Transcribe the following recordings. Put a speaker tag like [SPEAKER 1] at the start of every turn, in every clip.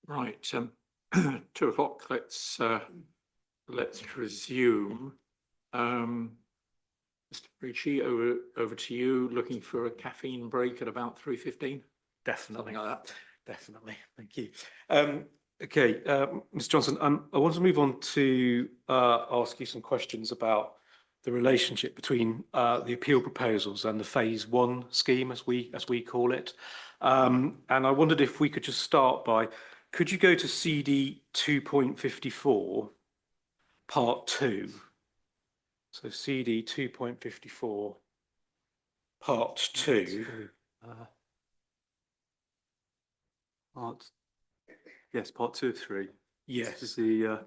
[SPEAKER 1] Right, 2 o'clock. Let's resume. Mr. Ricci, over to you. Looking for a caffeine break at about 3:15.
[SPEAKER 2] Definitely,
[SPEAKER 1] Something like that.
[SPEAKER 2] definitely. Thank you. Okay, Mr. Johnson, I want to move on to ask you some questions about the relationship between the appeal proposals and the phase one scheme, as we call it. And I wondered if we could just start by, could you go to CD 2.54, part 2? So CD 2.54, part 2.
[SPEAKER 3] Yes, part 2 of 3.
[SPEAKER 2] Yes,
[SPEAKER 3] This is the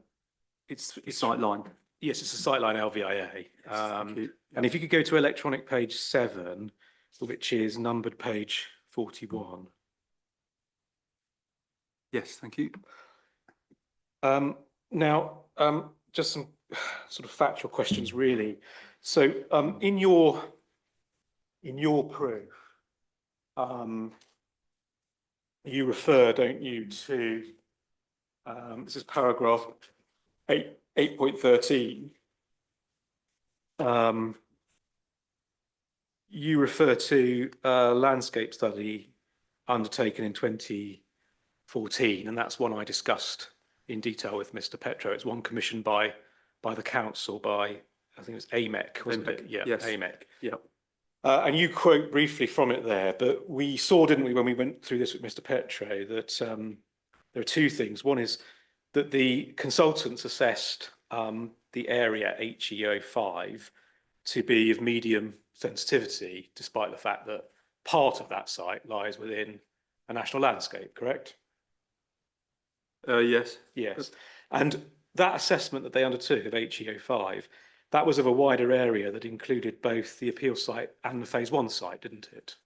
[SPEAKER 2] it's
[SPEAKER 3] sightline.
[SPEAKER 2] Yes, it's a sightline LVIA.
[SPEAKER 3] Thank you.
[SPEAKER 2] And if you could go to electronic page 7, which is numbered page 41.
[SPEAKER 3] Yes, thank you.
[SPEAKER 2] Now, just some sort of factual questions, really. So, in your proof, you refer, don't you, to this is paragraph 8.13. You refer to a landscape study undertaken in 2014, and that's one I discussed in detail with Mr. Petro. It's one commissioned by the council, by, I think it was AMEC, wasn't it? Yeah,
[SPEAKER 3] yes.
[SPEAKER 2] AMEC.
[SPEAKER 3] Yeah.
[SPEAKER 2] And you quote briefly from it there, but we saw, didn't we, when we went through this with Mr. Petro, that there are two things. One is that the consultants assessed the area HE05 to be of medium sensitivity, despite the fact that part of that site lies within a national landscape, correct?
[SPEAKER 3] Yes.
[SPEAKER 2] Yes. And that assessment that they undertook of HE05, that was of a wider area that included both the appeal site and the phase one site, didn't it?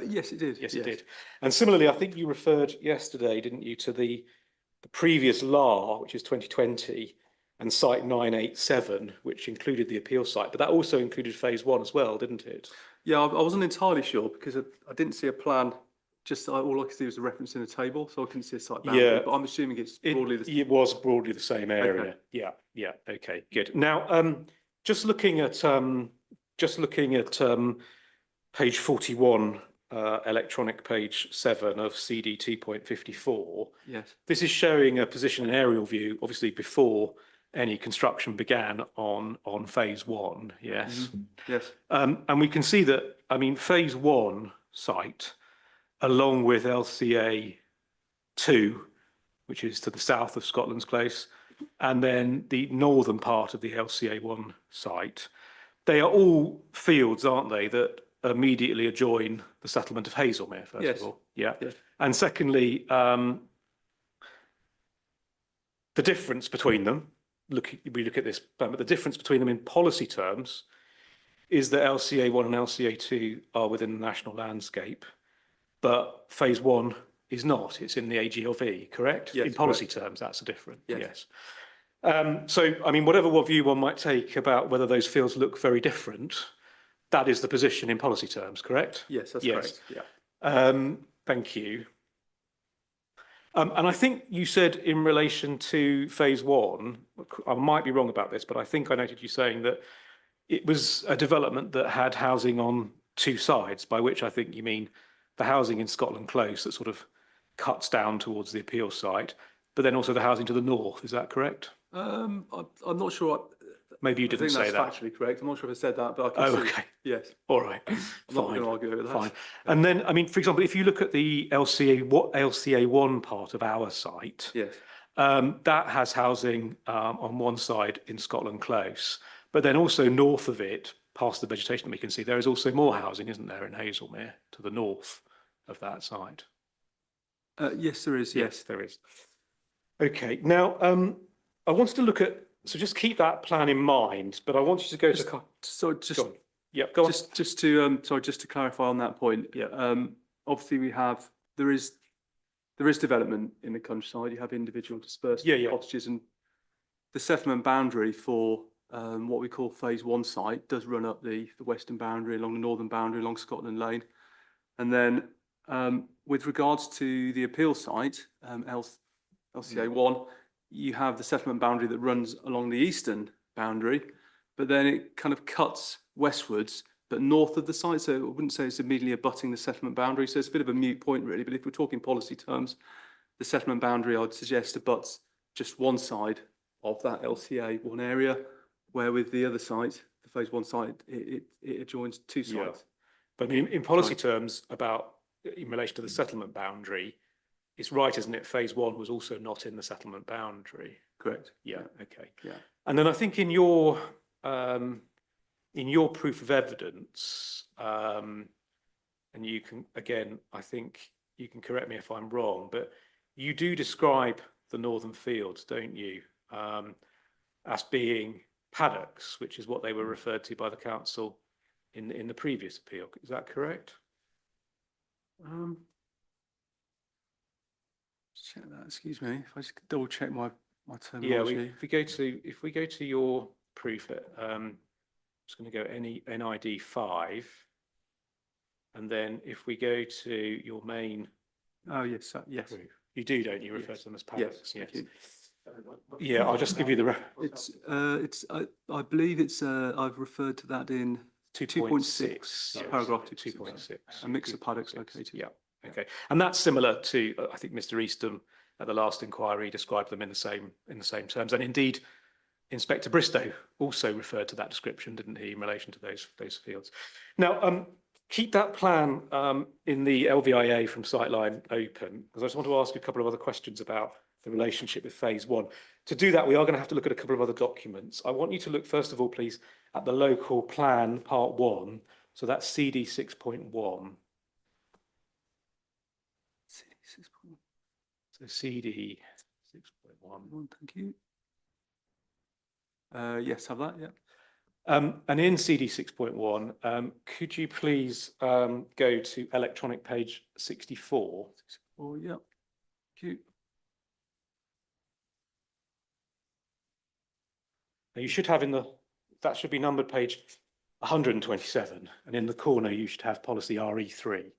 [SPEAKER 3] Yes, it did.
[SPEAKER 2] Yes, it did. And similarly, I think you referred yesterday, didn't you, to the previous LAR, which is 2020, and site 987, which included the appeal site, but that also included phase one as well, didn't it?
[SPEAKER 3] Yeah, I wasn't entirely sure because I didn't see a plan. Just all I could see was a reference in a table, so I couldn't see a site boundary.
[SPEAKER 2] Yeah,
[SPEAKER 3] but I'm assuming it's broadly the same.
[SPEAKER 2] It was broadly the same area.
[SPEAKER 3] Okay.
[SPEAKER 2] Yeah. Okay, good. Now, just looking at page 41, electronic page 7 of CD 2.54.
[SPEAKER 3] Yes.
[SPEAKER 2] This is showing a position and aerial view, obviously before any construction began on phase one. Yes.
[SPEAKER 3] Mm-hmm. Yes.
[SPEAKER 2] And we can see that, I mean, phase one site, along with LCA 2, which is to the south of Scotland's Close, and then the northern part of the LCA 1 site, they are all fields, aren't they, that immediately adjoin the settlement of Hazelmere, first
[SPEAKER 3] Yes.
[SPEAKER 2] of all. Yeah.
[SPEAKER 3] Yes.
[SPEAKER 2] And secondly, the difference between them, we look at this, but the difference between them in policy terms is that LCA 1 and LCA 2 are within the national landscape, but phase one is not. It's in the AGLV, correct?
[SPEAKER 3] Yes,
[SPEAKER 2] in policy terms, that's a difference.
[SPEAKER 3] Yes.
[SPEAKER 2] So, I mean, whatever view one might take about whether those fields look very different, that is the position in policy terms, correct?
[SPEAKER 3] Yes, that's correct. Yeah.
[SPEAKER 2] Thank you. And I think you said in relation to phase one, I might be wrong about this, but I think I noted you saying that it was a development that had housing on two sides, by which I think you mean the housing in Scotland Close that sort of cuts down towards the appeal site, but then also the housing to the north. Is that correct?
[SPEAKER 3] I'm not sure.
[SPEAKER 2] Maybe you didn't say that.
[SPEAKER 3] I think that's factually correct. I'm not sure if I said that, but I can see.
[SPEAKER 2] Okay.
[SPEAKER 3] Yes.
[SPEAKER 2] All right.
[SPEAKER 3] I'm not going to argue over that.
[SPEAKER 2] Fine. And then, I mean, for example, if you look at the LCA 1 part of our site,
[SPEAKER 3] Yes.
[SPEAKER 2] that has housing on one side in Scotland Close, but then also north of it, past the vegetation that we can see, there is also more housing, isn't there, in Hazelmere, to the north of that site?
[SPEAKER 3] Yes, there is. Yes,
[SPEAKER 2] there is. Okay. Now, I wanted to look at, so just keep that plan in mind, but I want you to go to.
[SPEAKER 3] So just.
[SPEAKER 2] Go on. Yeah, go on.
[SPEAKER 3] Just to clarify on that point.
[SPEAKER 2] Yeah.
[SPEAKER 3] Obviously, there is development in the countryside. You have individual dispersed cottages, and the settlement boundary for what we call phase one site does run up the western boundary, along the northern boundary, along Scotland Lane, and then with regards to the appeal site, LCA 1, you have the settlement boundary that runs along the eastern boundary, but then it kind of cuts westwards, but north of the site. So I wouldn't say it's immediately abutting the settlement boundary. So it's a bit of a moot point, really. But if we're talking policy terms, the settlement boundary, I would suggest, abuts just one side of that LCA 1 area, where with the other site, the phase 1 site, it adjoins 2 sites.
[SPEAKER 2] Yeah. But in policy terms, about in relation to the settlement boundary, it's right, isn't it? Phase 1 was also not in the settlement boundary.
[SPEAKER 3] Correct.
[SPEAKER 2] Yeah. Okay.
[SPEAKER 3] Yeah.
[SPEAKER 2] And then I think in your proof of evidence, and you can, again, I think you can correct me if I'm wrong, but you do describe the northern fields, don't you, as being paddocks, which is what they were referred to by the council in the previous appeal. Is that correct?
[SPEAKER 3] Check that. Excuse me. If I just double check my
[SPEAKER 2] Yeah.
[SPEAKER 3] terminology.
[SPEAKER 2] If we go to your proof, I'm just going to go NID 5, and then if we go to your main
[SPEAKER 3] Oh yes, yes.
[SPEAKER 2] proof, you do, don't you, refer
[SPEAKER 3] Yes.
[SPEAKER 2] to them as
[SPEAKER 3] Yes.
[SPEAKER 2] paddocks?
[SPEAKER 3] Thank you.
[SPEAKER 2] Yeah, I'll just give you the
[SPEAKER 3] I believe it's I've referred to that in 2.6, paragraph
[SPEAKER 2] 2.6.
[SPEAKER 3] a mix of paddocks located.
[SPEAKER 2] Yeah. Okay. And that's similar to, I think Mr. Eastham at the last inquiry described them in the same terms. And indeed, Inspector Bristow also referred to that description, didn't he, in relation to those fields. Now, keep that plan in the LVIA from Sightline open, because I just want to ask you a couple of other questions about the relationship with phase 1. To do that, we are going to have to look at a couple of other documents. I want you to look, first of all, please, at the local plan part 1. So that's CD 6.1. So CD 6.1.
[SPEAKER 3] Thank you. Yes, have that, yeah.
[SPEAKER 2] And in CD 6.1, could you please go to electronic page 64?
[SPEAKER 3] Oh, yeah. Thank you.
[SPEAKER 2] Now you should have that should be numbered page 127, and in the corner you should have policy RE3.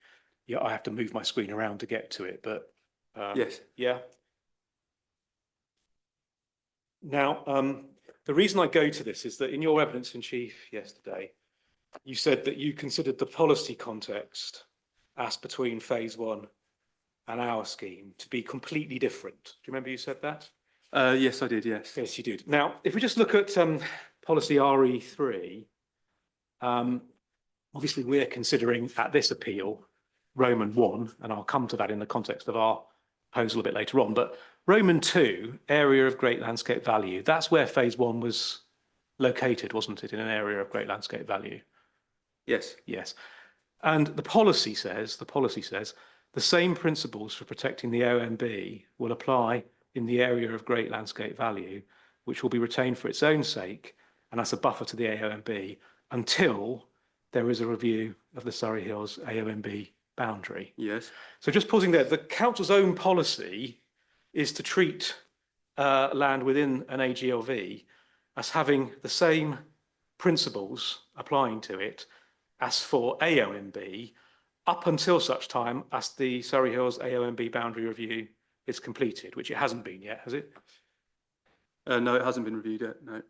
[SPEAKER 2] Yeah, I have to move my screen around to get to it, but
[SPEAKER 3] Yes.
[SPEAKER 2] yeah. Now, the reason I go to this is that in your evidence in chief yesterday, you said that you considered the policy context as between phase 1 and our scheme to be completely different. Do you remember you said that?
[SPEAKER 3] Yes, I did, yes.
[SPEAKER 2] Yes, you did. Now, if we just look at policy RE3, obviously we're considering at this appeal Roman 1, and I'll come to that in the context of our proposal a bit later on, but Roman 2, area of great landscape value, that's where phase 1 was located, wasn't it, in an area of great landscape value?
[SPEAKER 3] Yes.
[SPEAKER 2] Yes. And the policy says the same principles for protecting the OMB will apply in the area of great landscape value, which will be retained for its own sake and as a buffer to the AONB until there is a review of the Surrey Hills AONB boundary.
[SPEAKER 3] Yes.
[SPEAKER 2] So just pausing there, the council's own policy is to treat land within an AGLV as having the same principles applying to it as for AONB up until such time as the Surrey Hills AONB boundary review is completed, which it hasn't been yet, has it?
[SPEAKER 3] No, it hasn't been reviewed yet, no.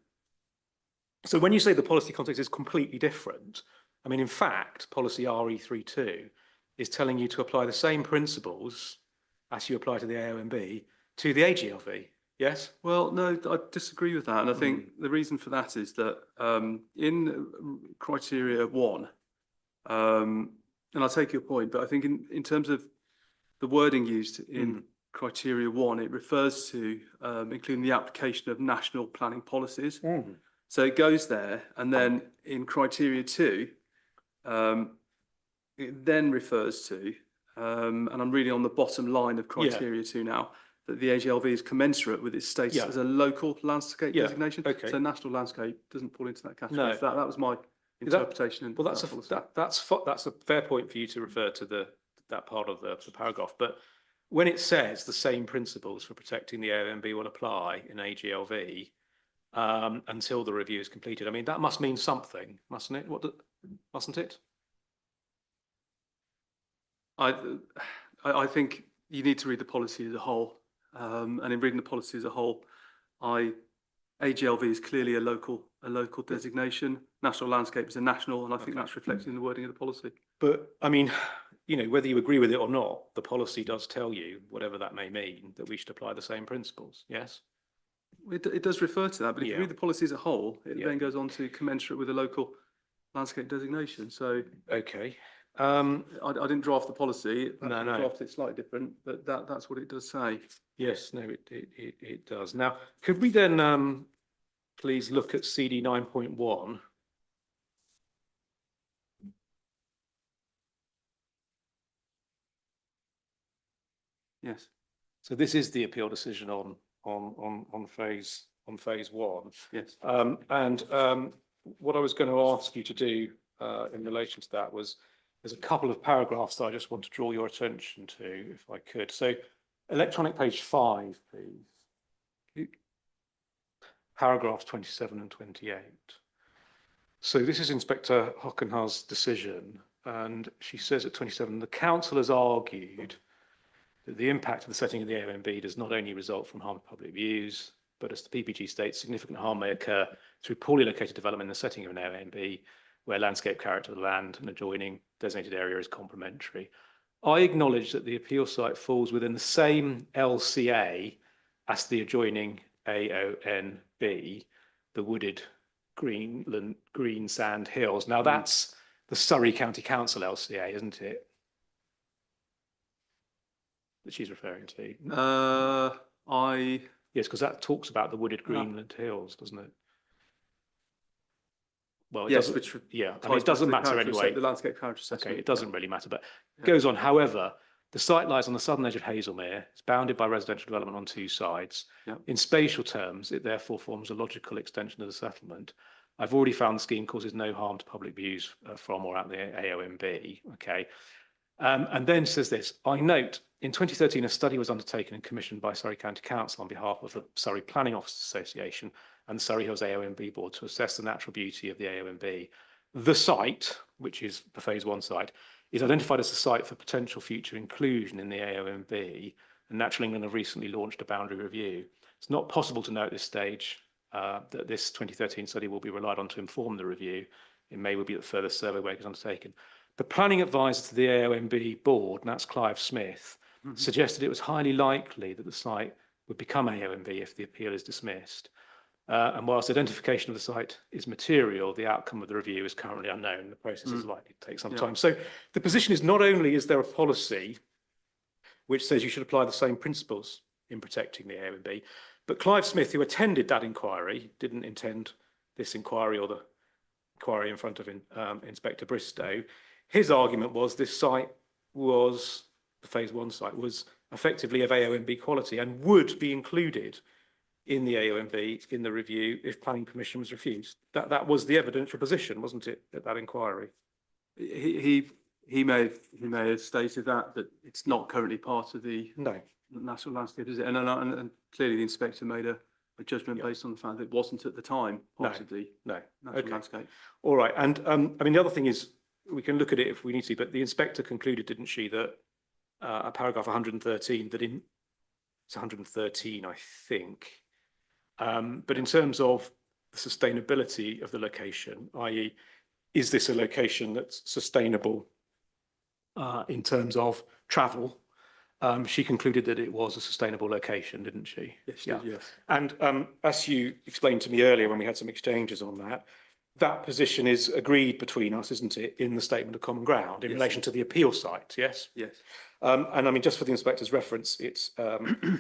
[SPEAKER 2] So when you say the policy context is completely different, I mean, in fact, policy RE32 is telling you to apply the same principles as you apply to the AONB to the AGLV, yes?
[SPEAKER 3] Well, no, I disagree with that. And I think the reason for that is that in criteria 1, and I'll take your point, but I think in terms of the wording used in criteria 1, it refers to including the application of national planning policies. So it goes there, and then in criteria 2, it then refers to, and I'm reading on the bottom line of criteria 2 now, that the AGLV is commensurate with its status as a local landscape designation.
[SPEAKER 2] Okay.
[SPEAKER 3] So national landscape doesn't fall into that category.
[SPEAKER 2] No.
[SPEAKER 3] That was my interpretation.
[SPEAKER 2] Well, that's a fair point for you to refer to that part of the paragraph. But when it says the same principles for protecting the AONB will apply in AGLV until the review is completed, I mean, that must mean something, mustn't it? Mustn't it?
[SPEAKER 3] I think you need to read the policy as a whole. And in reading the policy as a whole, AGLV is clearly a local designation. National landscape is a national, and I think that's reflected in the wording of the policy.
[SPEAKER 2] But I mean, you know, whether you agree with it or not, the policy does tell you, whatever that may mean, that we should apply the same principles. Yes.
[SPEAKER 3] It does refer to that, but if you
[SPEAKER 2] Yeah.
[SPEAKER 3] read the policy as a whole, it
[SPEAKER 2] Yeah.
[SPEAKER 3] then goes on to commensurate with the local landscape designation. So
[SPEAKER 2] Okay.
[SPEAKER 3] I didn't draft the policy.
[SPEAKER 2] No,
[SPEAKER 3] I
[SPEAKER 2] no.
[SPEAKER 3] drafted it slightly different, but that's what it does say.
[SPEAKER 2] Yes. No, it does. Now, could we then please look at CD 9.1?
[SPEAKER 3] Yes.
[SPEAKER 2] So this is the appeal decision on phase one.
[SPEAKER 3] Yes.
[SPEAKER 2] What I was going to ask you to do in relation to that was, there's a couple of paragraphs that I just want to draw your attention to, if I could. So electronic page 5, please. Paragraphs 27 and 28. So this is Inspector Hockenhull's decision, and she says at 27, the council has argued that the impact of the setting of the AONB does not only result from harm to public views, but as the PPG states, significant harm may occur through poorly located development in the setting of an AONB, where landscape character of the land and adjoining designated area is complementary. I acknowledge that the appeal site falls within the same LCA as the adjoining AONB, the wooded green sand hills. Now that's the Surrey County Council LCA, isn't it? That she's referring to. Yes, because that talks about the wooded Greenland hills, doesn't it? Well,
[SPEAKER 3] yes,
[SPEAKER 2] it doesn't matter anyway.
[SPEAKER 3] The landscape character assessment.
[SPEAKER 2] Okay, it doesn't really matter, but it goes on. However, the site lies on the southern edge of Hazelmere. It's bounded by residential development on two sides.
[SPEAKER 3] Yep.
[SPEAKER 2] In spatial terms, it therefore forms a logical extension of the settlement. I've already found the scheme causes no harm to public views from or at the AONB. Okay. And then says this, I note in 2013, a study was undertaken and commissioned by Surrey County Council on behalf of the Surrey Planning Officers Association and the Surrey Hills AONB Board to assess the natural beauty of the AONB. The site, which is the phase one site, is identified as a site for potential future inclusion in the AONB, and Natural England have recently launched a boundary review. It's not possible to know at this stage that this 2013 study will be relied on to inform the review. It may well be that further survey work is undertaken. The planning advisor to the AONB board, and that's Clive Smith, suggested it was highly likely that the site would become AONB if the appeal is dismissed. And whilst identification of the site is material, the outcome of the review is currently unknown. The process is likely to take some time. So the position is not only is there a policy which says you should apply the same principles in protecting the AONB, but Clive Smith, who attended that inquiry, didn't attend this inquiry or the inquiry in front of Inspector Bristow. His argument was this site was, the phase one site, was effectively of AONB quality and would be included in the AONB in the review if planning permission was refused. That was the evidential position, wasn't it, at that inquiry?
[SPEAKER 3] He may have stated that it's not currently part of the national landscape, is it? And clearly the inspector made a judgment based on the fact that it wasn't at the time part of the national landscape.
[SPEAKER 2] All right, and I mean the other thing is we can look at it if we need to, but the inspector concluded, didn't she, that at paragraph 113 that it's 113, I think. But in terms of the sustainability of the location, i.e., is this a location that's sustainable in terms of travel? She concluded that it was a sustainable location, didn't she?
[SPEAKER 3] Yes, she did, yes.
[SPEAKER 2] And as you explained to me earlier when we had some exchanges on that, that position is agreed between us, isn't it, in the statement of common ground in relation to the appeal site, yes?
[SPEAKER 3] Yes.
[SPEAKER 2] And I mean, just for the inspector's reference, it's NID,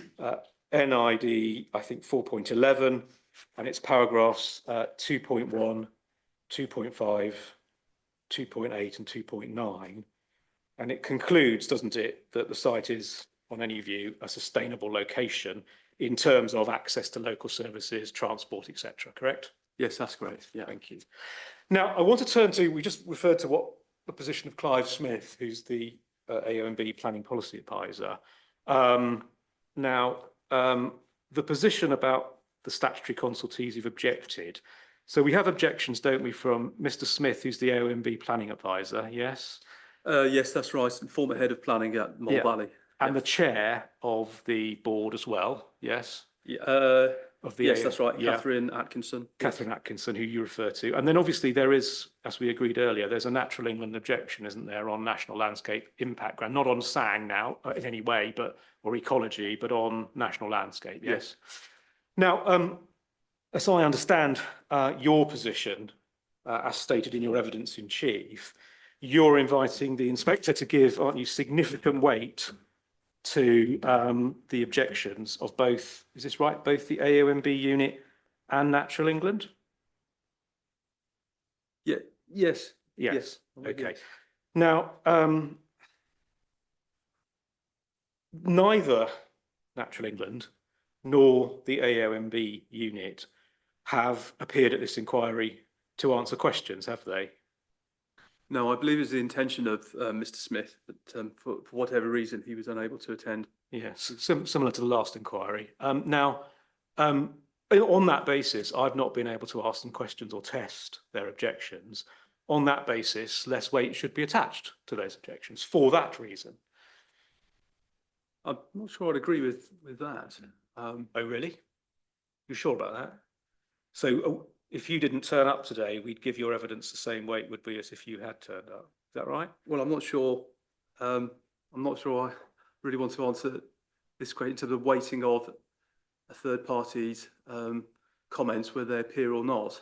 [SPEAKER 2] I think 4.11, and it's paragraphs 2.1, 2.5, 2.8 and 2.9. And it concludes, doesn't it, that the site is, on any view, a sustainable location in terms of access to local services, transport, etc. Correct?
[SPEAKER 3] Yes, that's correct. Yeah.
[SPEAKER 2] Thank you. Now, I want to turn to, we just referred to what the position of Clive Smith, who's the AONB planning policy advisor. The position about the statutory consultees who've objected. So we have objections, don't we, from Mr. Smith, who's the AONB planning advisor, yes?
[SPEAKER 3] Yes, that's right. Former head of planning at Mole Valley.
[SPEAKER 2] And the chair of the board as well, yes?
[SPEAKER 3] Yeah,
[SPEAKER 2] Of the
[SPEAKER 3] yes,
[SPEAKER 2] AA,
[SPEAKER 3] that's right,
[SPEAKER 2] yeah.
[SPEAKER 3] Catherine Atkinson.
[SPEAKER 2] Catherine Atkinson, who you refer to. And then obviously there is, as we agreed earlier, there's a Natural England objection, isn't there, on National Landscape Impact Grant, not on SANG now in any way, but or ecology, but on national landscape, yes? Now, as I understand your position, as stated in your evidence in chief, you're inviting the inspector to give, aren't you, significant weight to the objections of both, is this right, both the AONB unit and Natural England?
[SPEAKER 3] Yeah, yes.
[SPEAKER 2] Yes.
[SPEAKER 3] Yes.
[SPEAKER 2] Okay. Now, neither Natural England nor the AONB unit have appeared at this inquiry to answer questions, have they?
[SPEAKER 3] No, I believe it's the intention of Mr. Smith, but for whatever reason, he was unable to attend.
[SPEAKER 2] Yes, similar to the last inquiry. Now, on that basis, I've not been able to ask them questions or test their objections. On that basis, less weight should be attached to those objections for that reason.
[SPEAKER 3] I'm not sure I'd agree with that.
[SPEAKER 2] Oh, really? You sure about that? So if you didn't turn up today, we'd give your evidence the same weight would be as if you had turned up. Is that right?
[SPEAKER 3] Well, I'm not sure. I'm not sure I really want to answer this question in terms of weighting of a third party's comments, whether they appear or not.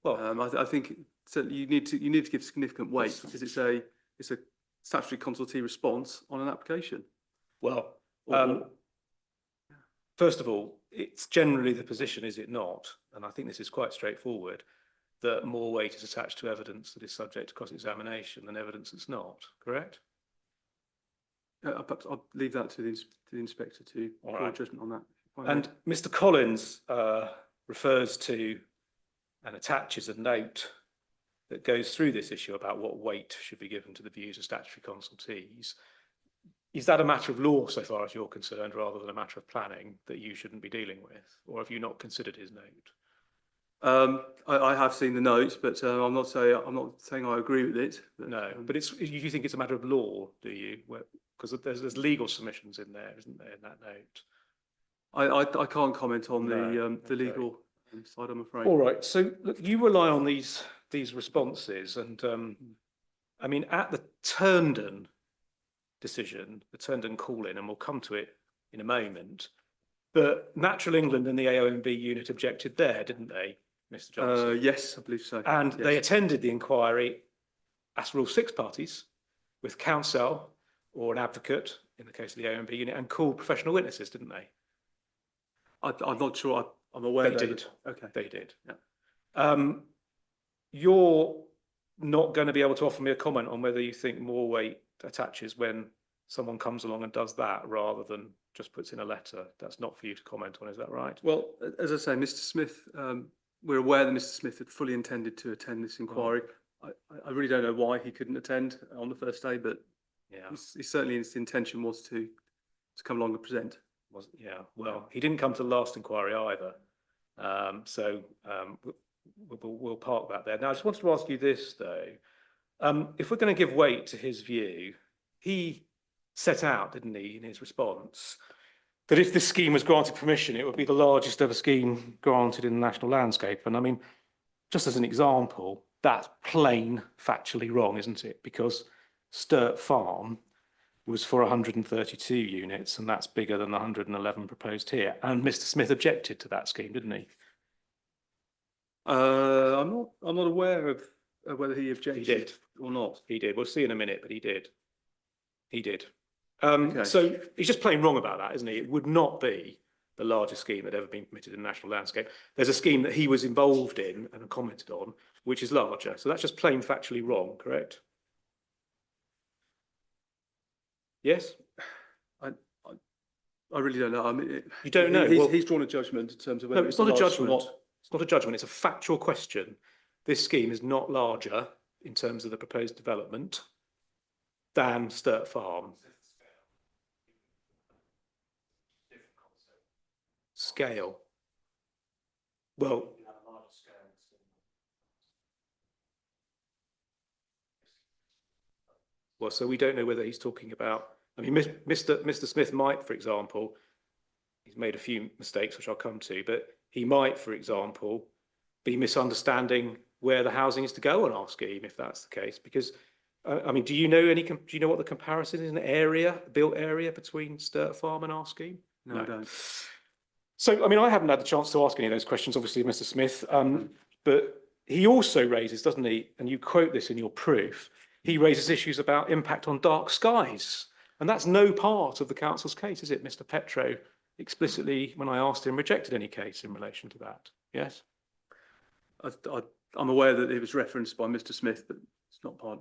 [SPEAKER 2] Well,
[SPEAKER 3] I think certainly you need to give significant weight because it's a statutory consultee response on an application.
[SPEAKER 2] well, first of all, it's generally the position, is it not? And I think this is quite straightforward, that more weight is attached to evidence that is subject to cross-examination than evidence that's not, correct?
[SPEAKER 3] Perhaps I'll leave that to the inspector to draw a judgment on that.
[SPEAKER 2] And Mr. Collins refers to and attaches a note that goes through this issue about what weight should be given to the views of statutory consultees. Is that a matter of law so far as you're concerned, rather than a matter of planning that you shouldn't be dealing with? Or have you not considered his note?
[SPEAKER 3] I have seen the note, but I'm not saying I agree with it. But,
[SPEAKER 2] no, but you think it's a matter of law, do you? Because there's legal submissions in there, isn't there, in that note?
[SPEAKER 3] I can't comment on
[SPEAKER 2] No,
[SPEAKER 3] the legal side, I'm afraid.
[SPEAKER 2] All right. So look, you rely on these responses, and I mean, at the Turndon decision, the Turndon call-in, and we'll come to it in a moment, but Natural England and the AONB unit objected there, didn't they, Mr. Johnson?
[SPEAKER 3] Yes, I believe so.
[SPEAKER 2] And
[SPEAKER 3] yes.
[SPEAKER 2] They attended the inquiry as Rule 6 parties with counsel or an advocate in the case of the AONB unit, and called professional witnesses, didn't they?
[SPEAKER 3] I'm not sure. I'm aware
[SPEAKER 2] they did.
[SPEAKER 3] Okay.
[SPEAKER 2] They did.
[SPEAKER 3] Yeah.
[SPEAKER 2] You're not going to be able to offer me a comment on whether you think more weight attaches when someone comes along and does that rather than just puts in a letter. That's not for you to comment on, is that right?
[SPEAKER 3] Well, as I say, Mr. Smith, we're aware that Mr. Smith had fully intended to attend this inquiry. I really don't know why he couldn't attend on the first day, but yeah, certainly his intention was to come along and present.
[SPEAKER 2] Yeah, well, he didn't come to the last inquiry either. We'll park that there. Now, I just wanted to ask you this, though. If we're going to give weight to his view, he set out, didn't he, in his response, that if this scheme was granted permission, it would be the largest ever scheme granted in the national landscape. And I mean, just as an example, that's plain factually wrong, isn't it? Because Sturt Farm was for 132 units, and that's bigger than the 111 proposed here. And Mr. Smith objected to that scheme, didn't he?
[SPEAKER 3] I'm not aware of whether he objected.
[SPEAKER 2] He did
[SPEAKER 3] or not.
[SPEAKER 2] He did. We'll see in a minute, but he did. He did.
[SPEAKER 3] Okay.
[SPEAKER 2] So he's just plain wrong about that, isn't he? It would not be the largest scheme that ever been permitted in the national landscape. There's a scheme that he was involved in and commented on, which is larger. So that's just plain factually wrong, correct? Yes?
[SPEAKER 3] I really don't know. I mean,
[SPEAKER 2] you don't know?
[SPEAKER 3] He's drawn a judgment in terms of whether
[SPEAKER 2] it's not a judgment.
[SPEAKER 3] Or not.
[SPEAKER 2] It's not a judgment. It's a factual question. This scheme is not larger in terms of the proposed development than Sturt Farm. Scale. Well, so we don't know whether he's talking about I mean, Mr. Smith might, for example, he's made a few mistakes, which I'll come to, but he might, for example, be misunderstanding where the housing is to go on our scheme, if that's the case. Because, I mean, do you know what the comparison is in area, built area between Sturt Farm and our scheme?
[SPEAKER 3] No, I don't.
[SPEAKER 2] So, I mean, I haven't had the chance to ask any of those questions, obviously, of Mr. Smith, but he also raises, doesn't he, and you quote this in your proof, he raises issues about impact on dark skies. And that's no part of the council's case, is it? Mr. Petro explicitly, when I asked him, rejected any case in relation to that. Yes?
[SPEAKER 3] I'm aware that it was referenced by Mr. Smith, but it's not part.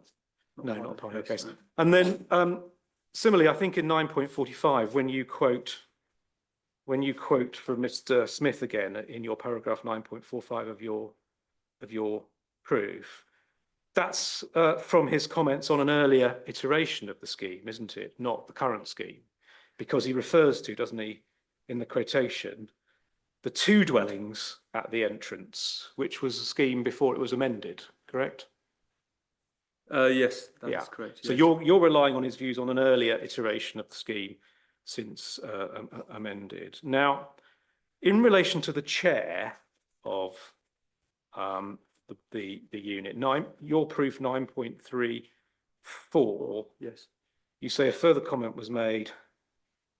[SPEAKER 2] Not part of the case. No. And then, similarly, I think in 9.45, when you quote from Mr. Smith again in your paragraph 9.45 of your proof, that's from his comments on an earlier iteration of the scheme, isn't it? Not the current scheme, because he refers to, doesn't he, in the quotation, the 2 dwellings at the entrance, which was a scheme before it was amended, correct?
[SPEAKER 3] Yes, that's correct. Yes.
[SPEAKER 2] So you're relying on his views on an earlier iteration of the scheme since amended. Now, in relation to the chair of the unit, your proof 9.34,
[SPEAKER 3] yes,
[SPEAKER 2] you say a further comment was made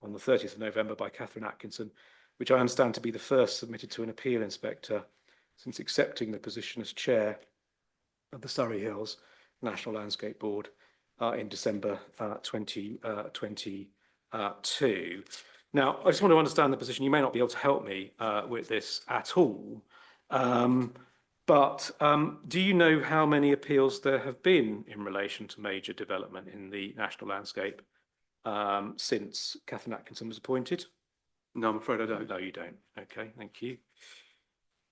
[SPEAKER 2] on the 30th of November by Catherine Atkinson, which I understand to be the first submitted to an appeal inspector since accepting the position as chair of the Surrey Hills National Landscape Board in December 2022. Now, I just want to understand the position. You may not be able to help me with this at all, but do you know how many appeals there have been in relation to major development in the national landscape since Catherine Atkinson was appointed?
[SPEAKER 3] No, I'm afraid I don't.
[SPEAKER 2] No, you don't. Okay, thank you.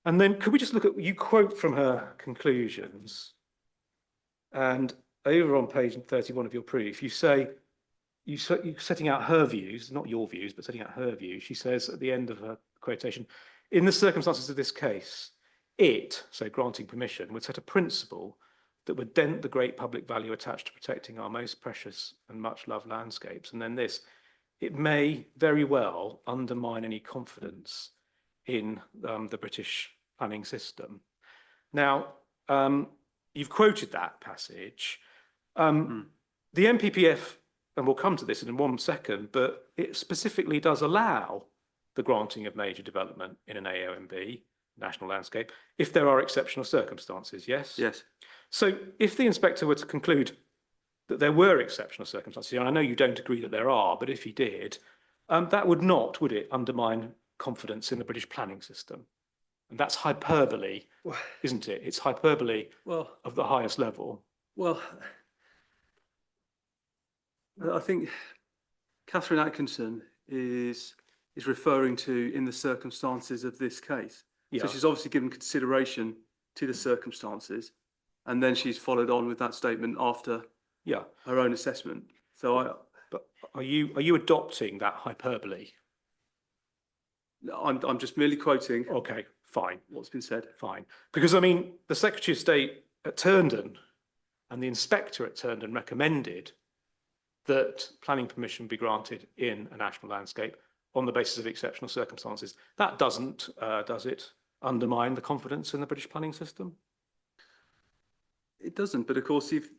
[SPEAKER 2] And then could we just look at, you quote from her conclusions, and over on page 31 of your proof, you say, you're setting out her views, not your views, but setting out her views. She says at the end of her quotation, in the circumstances of this case, so granting permission, would set a principle that would dent the great public value attached to protecting our most precious and much loved landscapes. And then this, it may very well undermine any confidence in the British planning system. Now, you've quoted that passage. The NPPF, and we'll come to this in 1 second, but it specifically does allow the granting of major development in an AONB, national landscape, if there are exceptional circumstances, yes?
[SPEAKER 3] Yes.
[SPEAKER 2] So if the inspector were to conclude that there were exceptional circumstances, and I know you don't agree that there are, but if he did, that would not, would it, undermine confidence in the British planning system? And that's hyperbole, isn't it? It's hyperbole of the highest level.
[SPEAKER 3] Well, I think Catherine Atkinson is referring to in the circumstances of this case.
[SPEAKER 2] Yeah.
[SPEAKER 3] So she's obviously given consideration to the circumstances, and then she's followed on with that statement after her own assessment. So
[SPEAKER 2] but are you adopting that hyperbole?
[SPEAKER 3] I'm just merely quoting.
[SPEAKER 2] Okay, fine.
[SPEAKER 3] What's been said.
[SPEAKER 2] Fine. Because I mean, the Secretary of State at Turndon and the inspector at Turndon recommended that planning permission be granted in a national landscape on the basis of exceptional circumstances. That doesn't, does it, undermine the confidence in the British planning system?
[SPEAKER 3] It doesn't, but of course you've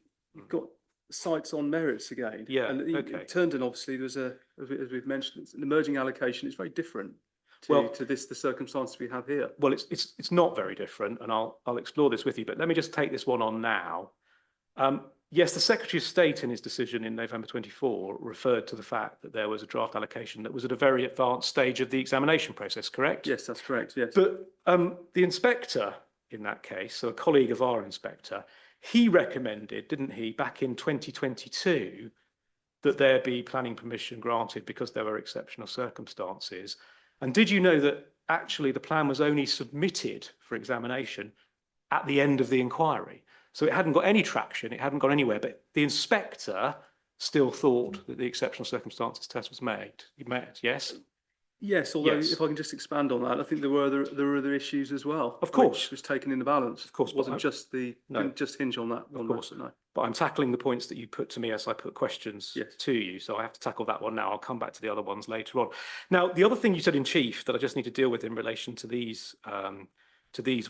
[SPEAKER 3] got sites on merits again.
[SPEAKER 2] Yeah,
[SPEAKER 3] and
[SPEAKER 2] okay.
[SPEAKER 3] Turndon, obviously, there's as we've mentioned, it's an emerging allocation. It's very different to the circumstances we have here.
[SPEAKER 2] Well, it's not very different, and I'll explore this with you, but let me just take this one on now. Yes, the Secretary of State in his decision in November 24 referred to the fact that there was a draft allocation that was at a very advanced stage of the examination process, correct?
[SPEAKER 3] Yes, that's correct, yes.
[SPEAKER 2] But the inspector in that case, so a colleague of our inspector, he recommended, didn't he, back in 2022, that there be planning permission granted because there were exceptional circumstances. And did you know that actually the plan was only submitted for examination at the end of the inquiry? So it hadn't got any traction, it hadn't gone anywhere, but the inspector still thought that the exceptional circumstances test was met, yes?
[SPEAKER 3] Yes, although if I can just expand on that, I think there were other issues as well.
[SPEAKER 2] Of course.
[SPEAKER 3] Which was taken in the balance.
[SPEAKER 2] Of course.
[SPEAKER 3] It wasn't just didn't just hinge on that.
[SPEAKER 2] Of course.
[SPEAKER 3] No.
[SPEAKER 2] but I'm tackling the points that you put to me as I put questions
[SPEAKER 3] Yes.
[SPEAKER 2] to you. So I have to tackle that one now. I'll come back to the other ones later on. Now, the other thing you said in chief that I just need to deal with in relation to these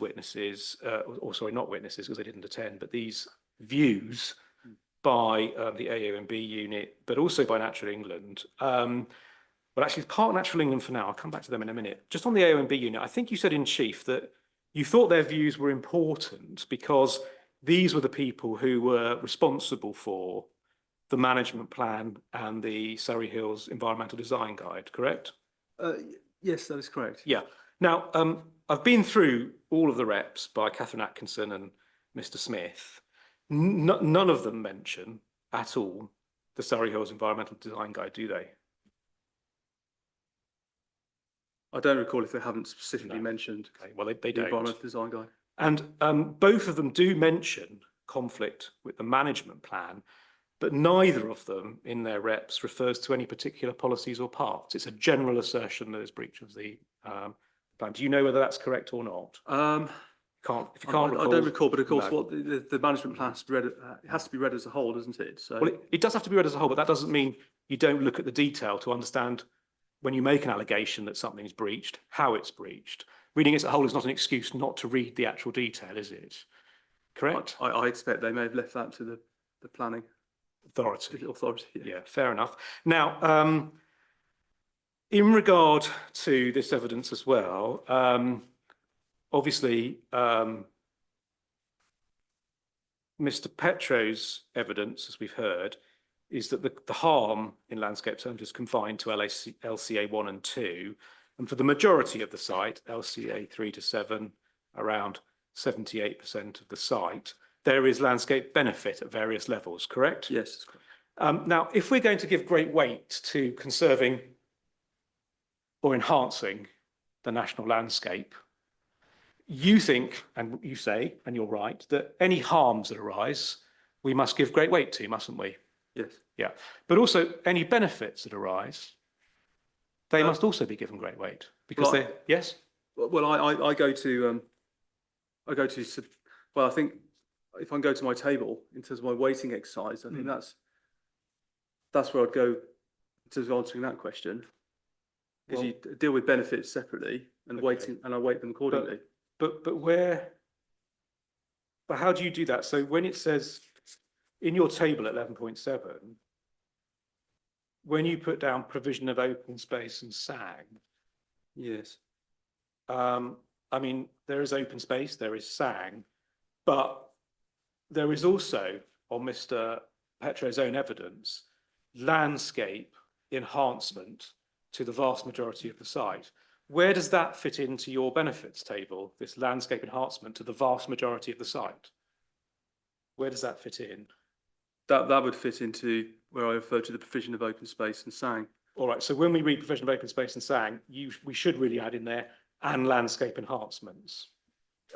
[SPEAKER 2] witnesses, or sorry, not witnesses because they didn't attend, but these views by the AONB unit, but also by Natural England. But actually, part Natural England for now. I'll come back to them in a minute. Just on the AONB unit, I think you said in chief that you thought their views were important because these were the people who were responsible for the management plan and the Surrey Hills Environmental Design Guide, correct?
[SPEAKER 3] Yes, that is correct.
[SPEAKER 2] Yeah. Now, I've been through all of the reps by Catherine Atkinson and Mr. Smith. None of them mention at all the Surrey Hills Environmental Design Guide, do they?
[SPEAKER 3] I don't recall if they haven't specifically mentioned
[SPEAKER 2] Okay, well, they
[SPEAKER 3] the
[SPEAKER 2] don't.
[SPEAKER 3] environmental design guide.
[SPEAKER 2] And both of them do mention conflict with the management plan, but neither of them in their reps refers to any particular policies or parts. It's a general assertion that there's breach of the plan. Do you know whether that's correct or not? If you can't recall,
[SPEAKER 3] I don't recall, but of course,
[SPEAKER 2] no.
[SPEAKER 3] what the management plan has to be read, it has to be read as a whole, doesn't it? So,
[SPEAKER 2] Well, it does have to be read as a whole, but that doesn't mean you don't look at the detail to understand when you make an allegation that something's breached, how it's breached. Reading it as a whole is not an excuse not to read the actual detail, is it? Correct?
[SPEAKER 3] I expect they may have left that to the planning
[SPEAKER 2] Authority.
[SPEAKER 3] Yeah.
[SPEAKER 2] Yeah, fair enough. Now, in regard to this evidence as well, obviously, Mr. Petro's evidence, as we've heard, is that the harm in landscape terms is confined to LCA 1 and 2. And for the majority of the site, LCA 3 to 7, around 78% of the site, there is landscape benefit at various levels, correct?
[SPEAKER 3] Yes, that's correct.
[SPEAKER 2] Now, if we're going to give great weight to conserving or enhancing the national landscape, you think, and you say, and you're right, that any harms that arise, we must give great weight to, mustn't we?
[SPEAKER 3] Yes.
[SPEAKER 2] Yeah. But also any benefits that arise, they must also be given great weight because
[SPEAKER 3] well,
[SPEAKER 2] they, yes?
[SPEAKER 3] Well, I go to, well, I think if I go to my table in terms of my weighting exercise, I think that's where I'd go in terms of answering that question. Because you deal with benefits separately and weighting, and I weight them accordingly.
[SPEAKER 2] But how do you do that? So when it says in your table at 11.7, when you put down provision of open space and SAG,
[SPEAKER 3] yes.
[SPEAKER 2] I mean, there is open space, there is SAG, but there is also, on Mr. Petro's own evidence, landscape enhancement to the vast majority of the site. Where does that fit into your benefits table, this landscape enhancement to the vast majority of the site? Where does that fit in?
[SPEAKER 3] That would fit into where I refer to the provision of open space and SAG.
[SPEAKER 2] All right, so when we read provision of open space and SAG, we should really add in there and landscape enhancements.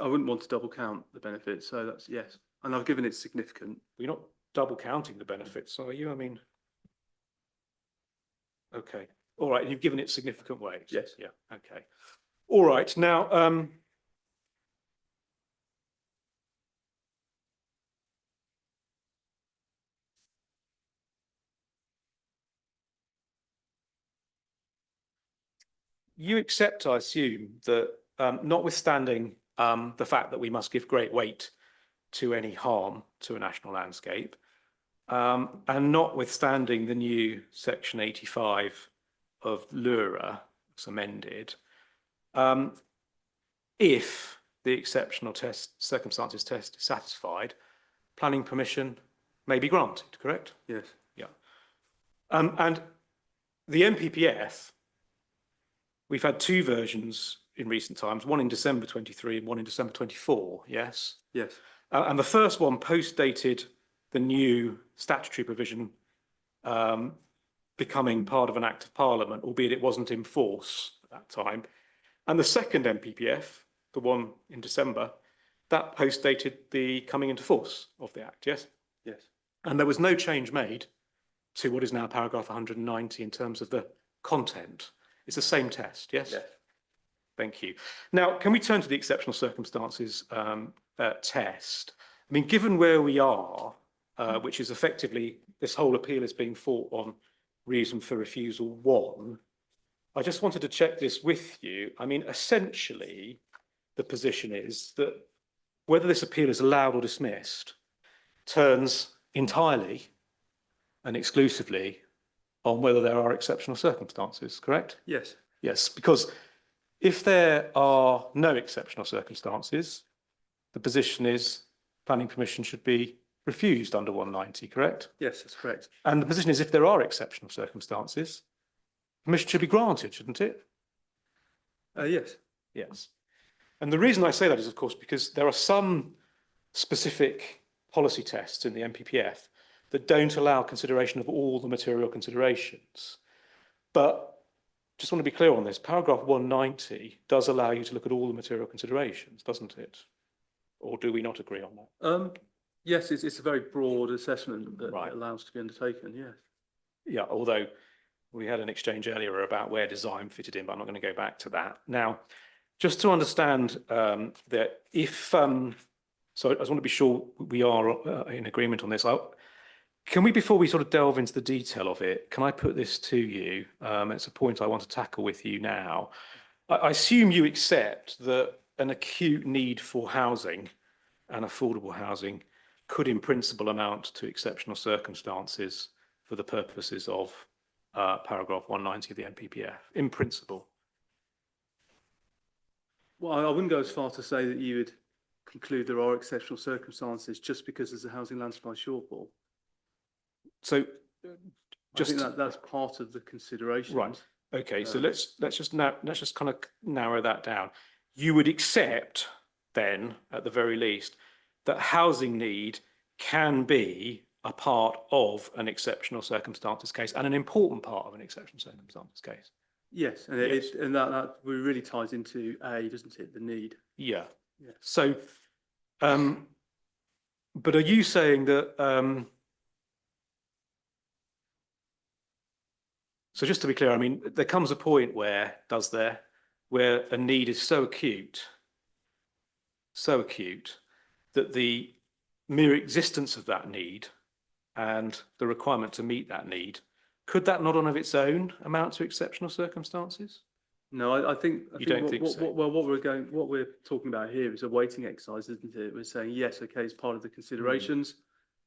[SPEAKER 3] I wouldn't want to double count the benefits, so that's yes. And I've given it significant.
[SPEAKER 2] You're not double counting the benefits, are you? I mean, okay. All right, you've given it significant weight.
[SPEAKER 3] Yes.
[SPEAKER 2] Yeah, okay. All right, now, you accept, I assume, that notwithstanding the fact that we must give great weight to any harm to a national landscape, and notwithstanding the new Section 85 of LURA, as amended, if the exceptional circumstances test is satisfied, planning permission may be granted, correct?
[SPEAKER 3] Yes.
[SPEAKER 2] Yeah. And the NPPF, we've had two versions in recent times, one in December 23 and one in December 24, yes?
[SPEAKER 3] Yes.
[SPEAKER 2] And the first one post-dated the new statutory provision becoming part of an Act of Parliament, albeit it wasn't in force at that time. And the second NPPF, the one in December, that post-dated the coming into force of the Act, yes?
[SPEAKER 3] Yes.
[SPEAKER 2] And there was no change made to what is now paragraph 190 in terms of the content. It's the same test, yes?
[SPEAKER 3] Yes.
[SPEAKER 2] Thank you. Now, can we turn to the exceptional circumstances test? I mean, given where we are which is effectively this whole appeal is being fought on reason for refusal 1. I just wanted to check this with you. I mean, essentially, the position is that whether this appeal is allowed or dismissed turns entirely and exclusively on whether there are exceptional circumstances, correct?
[SPEAKER 3] Yes.
[SPEAKER 2] Yes, because if there are no exceptional circumstances, the position is planning permission should be refused under 190, correct?
[SPEAKER 3] Yes, that's correct.
[SPEAKER 2] And the position is if there are exceptional circumstances, permission should be granted, shouldn't it?
[SPEAKER 3] Yes.
[SPEAKER 2] Yes. And the reason I say that is, of course, because there are some specific policy tests in the NPPF that don't allow consideration of all the material considerations. But just want to be clear on this, paragraph 190 does allow you to look at all the material considerations, doesn't it? Or do we not agree on that?
[SPEAKER 3] Yes, it's a very broad assessment that
[SPEAKER 2] Right.
[SPEAKER 3] allows to be undertaken, yes.
[SPEAKER 2] Yeah, although we had an exchange earlier about where design fitted in, but I'm not going to go back to that. Now, just to understand that if, so I just want to be sure we are in agreement on this. Can we, before we sort of delve into the detail of it, can I put this to you? It's a point I want to tackle with you now. I assume you accept that an acute need for housing and affordable housing could in principle amount to exceptional circumstances for the purposes of paragraph 190 of the NPPF, in principle.
[SPEAKER 3] Well, I wouldn't go as far to say that you would conclude there are exceptional circumstances just because there's a housing land supply shortfall.
[SPEAKER 2] So
[SPEAKER 3] I think that's part of the consideration.
[SPEAKER 2] Right. Okay. So let's just kind of narrow that down. You would accept then, at the very least, that housing need can be a part of an exceptional circumstances case and an important part of an exceptional circumstances case.
[SPEAKER 3] Yes, and
[SPEAKER 2] Yes.
[SPEAKER 3] that really ties into doesn't it? The need.
[SPEAKER 2] Yeah.
[SPEAKER 3] Yeah.
[SPEAKER 2] So, but are you saying that? So just to be clear, I mean, there comes a point where, where a need is so acute that the mere existence of that need and the requirement to meet that need, could that not on of its own amount to exceptional circumstances?
[SPEAKER 3] No, I think
[SPEAKER 2] so?
[SPEAKER 3] Well, what we're talking about here is a weighting exercise, isn't it? We're saying yes, okay, it's part of the considerations,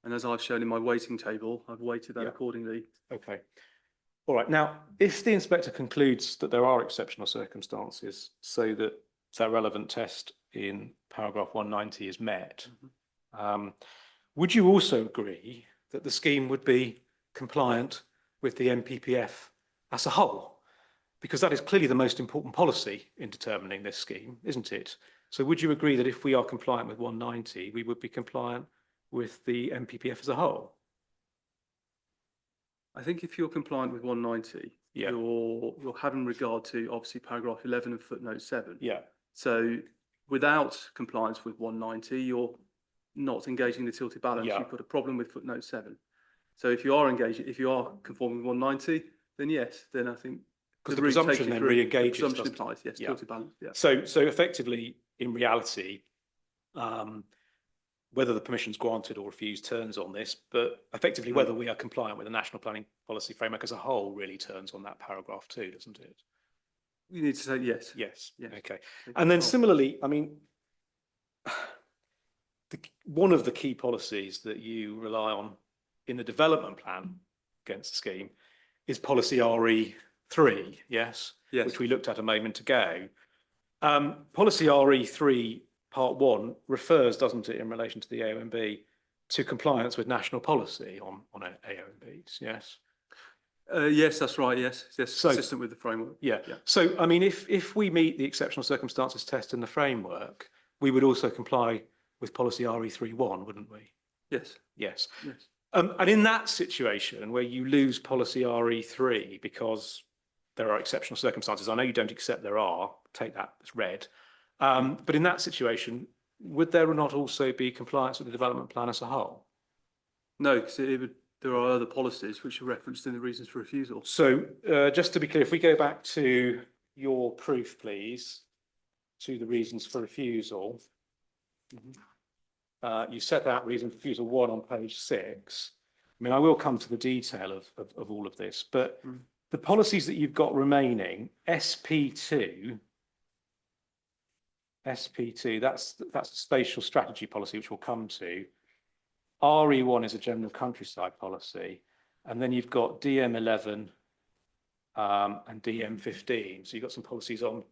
[SPEAKER 3] and as I've shown in my weighting table, I've weighted that accordingly.
[SPEAKER 2] Okay. All right. Now, if the inspector concludes that there are exceptional circumstances, so that that relevant test in paragraph 190 is met, would you also agree that the scheme would be compliant with the NPPF as a whole? Because that is clearly the most important policy in determining this scheme, isn't it? So would you agree that if we are compliant with 190, we would be compliant with the NPPF as a whole?
[SPEAKER 3] I think if you're compliant with 190, you're having regard to obviously paragraph 11 and footnote 7.
[SPEAKER 2] Yeah.
[SPEAKER 3] So without compliance with 190, you're not engaging the tilted balance.
[SPEAKER 2] Yeah.
[SPEAKER 3] You've got a problem with footnote 7. So if you are engaging, if you are conforming with 190, then yes, then I think
[SPEAKER 2] because the presumption then re-engages.
[SPEAKER 3] The presumption applies, yes, tilted balance. Yeah.
[SPEAKER 2] So effectively, in reality, whether the permission is granted or refused turns on this, but effectively whether we are compliant with the National Planning Policy Framework as a whole really turns on that paragraph too, doesn't it?
[SPEAKER 3] You need to say yes.
[SPEAKER 2] Yes.
[SPEAKER 3] Yes.
[SPEAKER 2] Okay. And then similarly, I mean, one of the key policies that you rely on in the development plan against the scheme is policy RE3, yes?
[SPEAKER 3] Yes.
[SPEAKER 2] Which we looked at a moment ago. Policy RE3 Part 1 refers, doesn't it, in relation to the AONB, to compliance with national policy on AONBs, yes?
[SPEAKER 3] Yes, that's right, yes. Yes,
[SPEAKER 2] So,
[SPEAKER 3] consistent with the framework.
[SPEAKER 2] Yeah.
[SPEAKER 3] Yeah.
[SPEAKER 2] So, I mean, if we meet the exceptional circumstances test in the framework, we would also comply with policy RE31, wouldn't we?
[SPEAKER 3] Yes.
[SPEAKER 2] Yes.
[SPEAKER 3] Yes.
[SPEAKER 2] And in that situation where you lose policy RE3 because there are exceptional circumstances, I know you don't accept there are, take that as read. But in that situation, would there not also be compliance with the development plan as a whole?
[SPEAKER 3] No, because there are other policies which are referenced in the reasons for refusal.
[SPEAKER 2] So just to be clear, if we go back to your proof, please, to the reasons for refusal. you set out reason for refusal 1 on page 6. I mean, I will come to the detail of all of this, but the policies that you've got remaining, SP2, that's a spatial strategy policy, which we'll come to. RE1 is a general countryside policy. And then you've got DM11 and DM15. So you've got some policies on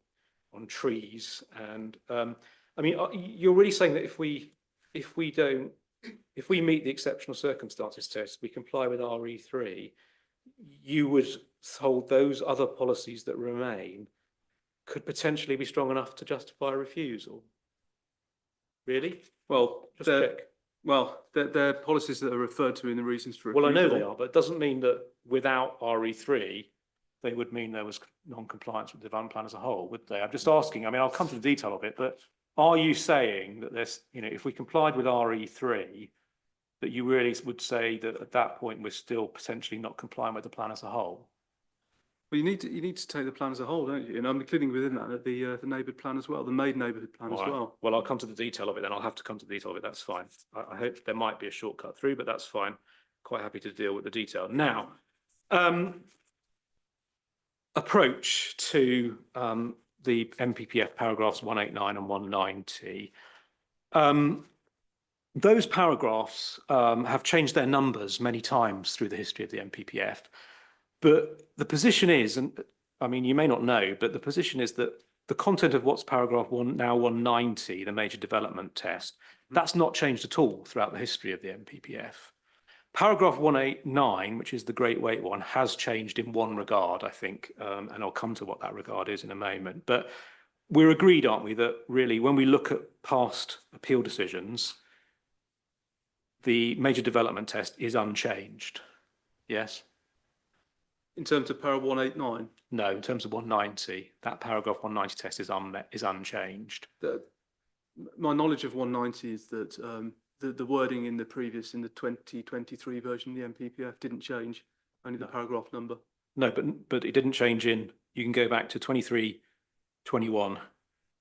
[SPEAKER 2] trees. And I mean, you're really saying that if we meet the exceptional circumstances test, we comply with RE3, you would hold those other policies that remain could potentially be strong enough to justify a refusal. Really?
[SPEAKER 3] Well,
[SPEAKER 2] Just check.
[SPEAKER 3] Well, they're policies that are referred to in the reasons for
[SPEAKER 2] Well, I know
[SPEAKER 3] refusal.
[SPEAKER 2] they are, but it doesn't mean that without RE3, they would mean there was non-compliance with the development plan as a whole, would they? I'm just asking, I mean, I'll come to the detail of it, but are you saying that there's, you know, if we complied with RE3, that you really would say that at that point we're still potentially not complying with the plan as a whole?
[SPEAKER 3] Well, you need to take the plan as a whole, don't you? And I'm including within that the neighbourhood plan as well, the Maid neighbourhood plan as well.
[SPEAKER 2] Well, I'll come to the detail of it then. I'll have to come to the detail of it. That's fine. I hope there might be a shortcut through, but that's fine. Quite happy to deal with the detail. Now, approach to the MPPF paragraphs 189 and 190. Those paragraphs have changed their numbers many times through the history of the MPPF. But the position is, and I mean, you may not know, but the position is that the content of what's paragraph 190, the major development test, that's not changed at all throughout the history of the MPPF. Paragraph 189, which is the Great Weight one, has changed in one regard, I think, and I'll come to what that regard is in a moment. But we're agreed, aren't we, that really when we look at past appeal decisions, the major development test is unchanged. Yes?
[SPEAKER 3] In terms of para 189?
[SPEAKER 2] No, in terms of 190, that paragraph 190 test is unchanged.
[SPEAKER 3] My knowledge of 190 is that the wording in the 2023 version of the MPPF didn't change, only the paragraph number. No,
[SPEAKER 2] but it didn't change you can go back to 23, 21,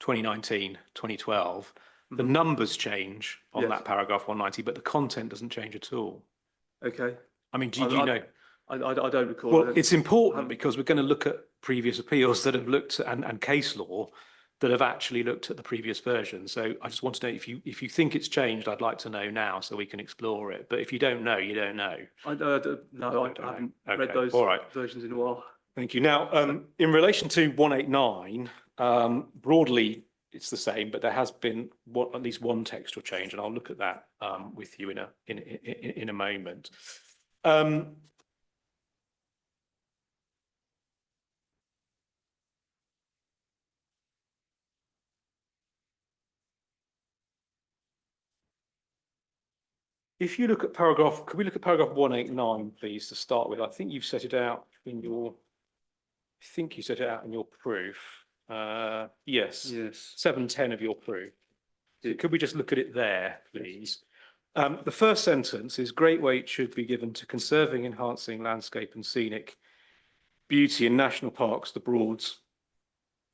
[SPEAKER 2] 2019, 2012. The numbers change on that paragraph 190, but the content doesn't change at all.
[SPEAKER 3] Okay.
[SPEAKER 2] I mean, do you know?
[SPEAKER 3] I don't recall.
[SPEAKER 2] Well, it's important because we're going to look at previous appeals that have looked at, and case law that have actually looked at the previous version. So I just want to know if you think it's changed, I'd like to know now so we can explore it. But if you don't know, you don't know.
[SPEAKER 3] I haven't read those versions in a while.
[SPEAKER 2] Thank you. Now, in relation to 189, broadly, it's the same, but there has been at least one textual change, and I'll look at that with you in a moment. If you look at paragraph, could we look at paragraph 189, please, to start with? I think you've set it out in your, proof. Yes. 710 of your proof. Could we just look at it there, please? The first sentence is great weight should be given to conserving, enhancing landscape and scenic beauty in national parks, the Broads,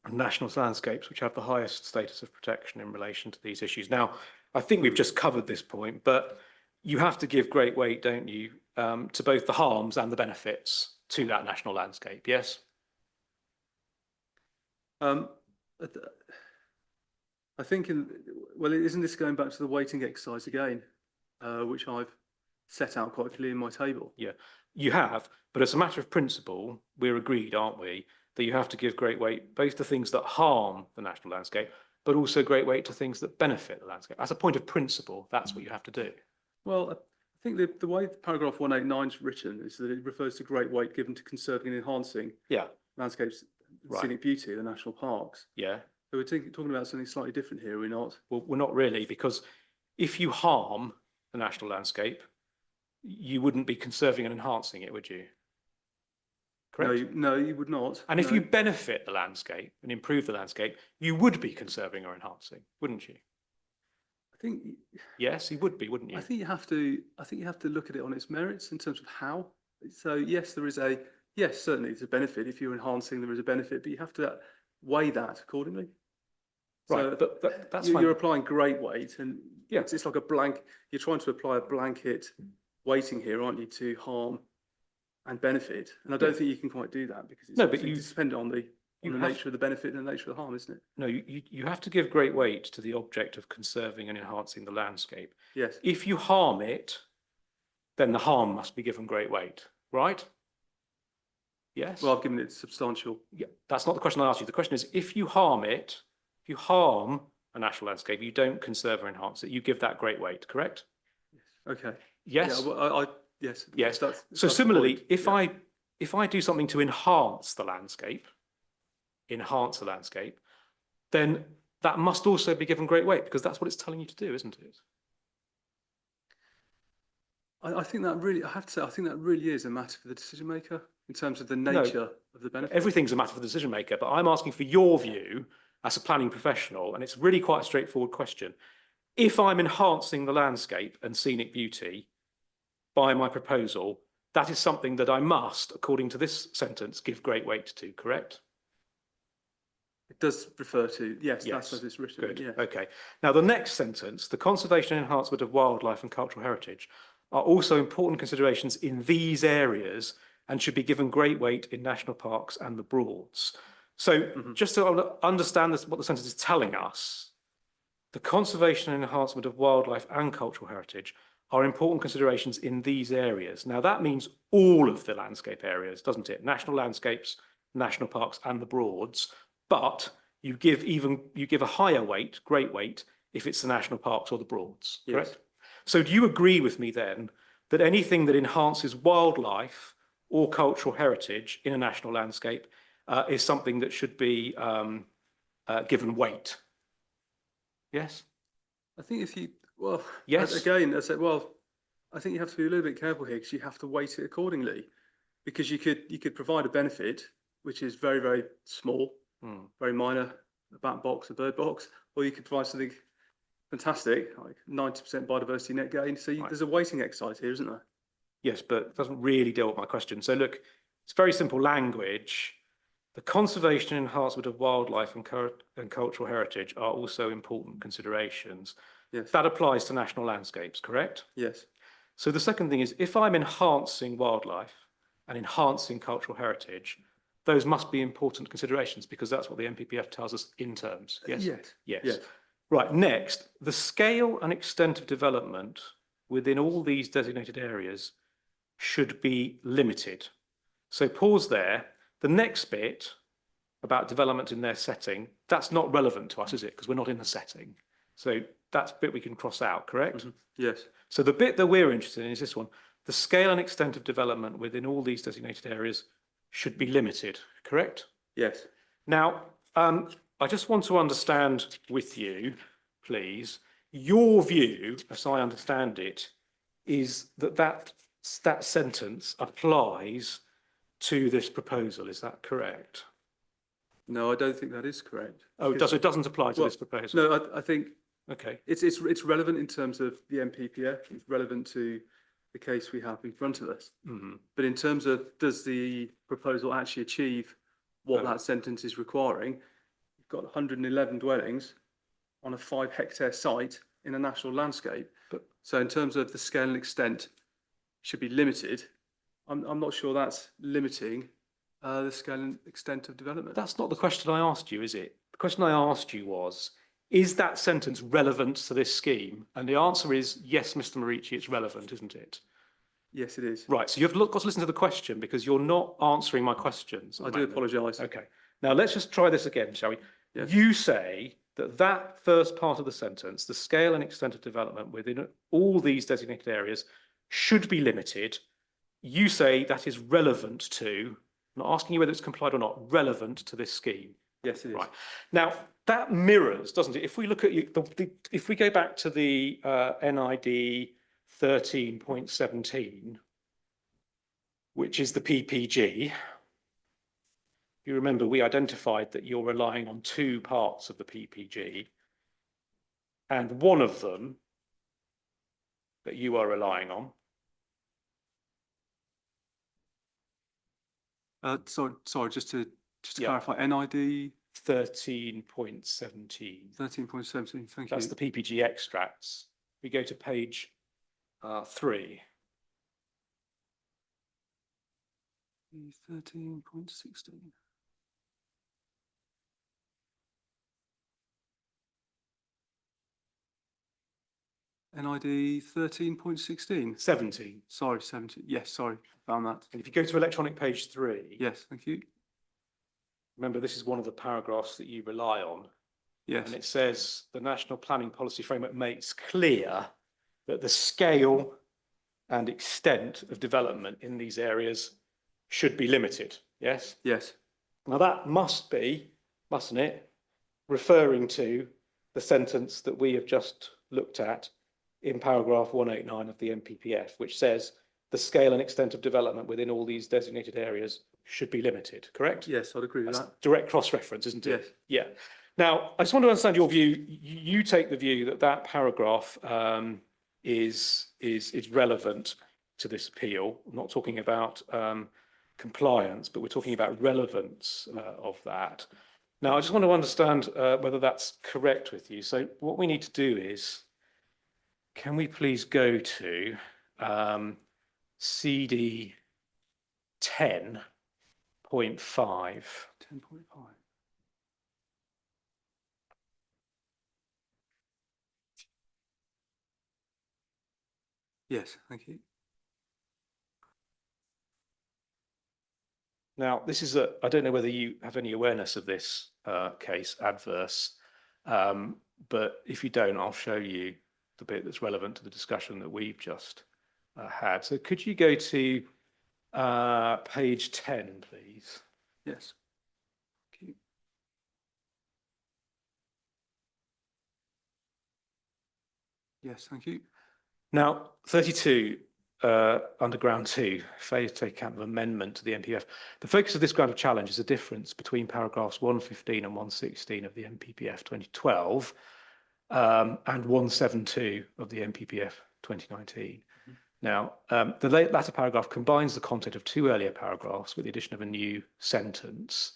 [SPEAKER 2] and national landscapes, which have the highest status of protection in relation to these issues. Now, I think we've just covered this point, but you have to give great weight, don't you, to both the harms and the benefits to that national landscape, yes?
[SPEAKER 3] I think, isn't this going back to the weighting exercise again, which I've set out quite clearly in my table?
[SPEAKER 2] Yeah, you have, but as a matter of principle, we're agreed, aren't we, that you have to give great weight both to things that harm the national landscape, but also great weight to things that benefit the landscape. As a point of principle, that's what you have to do.
[SPEAKER 3] Well, I think the way paragraph 189 is written is that it refers to great weight given to conserving and enhancing landscapes, scenic beauty of the national parks.
[SPEAKER 2] Yeah.
[SPEAKER 3] So we're talking about something slightly different here, are we not?
[SPEAKER 2] Well, we're not really, because if you harm the national landscape, you wouldn't be conserving and enhancing it, would you? Correct?
[SPEAKER 3] No, you would not.
[SPEAKER 2] And if you benefit the landscape and improve the landscape, you would be conserving or enhancing, wouldn't you?
[SPEAKER 3] I think
[SPEAKER 2] yes, you would be, wouldn't you?
[SPEAKER 3] I think you have to look at it on its merits in terms of how. So yes, certainly there's a benefit. If you're enhancing, there is a benefit, but you have to weigh that accordingly.
[SPEAKER 2] Right,
[SPEAKER 3] so
[SPEAKER 2] but that's
[SPEAKER 3] fine. You're applying great weight, and
[SPEAKER 2] Yeah.
[SPEAKER 3] It's like a blank, you're trying to apply a blanket weighting here, aren't you, to harm and benefit? And I don't think you can quite do that because it's
[SPEAKER 2] No, but
[SPEAKER 3] obviously dependent on the nature of the benefit and the nature of the harm, isn't it?
[SPEAKER 2] No, you have to give great weight to the object of conserving and enhancing the landscape.
[SPEAKER 3] Yes.
[SPEAKER 2] If you harm it, then the harm must be given great weight, right? Yes?
[SPEAKER 3] Well, I've given it substantial.
[SPEAKER 2] Yeah, that's not the question I asked you. The question is, if you harm it, if you harm a national landscape, you don't conserve or enhance it, you give that great weight, correct?
[SPEAKER 3] Okay.
[SPEAKER 2] Yes?
[SPEAKER 3] Yeah, well, yes.
[SPEAKER 2] Yes.
[SPEAKER 3] That's
[SPEAKER 2] So
[SPEAKER 3] the
[SPEAKER 2] similarly,
[SPEAKER 3] point.
[SPEAKER 2] if
[SPEAKER 3] Yeah.
[SPEAKER 2] I do something to enhance the landscape, then that must also be given great weight because that's what it's telling you to do, isn't it?
[SPEAKER 3] I think that really, I have to say, I think that really is a matter for the decision maker in terms of the nature of the benefit.
[SPEAKER 2] Everything's a matter for the decision maker, but I'm asking for your view as a planning professional, and it's really quite a straightforward question. If I'm enhancing the landscape and scenic beauty by my proposal, that is something that I must, according to this sentence, give great weight to, correct?
[SPEAKER 3] It does refer to, yes,
[SPEAKER 2] Yes.
[SPEAKER 3] that's as it's written.
[SPEAKER 2] Good.
[SPEAKER 3] Yeah.
[SPEAKER 2] Okay. Now, the next sentence, the conservation and enhancement of wildlife and cultural heritage are also important considerations in these areas and should be given great weight in national parks and the Broads. So just to understand this, what the sentence is telling us, the conservation and enhancement of wildlife and cultural heritage are important considerations in these areas. Now, that means all of the landscape areas, doesn't it? National landscapes, national parks and the Broads, but you give a higher weight, great weight, if it's the national parks or the Broads, correct?
[SPEAKER 3] Yes.
[SPEAKER 2] So do you agree with me then that anything that enhances wildlife or cultural heritage in a national landscape is something that should be given weight? Yes?
[SPEAKER 3] I think if you, well,
[SPEAKER 2] Yes.
[SPEAKER 3] again, I said, well, I think you have to be a little bit careful here because you have to weight it accordingly. Because you could provide a benefit which is very, very small, very minor, a bat box, a bird box, or you could provide something fantastic, like 90% biodiversity net gain. So there's a weighting exercise here, isn't there?
[SPEAKER 2] Yes, but it doesn't really deal with my question. So look, it's very simple language. The conservation and enhancement of wildlife and cultural heritage are also important considerations.
[SPEAKER 3] Yes.
[SPEAKER 2] That applies to national landscapes, correct?
[SPEAKER 3] Yes.
[SPEAKER 2] So the second thing is, if I'm enhancing wildlife and enhancing cultural heritage, those must be important considerations because that's what the NPPF tells us in terms. Yes?
[SPEAKER 3] Yes.
[SPEAKER 2] Yes.
[SPEAKER 3] Yes.
[SPEAKER 2] Right, next, the scale and extent of development within all these designated areas should be limited. So pause there. The next bit about development in their setting, that's not relevant to us, is it? Because we're not in the setting. So that's a bit we can cross out, correct?
[SPEAKER 3] Yes.
[SPEAKER 2] So the bit that we're interested in is this one. The scale and extent of development within all these designated areas should be limited, correct?
[SPEAKER 3] Yes.
[SPEAKER 2] Now, I just want to understand with you, please, your view, as I understand it, is that sentence applies to this proposal. Is that correct?
[SPEAKER 3] No, I don't think that is correct.
[SPEAKER 2] Oh, it doesn't apply to this proposal?
[SPEAKER 3] No, I think
[SPEAKER 2] Okay.
[SPEAKER 3] it's relevant in terms of the NPPF. It's relevant to the case we have in front of us. But in terms of does the proposal actually achieve what that sentence is requiring, you've got 111 dwellings on a 5-hectare site in a national landscape. So in terms of the scale and extent should be limited, I'm not sure that's limiting the scale and extent of development.
[SPEAKER 2] That's not the question I asked you, is it? The question I asked you was, is that sentence relevant to this scheme? And the answer is yes, Mr. Morici, it's relevant, isn't it?
[SPEAKER 3] Yes, it is.
[SPEAKER 2] Right, so you've got to listen to the question because you're not answering my questions.
[SPEAKER 3] I do apologise.
[SPEAKER 2] Okay, now let's just try this again, shall we?
[SPEAKER 3] Yes.
[SPEAKER 2] You say that first part of the sentence, the scale and extent of development within all these designated areas should be limited. You say that is relevant to, I'm not asking you whether it's complied or not, relevant to this scheme.
[SPEAKER 3] Yes, it is.
[SPEAKER 2] Right. Now, that mirrors, doesn't it? If we look at if we go back to the NID 13.17, which is the PPG, you remember we identified that you're relying on two parts of the PPG, and one of them that you are relying on.
[SPEAKER 3] Sorry, just to
[SPEAKER 2] Yeah.
[SPEAKER 3] clarify, NID
[SPEAKER 2] 13.17.
[SPEAKER 3] 13.17. Thank you.
[SPEAKER 2] That's the PPG extracts. we go to page 3.
[SPEAKER 3] 13.16. NID 13.16.
[SPEAKER 2] 17.
[SPEAKER 3] Sorry, 17. Yes, sorry, found that.
[SPEAKER 2] And if you go to electronic page 3,
[SPEAKER 3] Yes, thank you.
[SPEAKER 2] remember this is one of the paragraphs that you rely on.
[SPEAKER 3] Yes,
[SPEAKER 2] And it says the National Planning Policy Framework makes clear that the scale and extent of development in these areas should be limited. Yes?
[SPEAKER 3] yes,
[SPEAKER 2] Now that must be, mustn't it, referring to the sentence that we have just looked at in paragraph 189 of the NPPF, which says the scale and extent of development within all these designated areas should be limited, correct?
[SPEAKER 3] yes, I'd agree with
[SPEAKER 2] That's
[SPEAKER 3] that.
[SPEAKER 2] direct cross-reference, isn't it?
[SPEAKER 3] Yes.
[SPEAKER 2] Yeah. Now, I just want to understand your view. You take the view that that paragraph is relevant to this appeal. I'm not talking about compliance, but we're talking about relevance of that. Now, I just want to understand whether that's correct with you. So what we need to do is, can we please go to CD 10.5?
[SPEAKER 3] 10.5. Yes, thank you.
[SPEAKER 2] Now, this is I don't know whether you have any awareness of this case, adverse, but if you don't, I'll show you the bit that's relevant to the discussion that we've just had. So could you go to page 10, please?
[SPEAKER 3] Yes. Thank you. Yes, thank you.
[SPEAKER 2] Now, 32, under ground 2, failure to take account of amendment to the NPPF. The focus of this ground of challenge is the difference between paragraphs 115 and 116 of the NPPF 2012 and 172 of the NPPF 2019. Now, the latter paragraph combines the content of 2 earlier paragraphs with the addition of a new sentence.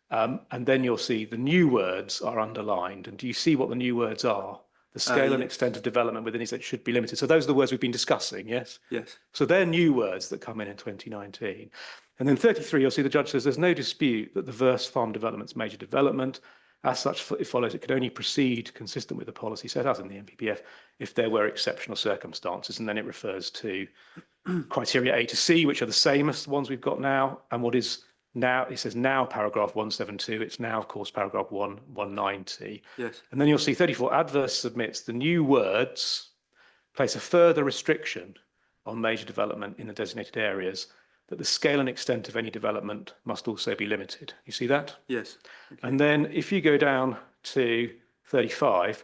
[SPEAKER 2] And then you'll see the new words are underlined. And do you see what the new words are? The scale and
[SPEAKER 3] Yes.
[SPEAKER 2] extent of development within these should be limited. So those are the words we've been discussing, yes?
[SPEAKER 3] Yes.
[SPEAKER 2] So they're new words that come in 2019. And then 33, you'll see the judge says there's no dispute that the Verse Farm development's major development. As such, it follows it could only proceed consistent with the policy set out in the NPPF if there were exceptional circumstances. And then it refers to criteria A to C, which are the same as the ones we've got now. And what is now, it says now paragraph 172. It's now, of course, paragraph 190.
[SPEAKER 3] Yes.
[SPEAKER 2] And then you'll see 34, adverse submits the new words place a further restriction on major development in the designated areas, that the scale and extent of any development must also be limited. You see that?
[SPEAKER 3] Yes. Okay.
[SPEAKER 2] And then if you go down to 35,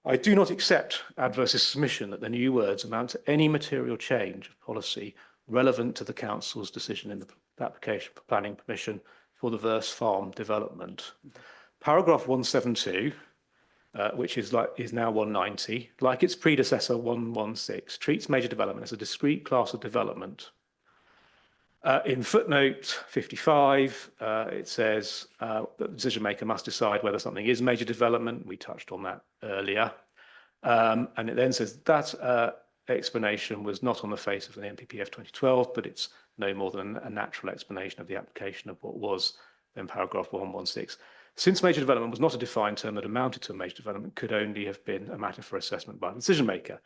[SPEAKER 2] I do not accept adverse's submission that the new words amount to any material change of policy relevant to the council's decision in the application for planning permission for the Verse Farm development. Paragraph 172, which is now 190, like its predecessor 116, treats major development as a discrete class of development. In footnote 55, it says that the decision maker must decide whether something is major development. We touched on that earlier. And it then says that explanation was not on the face of the NPPF 2012, but it's no more than a natural explanation of the application of what was then paragraph 116. Since major development was not a defined term that amounted to a major development, could only have been a matter for assessment by the decision maker.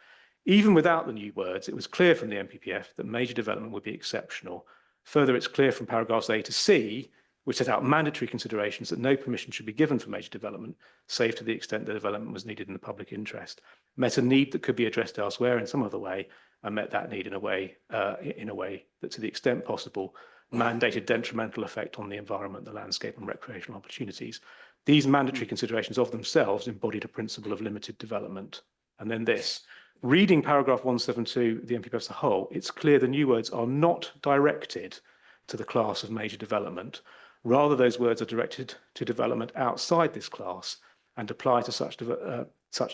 [SPEAKER 2] Even without the new words, it was clear from the NPPF that major development would be exceptional. Further, it's clear from paragraphs A to C, which set out mandatory considerations, that no permission should be given for major development, save to the extent the development was needed in the public interest, met a need that could be addressed elsewhere in some other way, and met that need in a way that, to the extent possible, mandated detrimental effect on the environment, the landscape, and recreational opportunities. These mandatory considerations of themselves embodied a principle of limited development. And then this. Reading paragraph 172, the NPPF as a whole, it's clear the new words are not directed to the class of major development. Rather, those words are directed to development outside this class and apply to such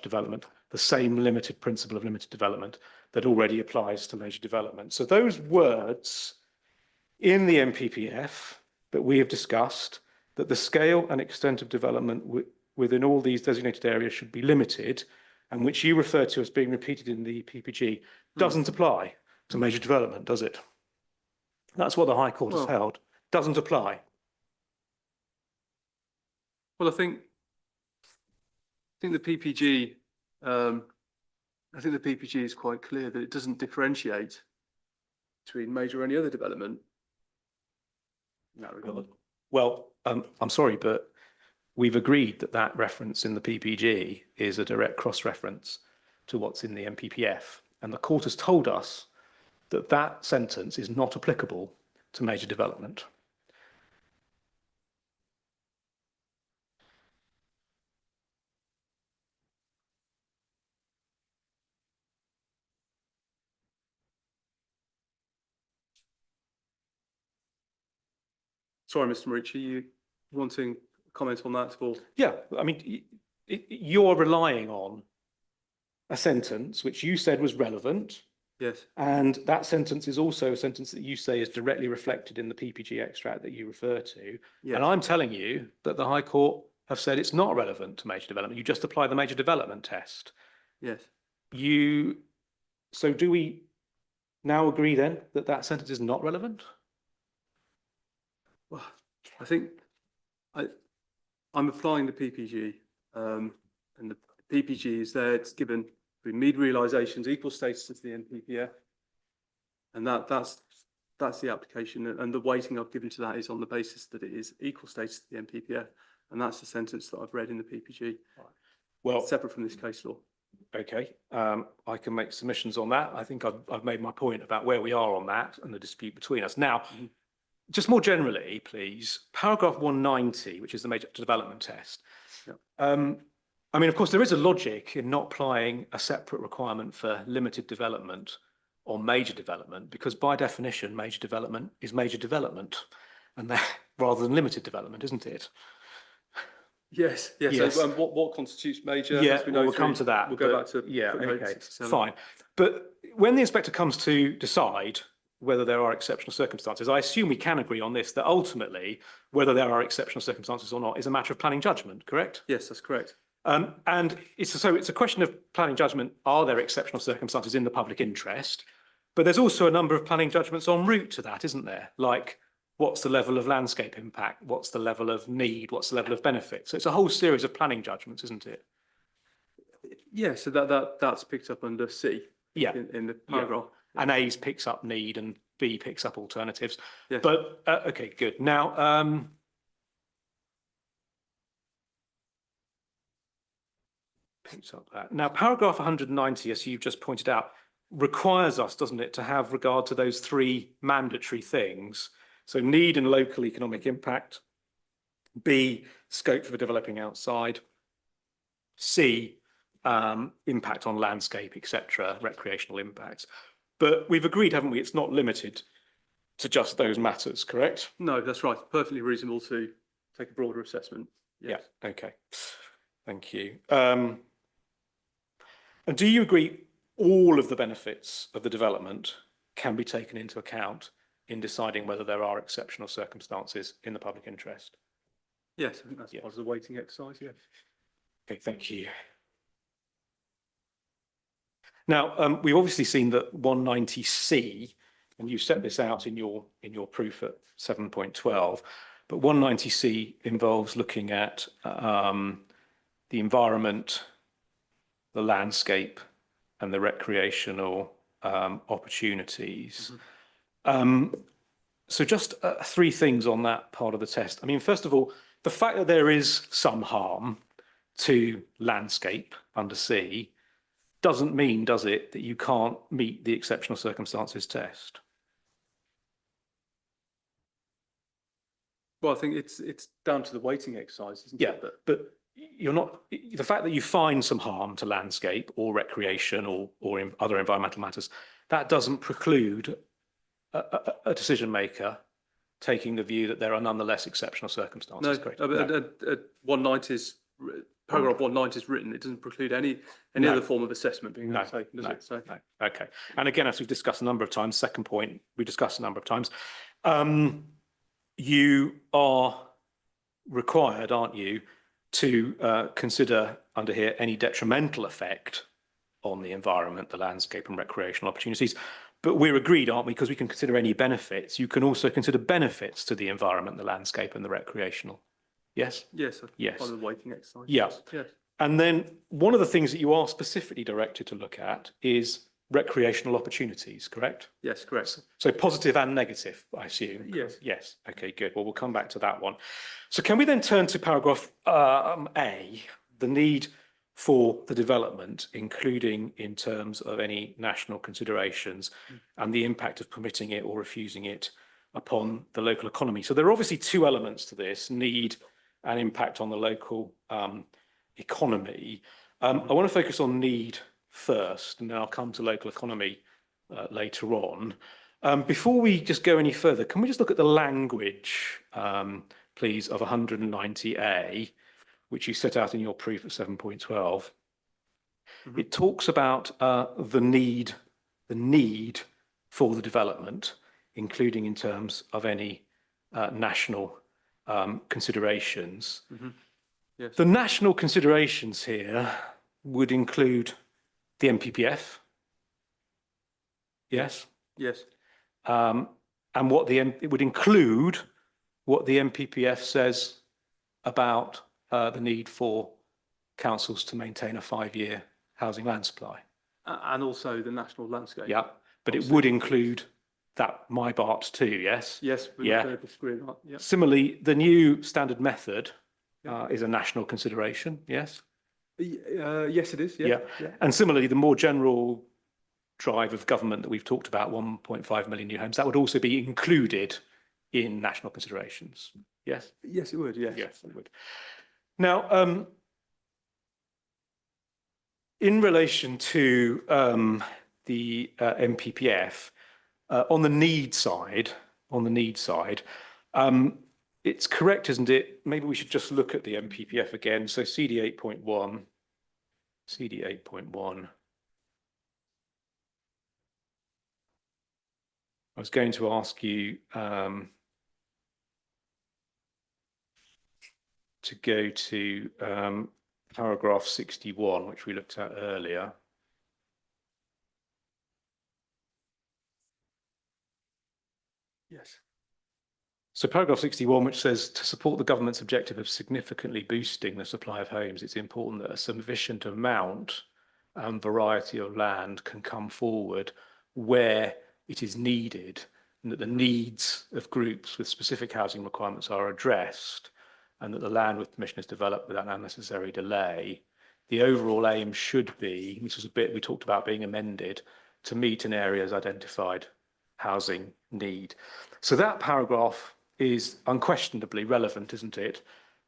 [SPEAKER 2] development the same limited principle of limited development that already applies to major development. So those words in the NPPF that we have discussed, that the scale and extent of development within all these designated areas should be limited, and which you refer to as being repeated in the PPG, doesn't apply to major development, does it? That's what the High Court has held. Doesn't apply.
[SPEAKER 3] Well, I think the PPG, I think the PPG is quite clear that it doesn't differentiate between major or any other development in that regard.
[SPEAKER 2] Well, I'm sorry, but we've agreed that that reference in the PPG is a direct cross-reference to what's in the NPPF. And the court has told us that that sentence is not applicable to major development.
[SPEAKER 3] Sorry, Mr. Marici, you wanting a comment on that or?
[SPEAKER 2] Yeah, I mean, you're relying on a sentence which you said was relevant.
[SPEAKER 3] Yes.
[SPEAKER 2] And that sentence is also a sentence that you say is directly reflected in the PPG extract that you refer to.
[SPEAKER 3] Yes.
[SPEAKER 2] And I'm telling you that the High Court have said it's not relevant to major development. You just apply the major development test.
[SPEAKER 3] Yes.
[SPEAKER 2] So do we now agree then that that sentence is not relevant?
[SPEAKER 3] Well, I think I'm applying the PPG, and the PPG is there. It's given need realisations equal status as the NPPF, and that's the application, and the weighting I've given to that is on the basis that it is equal status to the NPPF, and that's the sentence that I've read in the PPG.
[SPEAKER 2] Well,
[SPEAKER 3] separate from this case law.
[SPEAKER 2] Okay, I can make submissions on that. I think I've made my point about where we are on that and the dispute between us. Now, just more generally, please, paragraph 190, which is the major development test.
[SPEAKER 3] Yep.
[SPEAKER 2] I mean, of course, there is a logic in not applying a separate requirement for limited development or major development, because by definition, major development is major development, and that rather than limited development, isn't it?
[SPEAKER 3] Yes, yes.
[SPEAKER 2] Yes.
[SPEAKER 3] So, what constitutes major?
[SPEAKER 2] Yeah, we'll come to that.
[SPEAKER 3] We'll go back to
[SPEAKER 2] yeah. Okay,
[SPEAKER 3] 67.
[SPEAKER 2] fine. But when the inspector comes to decide whether there are exceptional circumstances, I assume we can agree on this, that ultimately whether there are exceptional circumstances or not is a matter of planning judgment, correct?
[SPEAKER 3] Yes, that's correct.
[SPEAKER 2] And it's a question of planning judgment. Are there exceptional circumstances in the public interest? But there's also a number of planning judgments en route to that, isn't there? Like, what's the level of landscape impact? What's the level of need? What's the level of benefit? So it's a whole series of planning judgments, isn't it?
[SPEAKER 3] Yeah, so that's picked up under C.
[SPEAKER 2] Yeah.
[SPEAKER 3] In the paragraph.
[SPEAKER 2] And A's picks up need and B picks up alternatives.
[SPEAKER 3] Yes.
[SPEAKER 2] But, okay, good. Now, picks up that. Now, paragraph 190, as you've just pointed out, requires us, doesn't it, to have regard to those three mandatory things. So need and local economic impact, B, scope for developing outside, C, impact on landscape, etc., recreational impacts. But we've agreed, haven't we, it's not limited to just those matters, correct?
[SPEAKER 3] No, that's right. Perfectly reasonable to take a broader assessment. Yes.
[SPEAKER 2] Yeah, okay. Thank you. And do you agree all of the benefits of the development can be taken into account in deciding whether there are exceptional circumstances in the public interest?
[SPEAKER 3] Yes, I think that's part of the weighting exercise, yes.
[SPEAKER 2] Okay, thank you. Now, we've obviously seen that 190C, and you set this out in your proof at 7.12, but 190C involves looking at the environment, the landscape, and the recreational opportunities. So just three things on that part of the test. I mean, first of all, the fact that there is some harm to landscape under C doesn't mean, does it, that you can't meet the exceptional circumstances test?
[SPEAKER 3] Well, I think it's down to the weighting exercise, isn't it?
[SPEAKER 2] But you're not, the fact that you find some harm to landscape or recreation or in other environmental matters, that doesn't preclude a decision maker taking the view that there are nonetheless exceptional circumstances.
[SPEAKER 3] No,
[SPEAKER 2] correct?
[SPEAKER 3] no. 190's paragraph 190 is written. It doesn't preclude any
[SPEAKER 2] No.
[SPEAKER 3] other form of assessment being undertaken, does it? So
[SPEAKER 2] No. Okay. And again, as we've discussed a number of times, second point we discussed a number of times, you are required, aren't you, to consider under here any detrimental effect on the environment, the landscape and recreational opportunities. But we're agreed, aren't we? Because we can consider any benefits. You can also consider benefits to the environment, the landscape and the recreational. Yes?
[SPEAKER 3] Yes.
[SPEAKER 2] Yes.
[SPEAKER 3] Part of the weighting exercise.
[SPEAKER 2] Yeah.
[SPEAKER 3] Yes.
[SPEAKER 2] And then one of the things that you are specifically directed to look at is recreational opportunities, correct?
[SPEAKER 3] Yes, correct.
[SPEAKER 2] So positive and negative, I assume.
[SPEAKER 3] Yes.
[SPEAKER 2] Yes. Okay, good. Well, we'll come back to that one. So can we then turn to paragraph A, the need for the development, including in terms of any national considerations and the impact of permitting it or refusing it upon the local economy. So there are obviously two elements to this, need and impact on the local economy. I want to focus on need first, and then I'll come to local economy later on. Before we just go any further, can we just look at the language, please, of 190A, which you set out in your proof at 7.12. It talks about the need for the development, including in terms of any national considerations.
[SPEAKER 3] Yes.
[SPEAKER 2] The national considerations here would include the NPPF. Yes.
[SPEAKER 3] Yes.
[SPEAKER 2] And what it would include what the NPPF says about the need for councils to maintain a 5-year housing land supply.
[SPEAKER 3] And also the national landscape.
[SPEAKER 2] Yeah, but it would include that MyBart too, yes?
[SPEAKER 3] Yes, we're
[SPEAKER 2] Yeah.
[SPEAKER 3] not going to disagree on that. Yeah.
[SPEAKER 2] Similarly, the new standard method is a national consideration, yes?
[SPEAKER 3] Yes, it is.
[SPEAKER 2] Yeah. And similarly, the more general drive of government that we've talked about, 1.5 million new homes, that would also be included in national considerations. Yes?
[SPEAKER 3] Yes, it would. Yes.
[SPEAKER 2] Yes, it would. Now, in relation to the NPPF, on the need side, it's correct, isn't it? Maybe we should just look at the NPPF again. So CD 8.1. I was going to ask you to go to paragraph 61, which we looked at earlier.
[SPEAKER 3] Yes.
[SPEAKER 2] So paragraph 61, which says to support the government's objective of significantly boosting the supply of homes, it's important that a sufficient amount and variety of land can come forward where it is needed, and that the needs of groups with specific housing requirements are addressed, and that the land with permission is developed without unnecessary delay. The overall aim should be, which was a bit we talked about being amended, to meet an area's identified housing need. So that paragraph is unquestionably relevant, isn't it,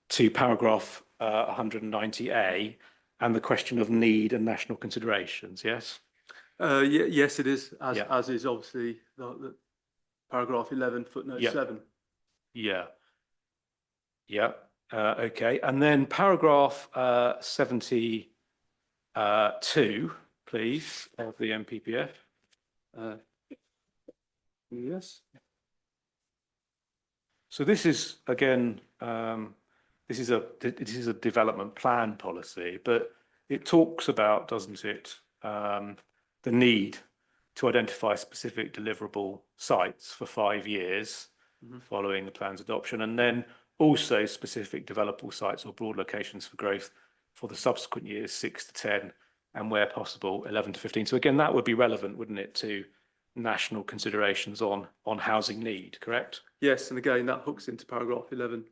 [SPEAKER 2] to paragraph 190A and the question of need and national considerations, yes?
[SPEAKER 3] Yes, it is, as is obviously the paragraph 11, footnote 7.
[SPEAKER 2] Yeah. Yeah. Okay. And then paragraph 72, please, of the NPPF.
[SPEAKER 3] Yes.
[SPEAKER 2] So this is again, this is a development plan policy, but it talks about, doesn't it, the need to identify specific deliverable sites for 5 years following the plan's adoption, and then also specific developable sites or broad locations for growth for the subsequent years, 6 to 10, and where possible, 11 to 15. So again, that would be relevant, wouldn't it, to national considerations on housing need, correct?
[SPEAKER 3] Yes, and again, that hooks into paragraph 11.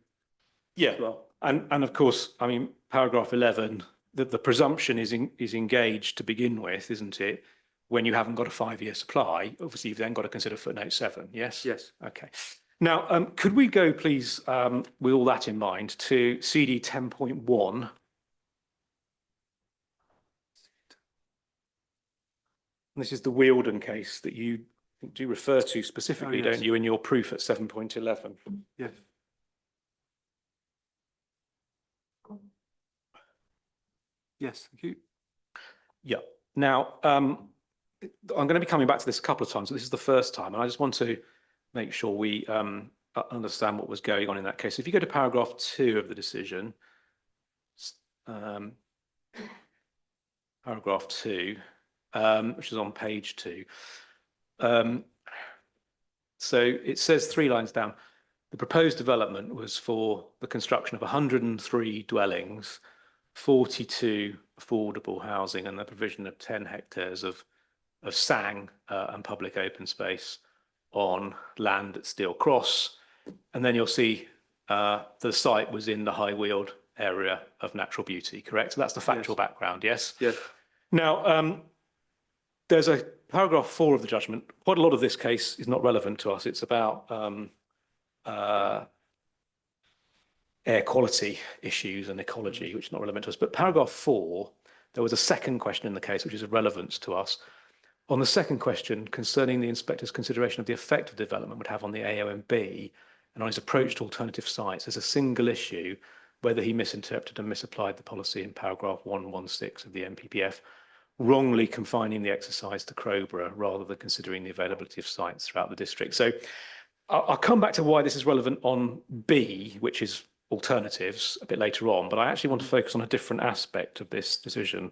[SPEAKER 2] Yeah,
[SPEAKER 3] as well.
[SPEAKER 2] and of course, I mean, paragraph 11, the presumption is engaged to begin with, isn't it? When you haven't got a 5-year supply, obviously you've then got to consider footnote 7, yes?
[SPEAKER 3] Yes.
[SPEAKER 2] Okay. Now, could we go, please, with all that in mind, to CD 10.1? This is the Wealden case that you do refer to specifically,
[SPEAKER 3] yes.
[SPEAKER 2] don't you, in your proof at 7.11?
[SPEAKER 3] Yes. Yes, thank you.
[SPEAKER 2] Yeah. Now, I'm going to be coming back to this a couple of times, but this is the first time, and I just want to make sure we understand what was going on in that case. If you go to paragraph 2 of the decision, paragraph 2, which is on page 2. So it says 3 lines down, the proposed development was for the construction of 103 dwellings, 42 affordable housing, and the provision of 10 hectares of SANG and public open space on land at Steel Cross. And then you'll see the site was in the High Weald area of natural beauty, correct? So that's the factual background, yes?
[SPEAKER 3] Yes.
[SPEAKER 2] Now, there's a paragraph 4 of the judgment. Quite a lot of this case is not relevant to us. It's about air quality issues and ecology, which is not relevant to us. But paragraph 4, there was a second question in the case, which is of relevance to us. On the second question concerning the inspector's consideration of the effect of development would have on the AONB and on his approach to alternative sites, there's a single issue whether he misinterpreted and misapplied the policy in paragraph 116 of the NPPF, wrongly confining the exercise to Crowborough rather than considering the availability of sites throughout the district. So I'll come back to why this is relevant on B, which is alternatives, a bit later on, but I actually want to focus on a different aspect of this decision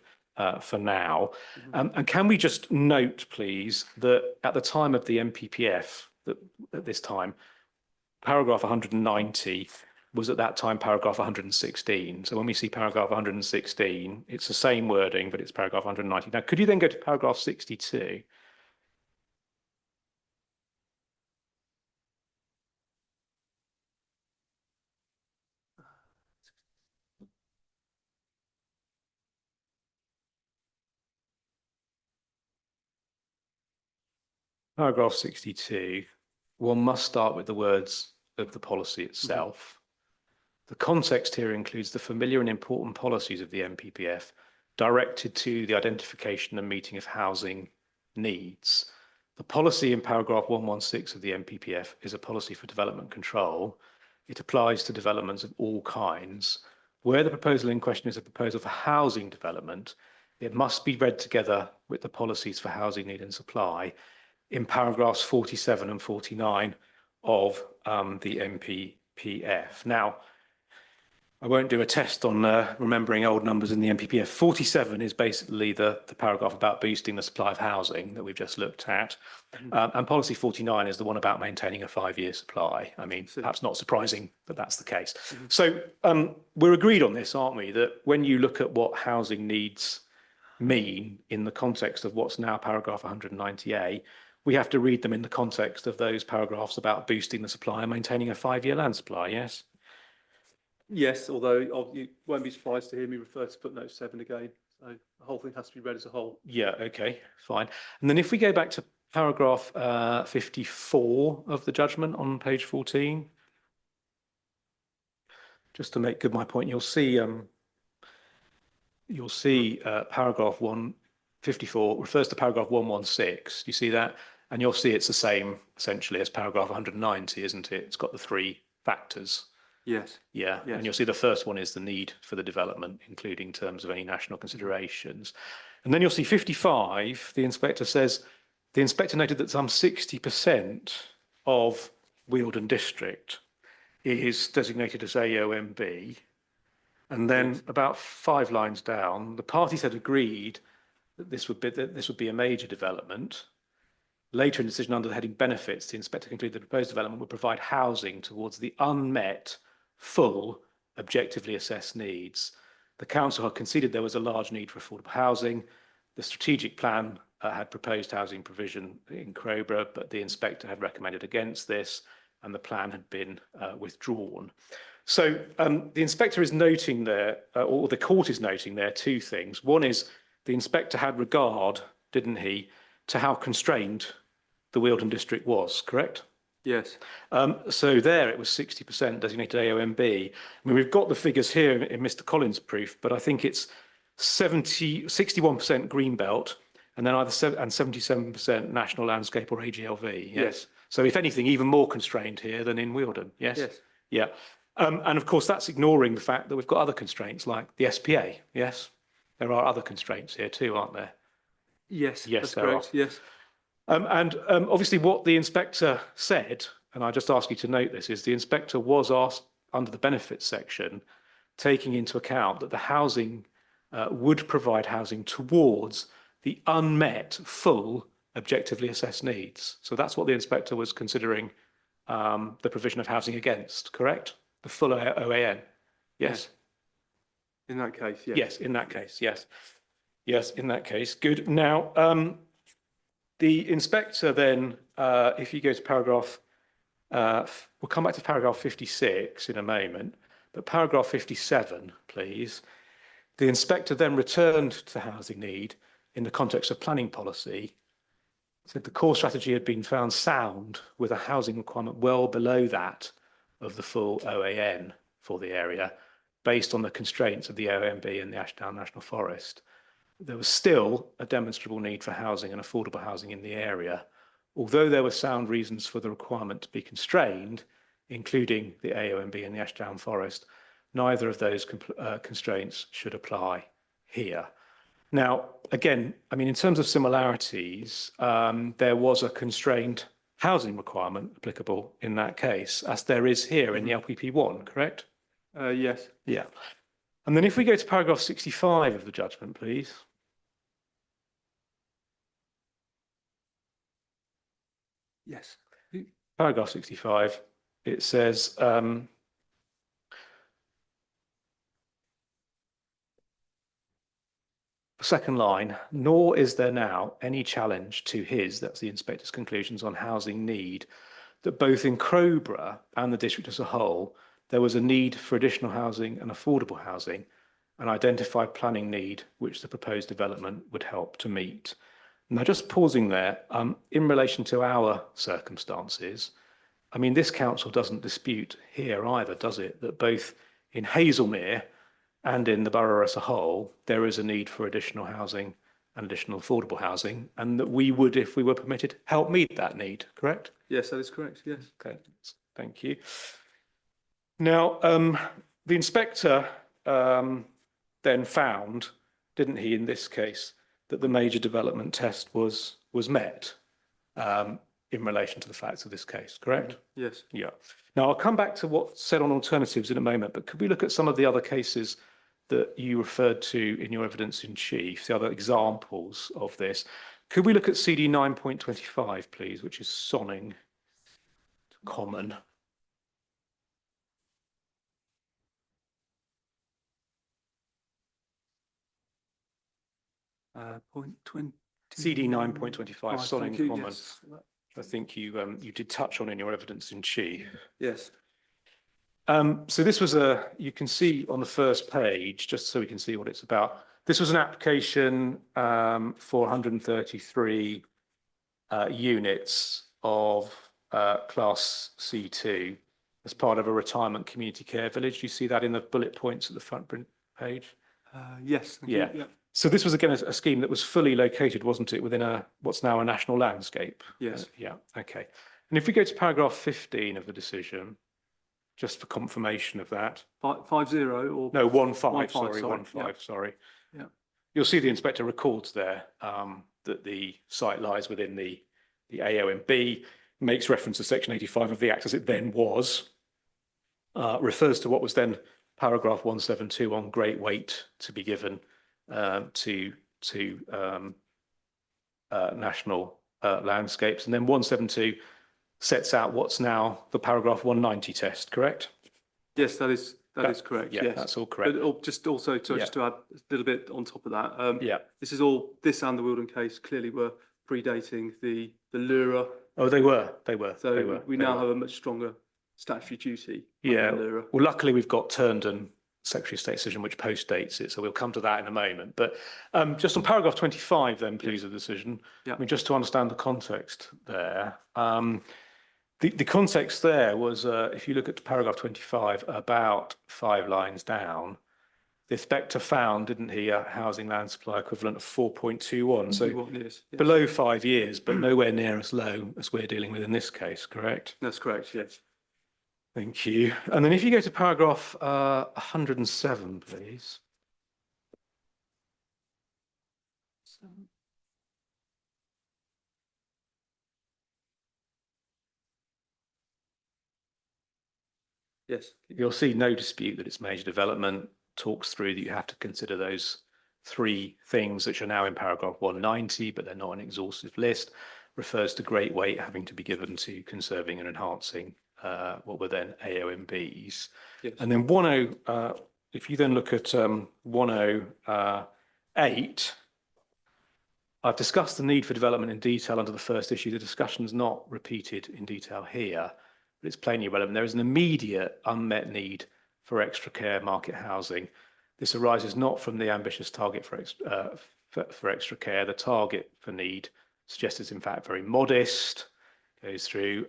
[SPEAKER 2] for now. And can we just note, please, that at the time of the NPPF, at this time, paragraph 190 was at that time paragraph 116. So when we see paragraph 116, it's the same wording, but it's paragraph 190. Now, could you then go to paragraph 62? Paragraph 62, one must start with the words of the policy itself. The context here includes the familiar and important policies of the NPPF directed to the identification and meeting of housing needs. The policy in paragraph 116 of the NPPF is a policy for development control. It applies to developments of all kinds. Where the proposal in question is a proposal for housing development, it must be read together with the policies for housing need and supply in paragraphs 47 and 49 of the NPPF. Now, I won't do a test on remembering old numbers in the NPPF. 47 is basically the paragraph about boosting the supply of housing that we've just looked at. And policy 49 is the one about maintaining a 5-year supply. I mean, perhaps not surprising that that's the case. So we're agreed on this, aren't we? That when you look at what housing needs mean in the context of what's now paragraph 190A, we have to read them in the context of those paragraphs about boosting the supply and maintaining a 5-year land supply, yes?
[SPEAKER 3] Yes, although you won't be surprised to hear me refer to footnote 7 again. So the whole thing has to be read as a whole.
[SPEAKER 2] Yeah, okay, fine. And then if we go back to paragraph 54 of the judgment on page 14, just to make good my point, you'll see paragraph 154 refers to paragraph 116. You see that? And you'll see it's the same essentially as paragraph 190, isn't it? It's got the 3 factors.
[SPEAKER 3] Yes.
[SPEAKER 2] Yeah, yes. And you'll see the first one is the need for the development, including terms of any national considerations. And then you'll see 55, the inspector says, the inspector noted that some 60% of Wealden District is designated as AONB. And then about 5 lines down, the parties had agreed that this would be a major development. Later in the decision under the heading benefits, the inspector concluded the proposed development would provide housing towards the unmet, full, objectively assessed needs. The council had conceded there was a large need for affordable housing. The strategic plan had proposed housing provision in Crowborough, but the inspector had recommended against this, and the plan had been withdrawn. So the inspector is noting there, or the court is noting there, 2 things. One is the inspector had regard, didn't he, to how constrained the Wealden District was, correct?
[SPEAKER 3] Yes.
[SPEAKER 2] So there it was 60% designated AONB. I mean, we've got the figures here in Mr. Collins' proof, but I think it's 61% Greenbelt, and then either 77% National Landscape or AGLV. Yes. So if anything, even more constrained here than in Wealden. Yes.
[SPEAKER 3] Yes.
[SPEAKER 2] Yeah. And of course, that's ignoring the fact that we've got other constraints like the SPA. Yes. There are other constraints here too, aren't there?
[SPEAKER 3] Yes.
[SPEAKER 2] Yes,
[SPEAKER 3] that's
[SPEAKER 2] there
[SPEAKER 3] correct.
[SPEAKER 2] are.
[SPEAKER 3] Yes.
[SPEAKER 2] And obviously what the inspector said, and I just ask you to note this, is the inspector was asked under the benefits section taking into account that the housing would provide housing towards the unmet full objectively assessed needs. So that's what the inspector was considering the provision of housing against, correct? The full OAN. Yes.
[SPEAKER 3] In that case, yes.
[SPEAKER 2] Yes, in that case, yes. Yes, in that case. Good. Now, the inspector then, if you go to paragraph, we'll come back to paragraph 56 in a moment, but paragraph 57, please. The inspector then returned to housing need in the context of planning policy, said the core strategy had been found sound with a housing requirement well below that of the full OAN for the area, based on the constraints of the OMB and the Ashdown National Forest. There was still a demonstrable need for housing and affordable housing in the area, although there were sound reasons for the requirement to be constrained, including the AOMB and the Ashdown Forest. Neither of those constraints should apply here. Now, again, I mean, in terms of similarities, there was a constrained housing requirement applicable in that case, as there is here in the LPP1, correct?
[SPEAKER 3] Yes.
[SPEAKER 2] Yeah. And then if we go to paragraph 65 of the judgment, please.
[SPEAKER 3] Yes.
[SPEAKER 2] Paragraph 65, it says, second line, nor is there now any challenge to his, that's the inspector's conclusions on housing need, that both in Crowborough and the district as a whole, there was a need for additional housing and affordable housing, an identified planning need which the proposed development would help to meet. Now, just pausing there, in relation to our circumstances, I mean, this council doesn't dispute here either, does it, that both in Hazelmere and in the borough as a whole, there is a need for additional housing and additional affordable housing, and that we would, if we were permitted, help meet that need, correct?
[SPEAKER 3] Yes, that is correct, yes.
[SPEAKER 2] Okay, thank you. Now, the inspector then found, didn't he, in this case, that the major development test was met in relation to the facts of this case, correct?
[SPEAKER 3] Yes.
[SPEAKER 2] Yeah. Now, I'll come back to what's said on alternatives in a moment, but could we look at some of the other cases that you referred to in your evidence in chief, the other examples of this? Could we look at CD 9.25, please, which is Sonning Common?
[SPEAKER 3] Point 20.
[SPEAKER 2] CD 9.25, Sonning Common.
[SPEAKER 3] Yes.
[SPEAKER 2] I think you did touch on in your evidence in chief.
[SPEAKER 3] Yes.
[SPEAKER 2] So this was you can see on the first page, just so we can see what it's about. This was an application for 133 units of class C2 as part of a retirement community care village. You see that in the bullet points at the front page?
[SPEAKER 3] Yes.
[SPEAKER 2] Yeah. So this was again a scheme that was fully located, wasn't it, within what's now a national landscape?
[SPEAKER 3] Yes.
[SPEAKER 2] Yeah. Okay. And if we go to paragraph 15 of the decision, just for confirmation of that.
[SPEAKER 3] 50 or
[SPEAKER 2] no 15,
[SPEAKER 3] 15,
[SPEAKER 2] sorry,
[SPEAKER 3] sorry.
[SPEAKER 2] 15,
[SPEAKER 3] Yeah.
[SPEAKER 2] sorry.
[SPEAKER 3] Yeah.
[SPEAKER 2] You'll see the inspector records there that the site lies within the AOMB, makes reference to section 85 of the Act as it then was, refers to what was then paragraph 172 on great weight to be given to national landscapes, and then 172 sets out what's now the paragraph 190 test, correct?
[SPEAKER 3] Yes, that is correct.
[SPEAKER 2] Yeah,
[SPEAKER 3] yes,
[SPEAKER 2] that's all correct.
[SPEAKER 3] But just to add a little bit on top of that.
[SPEAKER 2] Yeah.
[SPEAKER 3] This and the Wilden case clearly were predating the Lura.
[SPEAKER 2] Oh, they were.
[SPEAKER 3] So we now have a much stronger statutory duty.
[SPEAKER 2] Yeah.
[SPEAKER 3] Lura.
[SPEAKER 2] Well, luckily we've got Turndon Secretary of State decision which postdates it, so we'll come to that in a moment. But just on paragraph 25, then, please, of the decision.
[SPEAKER 3] Yeah.
[SPEAKER 2] I mean, just to understand the context there. The context there was, if you look at paragraph 25, about 5 lines down, the inspector found, didn't he, a housing land supply equivalent of 4.21, so
[SPEAKER 3] yes.
[SPEAKER 2] below 5 years, but nowhere near as low as we're dealing with in this case, correct?
[SPEAKER 3] That's correct, yes.
[SPEAKER 2] Thank you. And then if you go to paragraph 107, please.
[SPEAKER 3] Yes.
[SPEAKER 2] You'll see no dispute that it's major development, talks through that you have to consider those three things which are now in paragraph 190, but they're not an exhaustive list, refers to great weight having to be given to conserving and enhancing what were then AONBs.
[SPEAKER 3] Yes.
[SPEAKER 2] And then 10, if you then look at 108, I've discussed the need for development in detail under the first issue. The discussion is not repeated in detail here, but it's plainly relevant. There is an immediate unmet need for extra care market housing. This arises not from the ambitious target for extra care. The target for need suggests it's in fact very modest, goes through.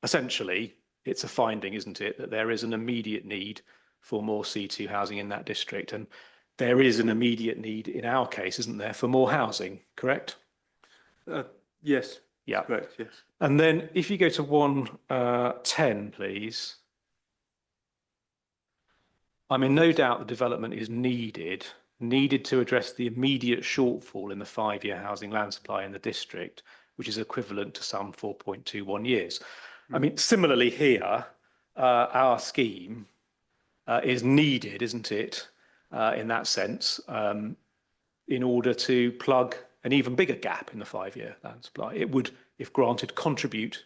[SPEAKER 2] Essentially, it's a finding, isn't it, that there is an immediate need for more C2 housing in that district. And there is an immediate need in our case, isn't there, for more housing, correct?
[SPEAKER 3] Yes.
[SPEAKER 2] Yeah.
[SPEAKER 3] Correct, yes.
[SPEAKER 2] And then if you go to 110, please. I'm in no doubt the development is needed to address the immediate shortfall in the 5-year housing land supply in the district, which is equivalent to some 4.21 years. I mean, similarly here, our scheme is needed, isn't it, in that sense, in order to plug an even bigger gap in the 5-year land supply. It would, if granted, contribute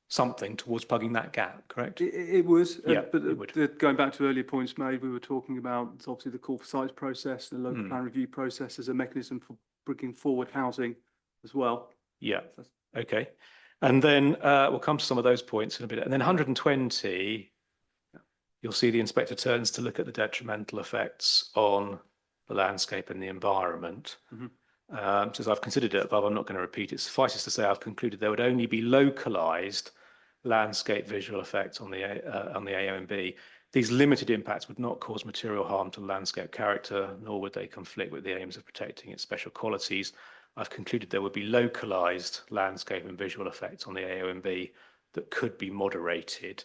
[SPEAKER 2] something towards plugging that gap, correct?
[SPEAKER 3] It would,
[SPEAKER 2] Yeah,
[SPEAKER 3] but
[SPEAKER 2] it would.
[SPEAKER 3] Going back to earlier points made, we were talking about obviously the call for sites process, the local plan review process as a mechanism for bringing forward housing as well.
[SPEAKER 2] Yeah, okay. And then we'll come to some of those points in a bit. And then 120, you'll see the inspector turns to look at the detrimental effects on the landscape and the environment. So as I've considered it above, I'm not going to repeat it. Suffices to say, I've concluded there would only be localized landscape visual effects on the AONB. These limited impacts would not cause material harm to landscape character, nor would they conflict with the aims of protecting its special qualities. I've concluded there would be localized landscape and visual effects on the AONB that could be moderated.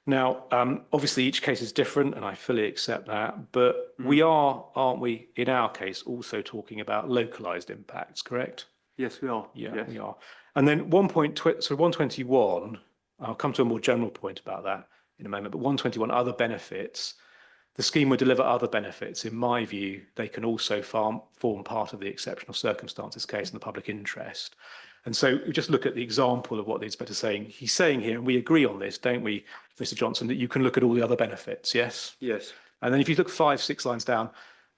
[SPEAKER 2] Now, obviously, each case is different, and I fully accept that, but we are, aren't we, in our case, also talking about localized impacts, correct?
[SPEAKER 3] Yes, we are.
[SPEAKER 2] Yeah,
[SPEAKER 3] yes.
[SPEAKER 2] we are. And then 121, I'll come to a more general point about that in a moment, but 121, other benefits. The scheme would deliver other benefits. In my view, they can also form part of the exceptional circumstances case in the public interest. And so just look at the example of what the inspector is saying. He's saying here, and we agree on this, don't we, Mr. Johnson, that you can look at all the other benefits, yes?
[SPEAKER 3] Yes.
[SPEAKER 2] And then if you look 5, 6 lines down,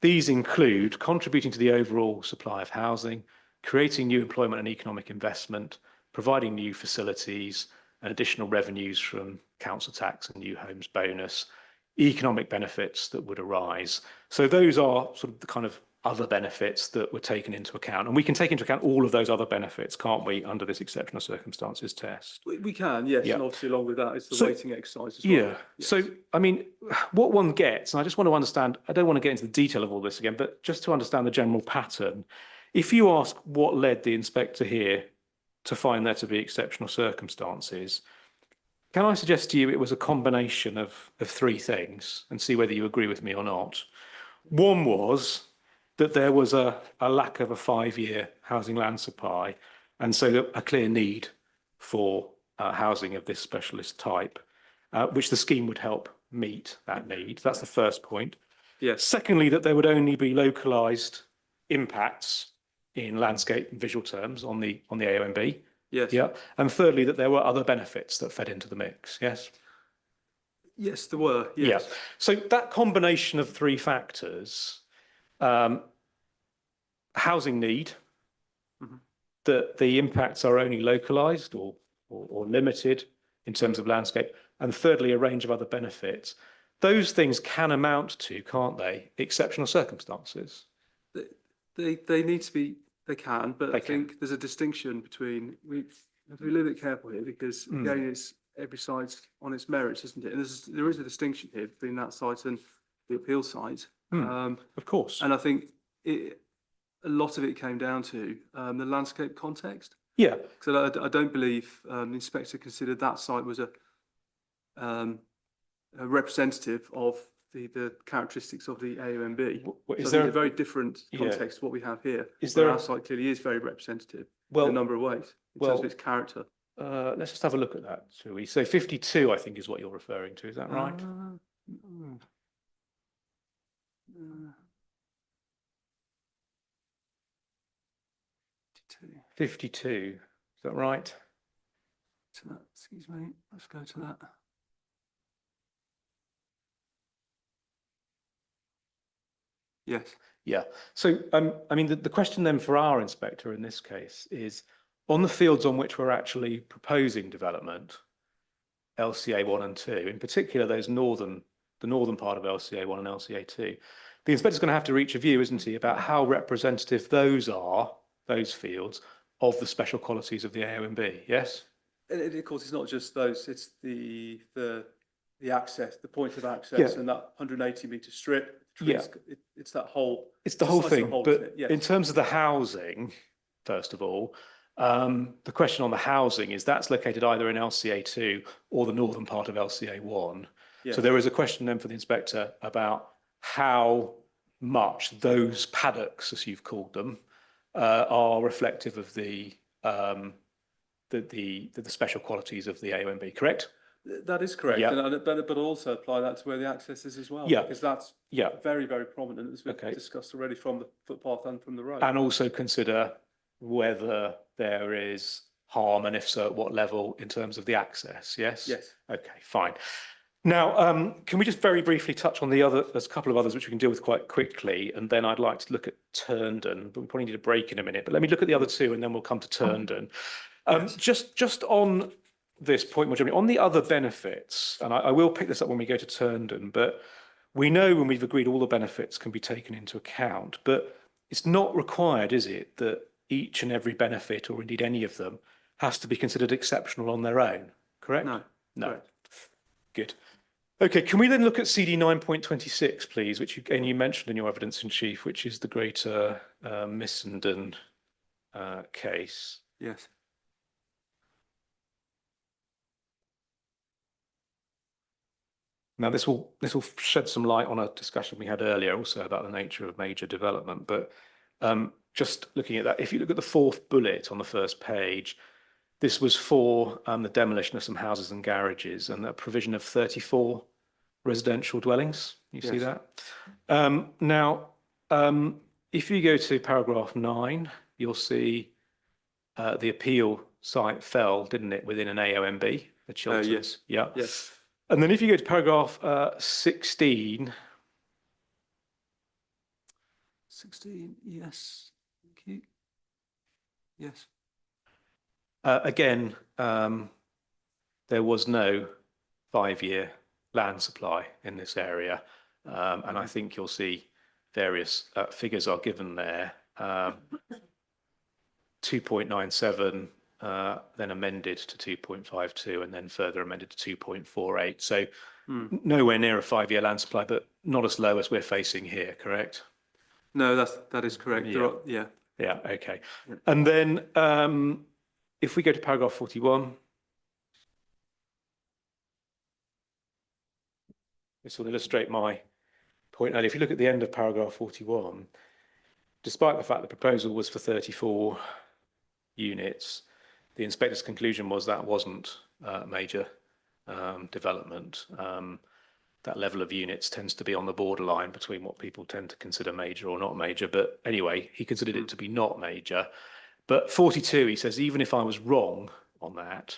[SPEAKER 2] these include contributing to the overall supply of housing, creating new employment and economic investment, providing new facilities and additional revenues from council tax and new homes bonus, economic benefits that would arise. So those are sort of the kind of other benefits that were taken into account. And we can take into account all of those other benefits, can't we, under this exceptional circumstances test?
[SPEAKER 3] We can, yes.
[SPEAKER 2] Yeah.
[SPEAKER 3] And obviously along with that, it's the
[SPEAKER 2] So-
[SPEAKER 3] weighting exercise as well.
[SPEAKER 2] Yeah.
[SPEAKER 3] Yes.
[SPEAKER 2] So, I mean, what one gets, and I just want to understand, I don't want to get into the detail of all this again, but just to understand the general pattern, if you ask what led the inspector here to find there to be exceptional circumstances, can I suggest to you it was a combination of 3 things and see whether you agree with me or not? One was that there was a lack of a 5-year housing land supply, and so a clear need for housing of this specialist type, which the scheme would help meet that need. That's the first point.
[SPEAKER 3] Yes.
[SPEAKER 2] Secondly, that there would only be localized impacts in landscape and visual terms on the AONB.
[SPEAKER 3] Yes.
[SPEAKER 2] Yeah. And thirdly, that there were other benefits that fed into the mix. Yes.
[SPEAKER 3] Yes, there were. Yes.
[SPEAKER 2] Yeah. So that combination of 3 factors, housing need, that the impacts are only localized or limited in terms of landscape, and thirdly, a range of other benefits. Those things can amount to, can't they, exceptional circumstances?
[SPEAKER 3] They need to be, they can, but I
[SPEAKER 2] They can.
[SPEAKER 3] think there's a distinction between, we have to be a little bit careful here because again, it's every site's on its merits, isn't it? And there is a distinction here between that site and the appeal site.
[SPEAKER 2] Of course.
[SPEAKER 3] And I think a lot of it came down to the landscape context.
[SPEAKER 2] Yeah.
[SPEAKER 3] So I don't believe the inspector considered that site was a representative of the characteristics of the AONB.
[SPEAKER 2] Is
[SPEAKER 3] So I think
[SPEAKER 2] there
[SPEAKER 3] a very different
[SPEAKER 2] Yeah.
[SPEAKER 3] context to what we have here.
[SPEAKER 2] Is
[SPEAKER 3] where
[SPEAKER 2] there
[SPEAKER 3] our site clearly is very representative
[SPEAKER 2] Well-
[SPEAKER 3] in a number of ways in terms of its character.
[SPEAKER 2] let's just have a look at that, shall we? So 52, I think, is what you're referring to. Is that right?
[SPEAKER 3] Mm.
[SPEAKER 2] 52. Is that right?
[SPEAKER 3] To that, excuse me, let's go to that. Yes.
[SPEAKER 2] Yeah. So, I mean, the question then for our inspector in this case is on the fields on which we're actually proposing development, LCA 1 and 2, in particular, the northern part of LCA 1 and LCA 2, the inspector's going to have to reach a view, isn't he, about how representative those are, those fields, of the special qualities of the AONB, yes?
[SPEAKER 3] And of course, it's not just those, it's the access, the point of access and that 180-metre strip. Trees, it's that whole.
[SPEAKER 2] It's the whole thing, but
[SPEAKER 3] yes.
[SPEAKER 2] in terms of the housing, first of all, the question on the housing is that's located either in LCA 2 or the northern part of LCA 1.
[SPEAKER 3] Yes.
[SPEAKER 2] So there is a question then for the inspector about how much those paddocks, as you've called them, are reflective of the special qualities of the AONB, correct?
[SPEAKER 3] That is correct, but also apply that to where the access is as well. Because that's very, very prominent, as we've discussed already, from the footpath and from the road. And
[SPEAKER 2] also consider whether there is harm, and if so, at what level in terms of the access. Yes.
[SPEAKER 3] Yes.
[SPEAKER 2] Okay. Fine. Now, can we just very briefly touch on the other? There's a couple of others which we can deal with quite quickly, and then I'd like to look at Turndon, but we probably need a break in a minute. But let me look at the other two, and then we'll come to Turndon. Just on this point more generally, on the other benefits, and I will pick this up when we go to Turndon, but we know when we've agreed all the benefits can be taken into account, but it's not required, is it, that each and every benefit, or indeed any of them, has to be considered exceptional on their own, correct?
[SPEAKER 3] No. Correct.
[SPEAKER 2] Good. Okay, can we then look at CD 9.26, please, which you mentioned in your evidence in chief, which is the Greater Missenden case.
[SPEAKER 3] Yes.
[SPEAKER 2] Now, this will shed some light on a discussion we had earlier also about the nature of major development. But just looking at that, if you look at the fourth bullet on the first page, this was for the demolition of some houses and garages and the provision of 34 residential dwellings. You see that? Now, if you go to paragraph 9, you'll see the appeal site fell, didn't it, within an AONB, the Chilterns?
[SPEAKER 3] Yes.
[SPEAKER 2] Yeah.
[SPEAKER 3] Yes.
[SPEAKER 2] And then if you go to paragraph 16.
[SPEAKER 3] 16, yes. Thank you. Yes.
[SPEAKER 2] Again, there was no 5-year land supply in this area. And I think you'll see various figures are given there. 2.97, then amended to 2.52, and then further amended to 2.48. So nowhere near a 5-year land supply, but not as low as we're facing here, correct?
[SPEAKER 3] No, that is correct.
[SPEAKER 2] Yeah. Okay. And then if we go to paragraph 41, this will illustrate my point earlier. If you look at the end of paragraph 41, despite the fact the proposal was for 34 units, the inspector's conclusion was that wasn't major development. That level of units tends to be on the borderline between what people tend to consider major or not major. But anyway, he considered it to be not major. But 42, he says, even if I was wrong on that,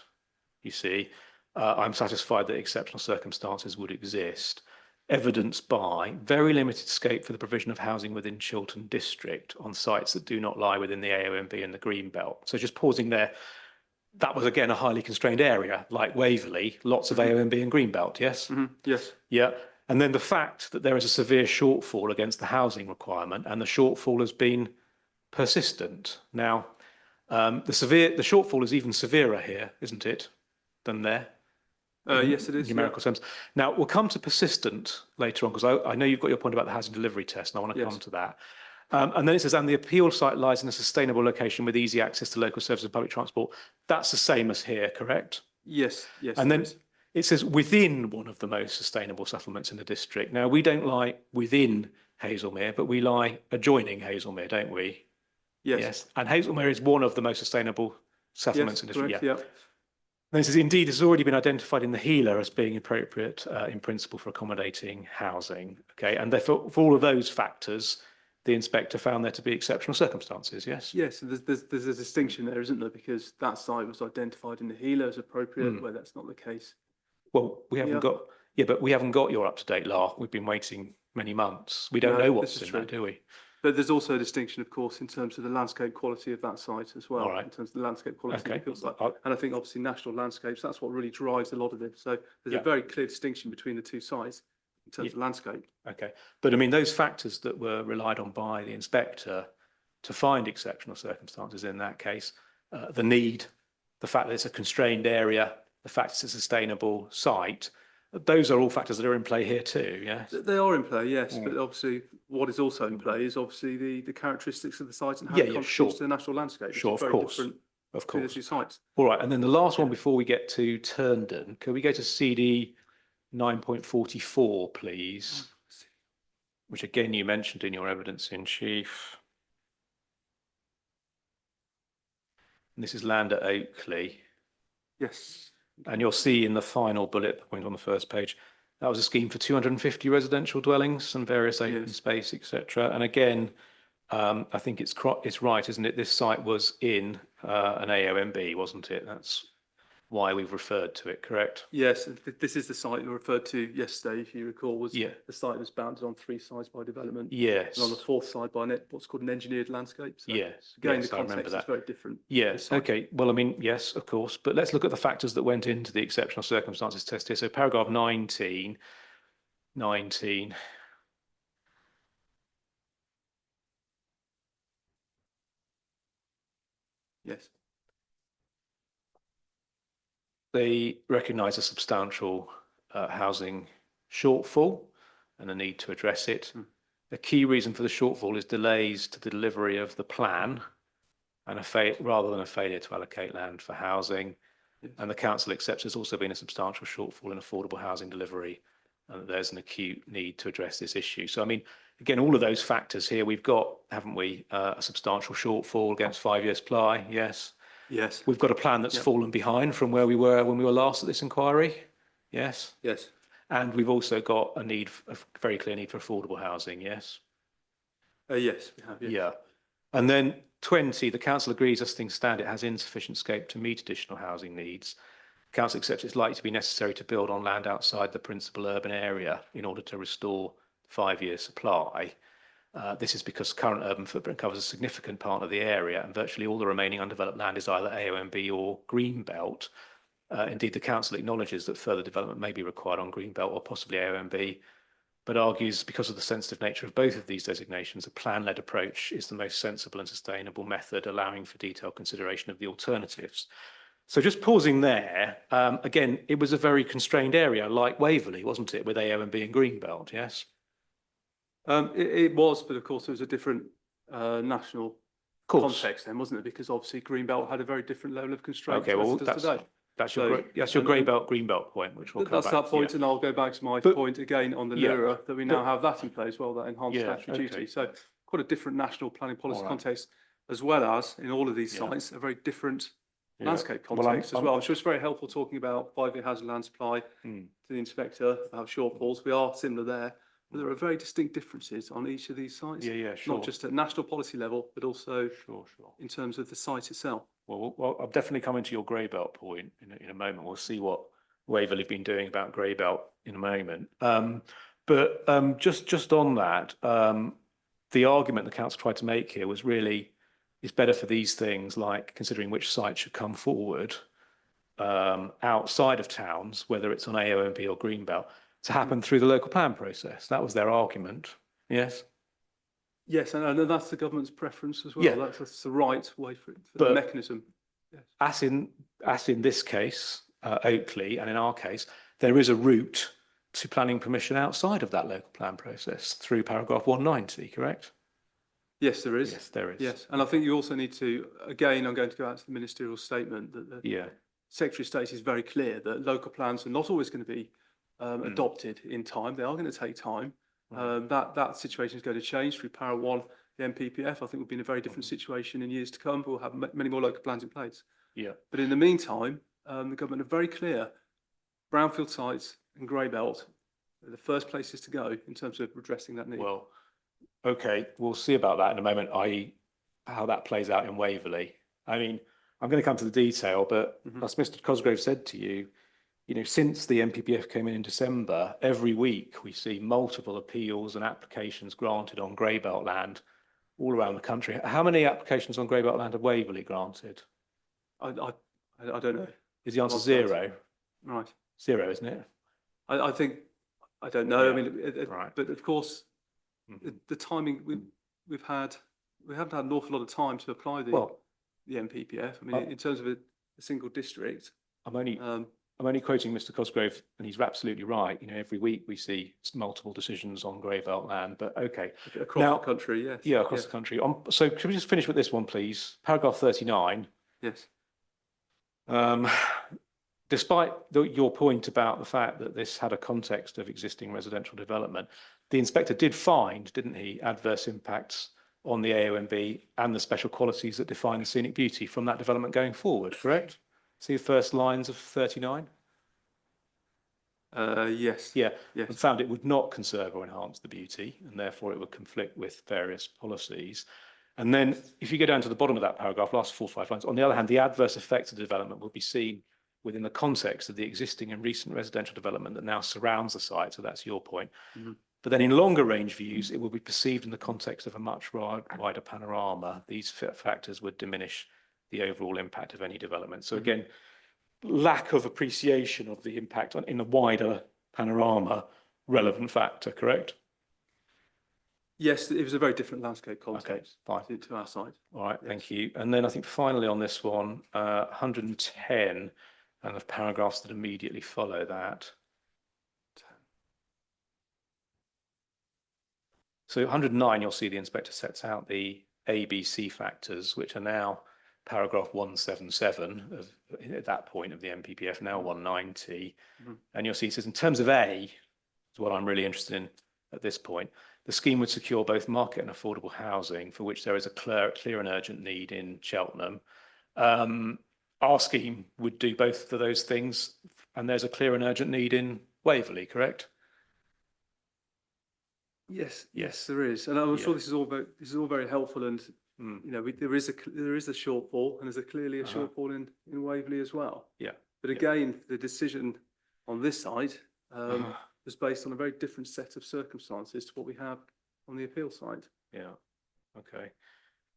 [SPEAKER 2] you see, I'm satisfied that exceptional circumstances would exist, evidenced by very limited scope for the provision of housing within Chiltern District on sites that do not lie within the AONB and the Greenbelt. So just pausing there, that was again a highly constrained area, like Waverley, lots of AONB and Greenbelt, yes?
[SPEAKER 3] Yes.
[SPEAKER 2] Yeah. And then the fact that there is a severe shortfall against the housing requirement, and the shortfall has been persistent. Now, the shortfall is even severer here, isn't it, than there?
[SPEAKER 3] Yes, it is.
[SPEAKER 2] Numerical terms. Now, we'll come to persistent later on, because I know you've got your point about the housing delivery test, and I want to come to that. And then it says, and the appeal site lies in a sustainable location with easy access to local services and public transport. That's the same as here, correct?
[SPEAKER 3] Yes, yes.
[SPEAKER 2] And then it says within one of the most sustainable settlements in the district. Now, we don't lie within Hazelmere, but we lie adjoining Hazelmere, don't we?
[SPEAKER 3] Yes.
[SPEAKER 2] And Hazelmere is one of the most sustainable settlements in the district.
[SPEAKER 3] Correct,
[SPEAKER 2] This is indeed has already been identified in the HELA as being appropriate in principle for accommodating housing. Okay, and therefore for all of those factors, the inspector found there to be exceptional circumstances. Yes.
[SPEAKER 3] Yes, and there's a distinction there, isn't there? Because that site was identified in the HELA as appropriate, where that's not the case.
[SPEAKER 2] Well, we haven't got. Yeah, but we haven't got your up-to-date law. We've been waiting many months. We don't know what's in that, do we?
[SPEAKER 3] But there's also a distinction, of course, in terms of the landscape quality of that site as well.
[SPEAKER 2] All right.
[SPEAKER 3] In terms of the landscape quality
[SPEAKER 2] Okay.
[SPEAKER 3] of the site. And I think obviously national landscapes, that's what really drives a lot of this. So there's
[SPEAKER 2] Yeah.
[SPEAKER 3] a very clear distinction between the two sites in terms of landscape.
[SPEAKER 2] Okay, but I mean, those factors that were relied on by the inspector to find exceptional circumstances in that case, the need, the fact that it's a constrained area, the fact it's a sustainable site, those are all factors that are in play here too, yes?
[SPEAKER 3] They are in play, yes, but obviously what is also in play is obviously the characteristics of the site and how it contributes to the national landscape.
[SPEAKER 2] Sure, of course. Of
[SPEAKER 3] between the
[SPEAKER 2] course.
[SPEAKER 3] two sites.
[SPEAKER 2] All right, and then the last one before we get to Turndon, can we go to CD 9.44, please? Which again, you mentioned in your evidence in chief. And this is land at Oakley.
[SPEAKER 3] Yes.
[SPEAKER 2] And you'll see in the final bullet point on the first page, that was a scheme for 250 residential dwellings and various open space, etc. And again, I think it's right, isn't it? This site was in an AONB, wasn't it? That's why we've referred to it, correct?
[SPEAKER 3] Yes, this is the site you referred to yesterday, if you recall, was
[SPEAKER 2] Yeah.
[SPEAKER 3] the site was bounded on three sides by development.
[SPEAKER 2] Yes.
[SPEAKER 3] And on the fourth side by what's called an engineered landscape. So
[SPEAKER 2] Yes.
[SPEAKER 3] again,
[SPEAKER 2] Yes,
[SPEAKER 3] the
[SPEAKER 2] I remember
[SPEAKER 3] context is
[SPEAKER 2] that.
[SPEAKER 3] very different.
[SPEAKER 2] Yes. Okay. Well, I mean, yes, of course. But let's look at the factors that went into the exceptional circumstances test here. So paragraph 19.
[SPEAKER 3] Yes.
[SPEAKER 2] They recognise a substantial housing shortfall and a need to address it. The key reason for the shortfall is delays to the delivery of the plan and rather than a failure to allocate land for housing.
[SPEAKER 3] Yes.
[SPEAKER 2] And the council accepts there's also been a substantial shortfall in affordable housing delivery and that there's an acute need to address this issue. So, I mean, again, all of those factors here we've got, haven't we? A substantial shortfall against 5 years supply, yes.
[SPEAKER 3] Yes.
[SPEAKER 2] We've got a plan that's fallen behind from where we were when we were last at this inquiry. Yes.
[SPEAKER 3] Yes.
[SPEAKER 2] And we've also got a very clear need for affordable housing. Yes.
[SPEAKER 3] Yes, we have. Yes.
[SPEAKER 2] Yeah. And then 20, the council agrees as things stand, it has insufficient scope to meet additional housing needs. Council accepts it's likely to be necessary to build on land outside the principal urban area in order to restore 5 years supply. This is because current urban footprint covers a significant part of the area and virtually all the remaining undeveloped land is either AONB or Greenbelt. Indeed, the council acknowledges that further development may be required on Greenbelt or possibly AONB, but argues because of the sensitive nature of both of these designations, a plan-led approach is the most sensible and sustainable method, allowing for detailed consideration of the alternatives. So just pausing there, again, it was a very constrained area like Waverley, wasn't it, with AONB and Greenbelt, yes?
[SPEAKER 3] It was, but of course there was a different national context then, wasn't it? Because obviously Greenbelt had a very different level of constraint.
[SPEAKER 2] Okay, well, that's your grey belt, green belt point, which we'll come back to.
[SPEAKER 3] That's that point, and I'll go back to my point again on the NERA, that we now have that in place, well, that enhanced statutory duty. So quite a different national planning policy context, as well as in all of these sites, a very different landscape context as well. I'm sure it's very helpful talking about 5-year hazard land supply to the inspector, about shortfalls. We are similar there. But there are very distinct differences on each of these sites.
[SPEAKER 2] Yeah, sure.
[SPEAKER 3] Not just at national policy level, but also in terms of the site itself.
[SPEAKER 2] Well, I'll definitely come into your grey belt point in a moment. We'll see what Waverley have been doing about grey belt in a moment. But just on that, the argument the council tried to make here was really it's better for these things like considering which site should come forward outside of towns, whether it's on AONB or Greenbelt, to happen through the local plan process. That was their argument. Yes.
[SPEAKER 3] Yes, and that's the government's preference as well. Yeah. That's the right way for the mechanism. Yes.
[SPEAKER 2] As in this case, Oakley, and in our case, there is a route to planning permission outside of that local plan process through paragraph 190, correct?
[SPEAKER 3] Yes, there is.
[SPEAKER 2] Yes, there is.
[SPEAKER 3] Yes, and I think you also need to, again, I'm going to go out to the ministerial statement that the Secretary of State is very clear that local plans are not always going to be adopted in time. They are going to take time. That situation is going to change through Para 1, the MPPF. I think we'll be in a very different situation in years to come. We'll have many more local plans in place.
[SPEAKER 2] Yeah.
[SPEAKER 3] But in the meantime, the government are very clear. Brownfield sites and grey belt are the first places to go in terms of addressing that need.
[SPEAKER 2] Well, okay, we'll see about that in a moment, i.e. how that plays out in Waverley. I mean, I'm going to come to the detail, but as Mr. Cosgrove said to you, since the NPPF came in December, every week we see multiple appeals and applications granted on grey belt land all around the country. How many applications on grey belt land have Waverley granted?
[SPEAKER 3] I don't know.
[SPEAKER 2] Is the answer zero?
[SPEAKER 3] Right.
[SPEAKER 2] Zero, isn't it?
[SPEAKER 3] I think, I don't know.
[SPEAKER 2] Yeah.
[SPEAKER 3] I mean,
[SPEAKER 2] Right.
[SPEAKER 3] but of course, the timing we haven't had an awful lot of time to apply the NPPF. I mean, in terms of a single district.
[SPEAKER 2] I'm only quoting Mr. Cosgrove, and he's absolutely right. Every week we see multiple decisions on grey belt land, but okay.
[SPEAKER 3] Across the country, yes.
[SPEAKER 2] Yeah, across the country. So could we just finish with this one, please? Paragraph 39.
[SPEAKER 3] Yes.
[SPEAKER 2] Despite your point about the fact that this had a context of existing residential development, the inspector did find, didn't he, adverse impacts on the AONB and the special qualities that define the scenic beauty from that development going forward, correct? See the first lines of 39?
[SPEAKER 3] Yes.
[SPEAKER 2] Yeah,
[SPEAKER 3] yes.
[SPEAKER 2] And found it would not conserve or enhance the beauty, and therefore it would conflict with various policies. And then if you go down to the bottom of that paragraph, last 4 or 5 lines, on the other hand, the adverse effects of the development will be seen within the context of the existing and recent residential development that now surrounds the site. So that's your point. But then in longer range views, it will be perceived in the context of a much wider panorama. These factors would diminish the overall impact of any development. So again, lack of appreciation of the impact in a wider panorama, relevant factor, correct?
[SPEAKER 3] Yes, it was a very different landscape context to our site.
[SPEAKER 2] All right, thank you. And then I think finally on this one, 110 and the paragraphs that immediately follow that. So 109, you'll see the inspector sets out the ABC factors, which are now paragraph 177 at that point of the NPPF, now 190. And you'll see it says, in terms of A, is what I'm really interested in at this point, the scheme would secure both market and affordable housing, for which there is a clear and urgent need in Cheltenham. Our scheme would do both of those things, and there's a clear and urgent need in Waverley, correct?
[SPEAKER 3] Yes, there is, and I'm sure this is all very helpful. And there is a shortfall, and there's clearly a shortfall in Waverley as well.
[SPEAKER 2] Yeah.
[SPEAKER 3] But again, the decision on this side was based on a very different set of circumstances to what we have on the appeal side.
[SPEAKER 2] Yeah. Okay.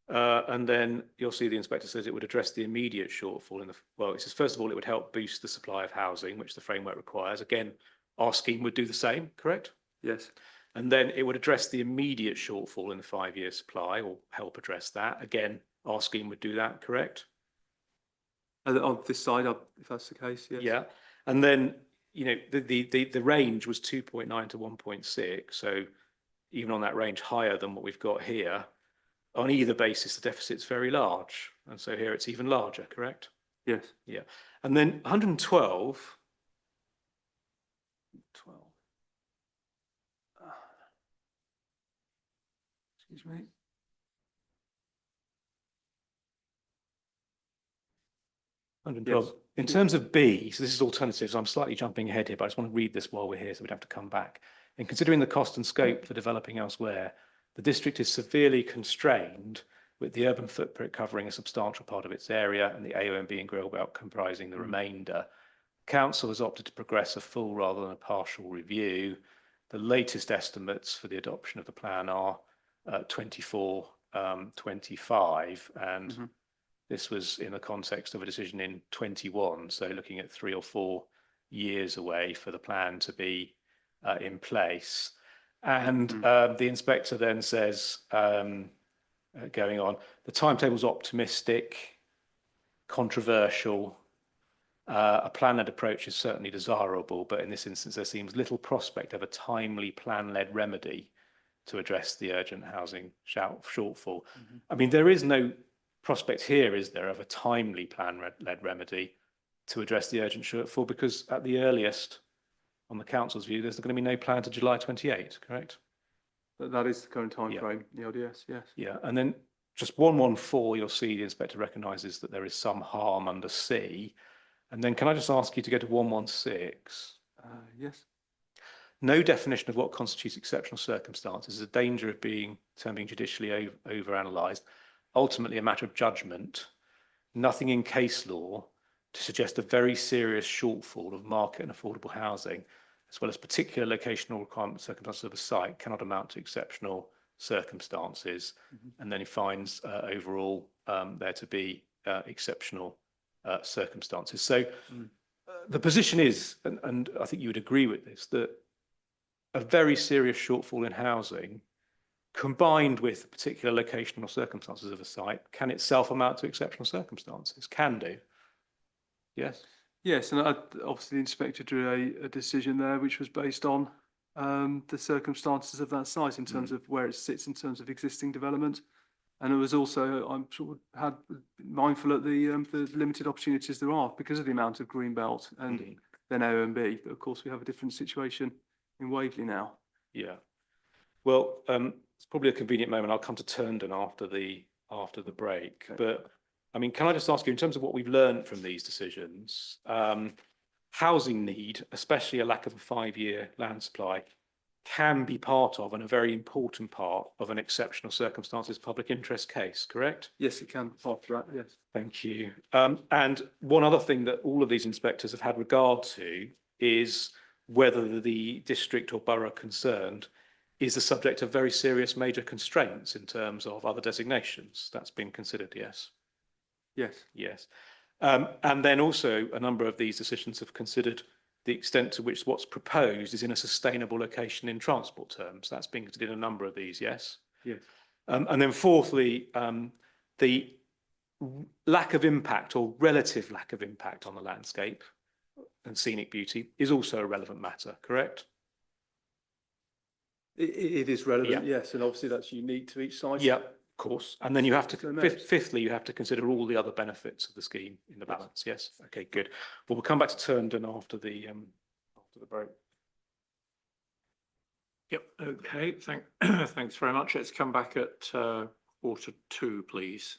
[SPEAKER 2] And then you'll see the inspector says it would address the immediate shortfall it says, first of all, it would help boost the supply of housing, which the framework requires. Again, our scheme would do the same, correct?
[SPEAKER 3] Yes.
[SPEAKER 2] And then it would address the immediate shortfall in the 5-year supply, or help address that. Again, our scheme would do that, correct?
[SPEAKER 3] On this side, if that's the case, yes.
[SPEAKER 2] Yeah. And then, the range was 2.9 to 1.6. So even on that range higher than what we've got here, on either basis, the deficit's very large. And so here it's even larger, correct?
[SPEAKER 3] Yes.
[SPEAKER 2] Yeah. And then 112. Excuse me. Yes. In terms of B, so this is alternatives. I'm slightly jumping ahead here, but I just want to read this while we're here so we'd have to come back. In considering the cost and scope for developing elsewhere, the district is severely constrained with the urban footprint covering a substantial part of its area and the AONB and Grey Belt comprising the remainder. Council has opted to progress a full rather than a partial review. The latest estimates for the adoption of the plan are 24-25, and this was in the context of a decision in 21, so looking at 3 or 4 years away for the plan to be in place. And the inspector then says, going on, the timetable's optimistic, controversial. A plan-led approach is certainly desirable, but in this instance, there seems little prospect of a timely plan-led remedy to address the urgent housing shortfall. I mean, there is no prospect here, is there, of a timely plan-led remedy to address the urgent shortfall, because at the earliest, on the council's view, there's going to be no plan to July 28, correct?
[SPEAKER 3] That is the current time frame, the LDS, yes.
[SPEAKER 2] Yeah, and then just 114, you'll see the inspector recognises that there is some harm under C, And then can I just ask you to go to 116?
[SPEAKER 3] Yes.
[SPEAKER 2] No definition of what constitutes exceptional circumstances is a danger of being judicially overanalyzed. Ultimately, a matter of judgment. Nothing in case law to suggest a very serious shortfall of market and affordable housing, as well as particular locational requirements, circumstances of a site, cannot amount to exceptional circumstances. And then he finds overall there to be exceptional circumstances. So the position is, and I think you would agree with this, that a very serious shortfall in housing combined with particular locational circumstances of a site can itself amount to exceptional circumstances, can do. Yes?
[SPEAKER 3] Yes, and obviously the inspector drew a decision there which was based on the circumstances of that site in terms of where it sits in terms of existing development. And it was also, I'm sure, had mindful of the limited opportunities there are because of the amount of green belt and then OMB. But of course, we have a different situation in Waverley now.
[SPEAKER 2] Yeah. Well, it's probably a convenient moment. I'll come to Turndon after the break. Okay. But I mean, can I just ask you, in terms of what we've learned from these decisions, housing need, especially a lack of a 5-year land supply, can be part of, and a very important part of, an exceptional circumstances public interest case, correct?
[SPEAKER 3] Yes, it can be part of that, yes.
[SPEAKER 2] Thank you. And one other thing that all of these inspectors have had regard to is whether the district or borough concerned is the subject of very serious major constraints in terms of other designations. That's been considered, yes?
[SPEAKER 3] Yes.
[SPEAKER 2] Yes. And then also a number of these decisions have considered the extent to which what's proposed is in a sustainable location in transport terms. That's been considered in a number of these, yes?
[SPEAKER 3] Yes.
[SPEAKER 2] And then fourthly, the lack of impact or relative lack of impact on the landscape and scenic beauty is also a relevant matter, correct?
[SPEAKER 3] It is relevant, yes, and obviously that's unique to each site.
[SPEAKER 2] Yeah, of course. And then you have to, fifthly, you have to consider all the other benefits of the scheme in the balance, yes? Okay, good. Well, we'll come back to Turndon after the break.
[SPEAKER 1] Yep, okay, thanks very much. Let's come back at 1:45, please.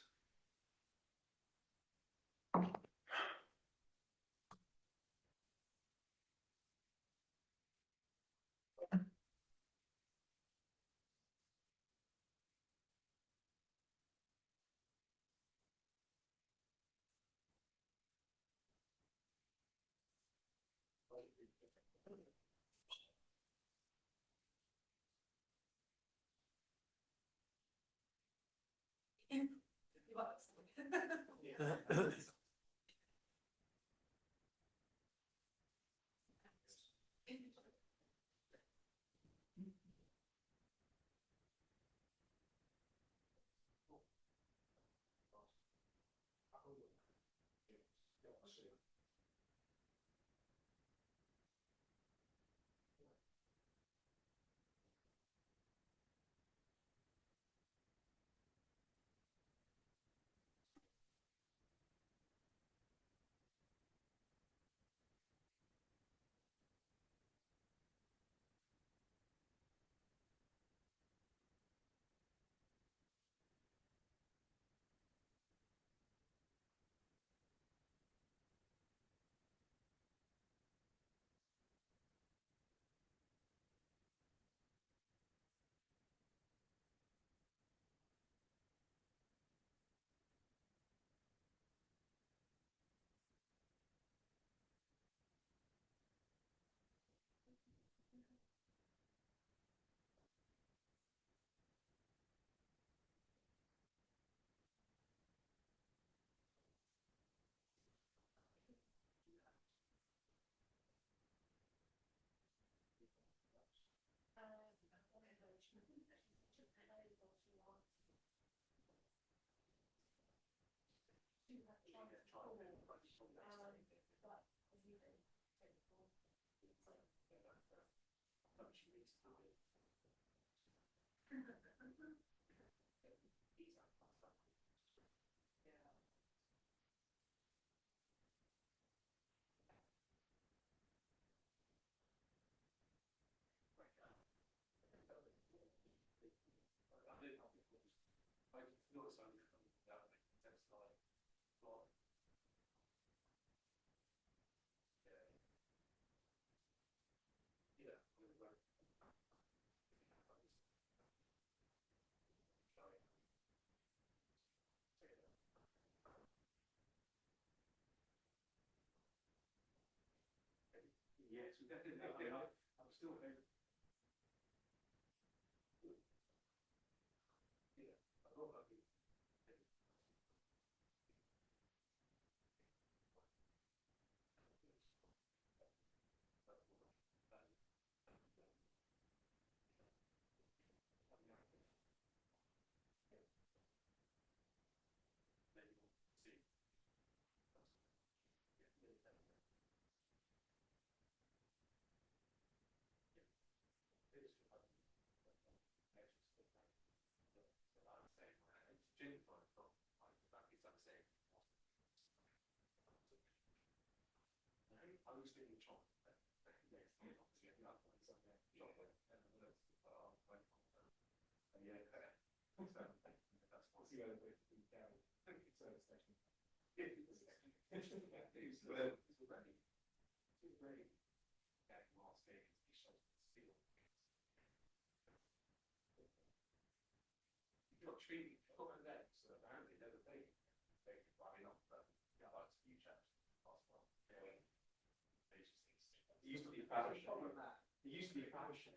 [SPEAKER 2] Yes, we definitely. I'm still very. It used to be a fashion. It used to be a fashion.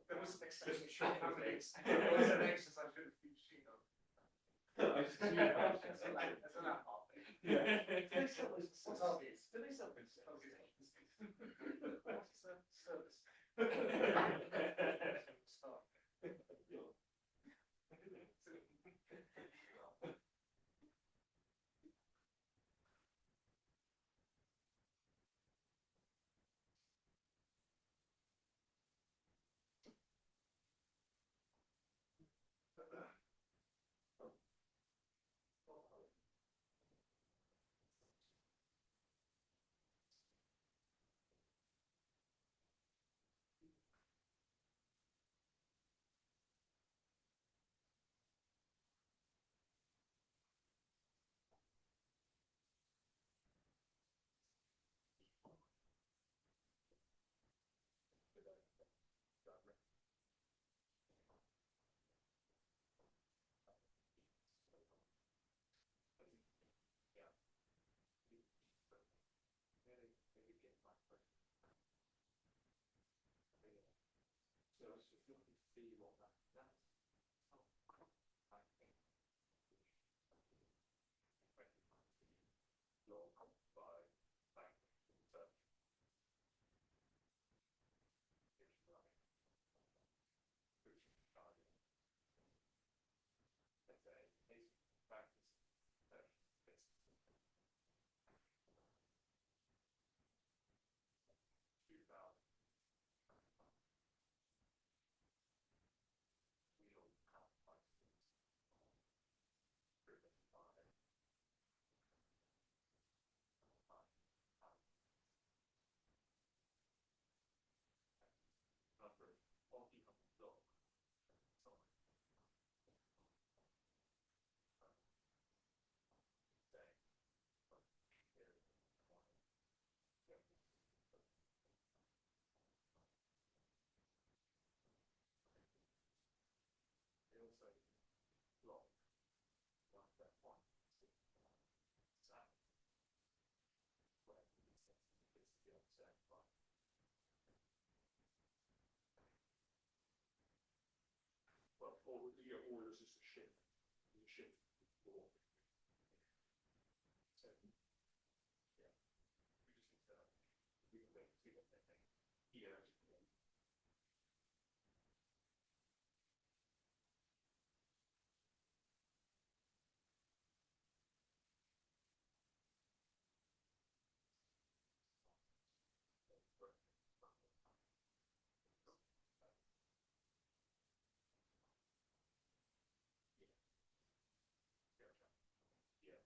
[SPEAKER 2] There was an exception short nowadays. There was an exercise in the sheet of. Yeah. Do they sell this? Do they sell this? What's the service? Well, or is just a shift? A shift. Or. So, yeah. We just need to. We can wait. Yeah. Yes.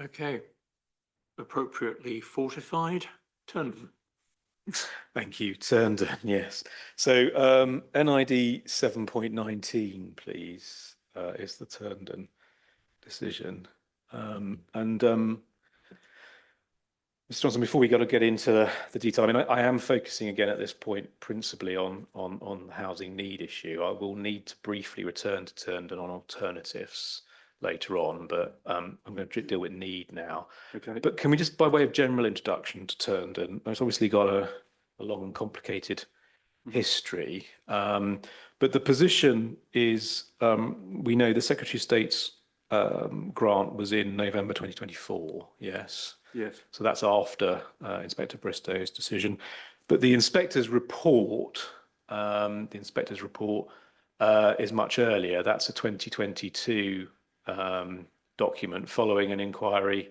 [SPEAKER 1] Okay, appropriately fortified. Turn.
[SPEAKER 2] Thank you, Turndon, yes. So NID 7.19, please, is the Turndon decision. Mr. Johnson, before we got to get into the detail, I mean, I am focusing again at this point principally on the housing need issue. I will need to briefly return to Turndon on alternatives later on, but I'm going to deal with need now.
[SPEAKER 3] Okay.
[SPEAKER 2] But can we just, by way of general introduction to Turndon, it's obviously got a long and complicated history, but the position is, we know the Secretary of State's grant was in November 2024, yes?
[SPEAKER 3] Yes.
[SPEAKER 2] So that's after Inspector Bristow's decision. But the inspector's report, is much earlier. That's a 2022 document following an inquiry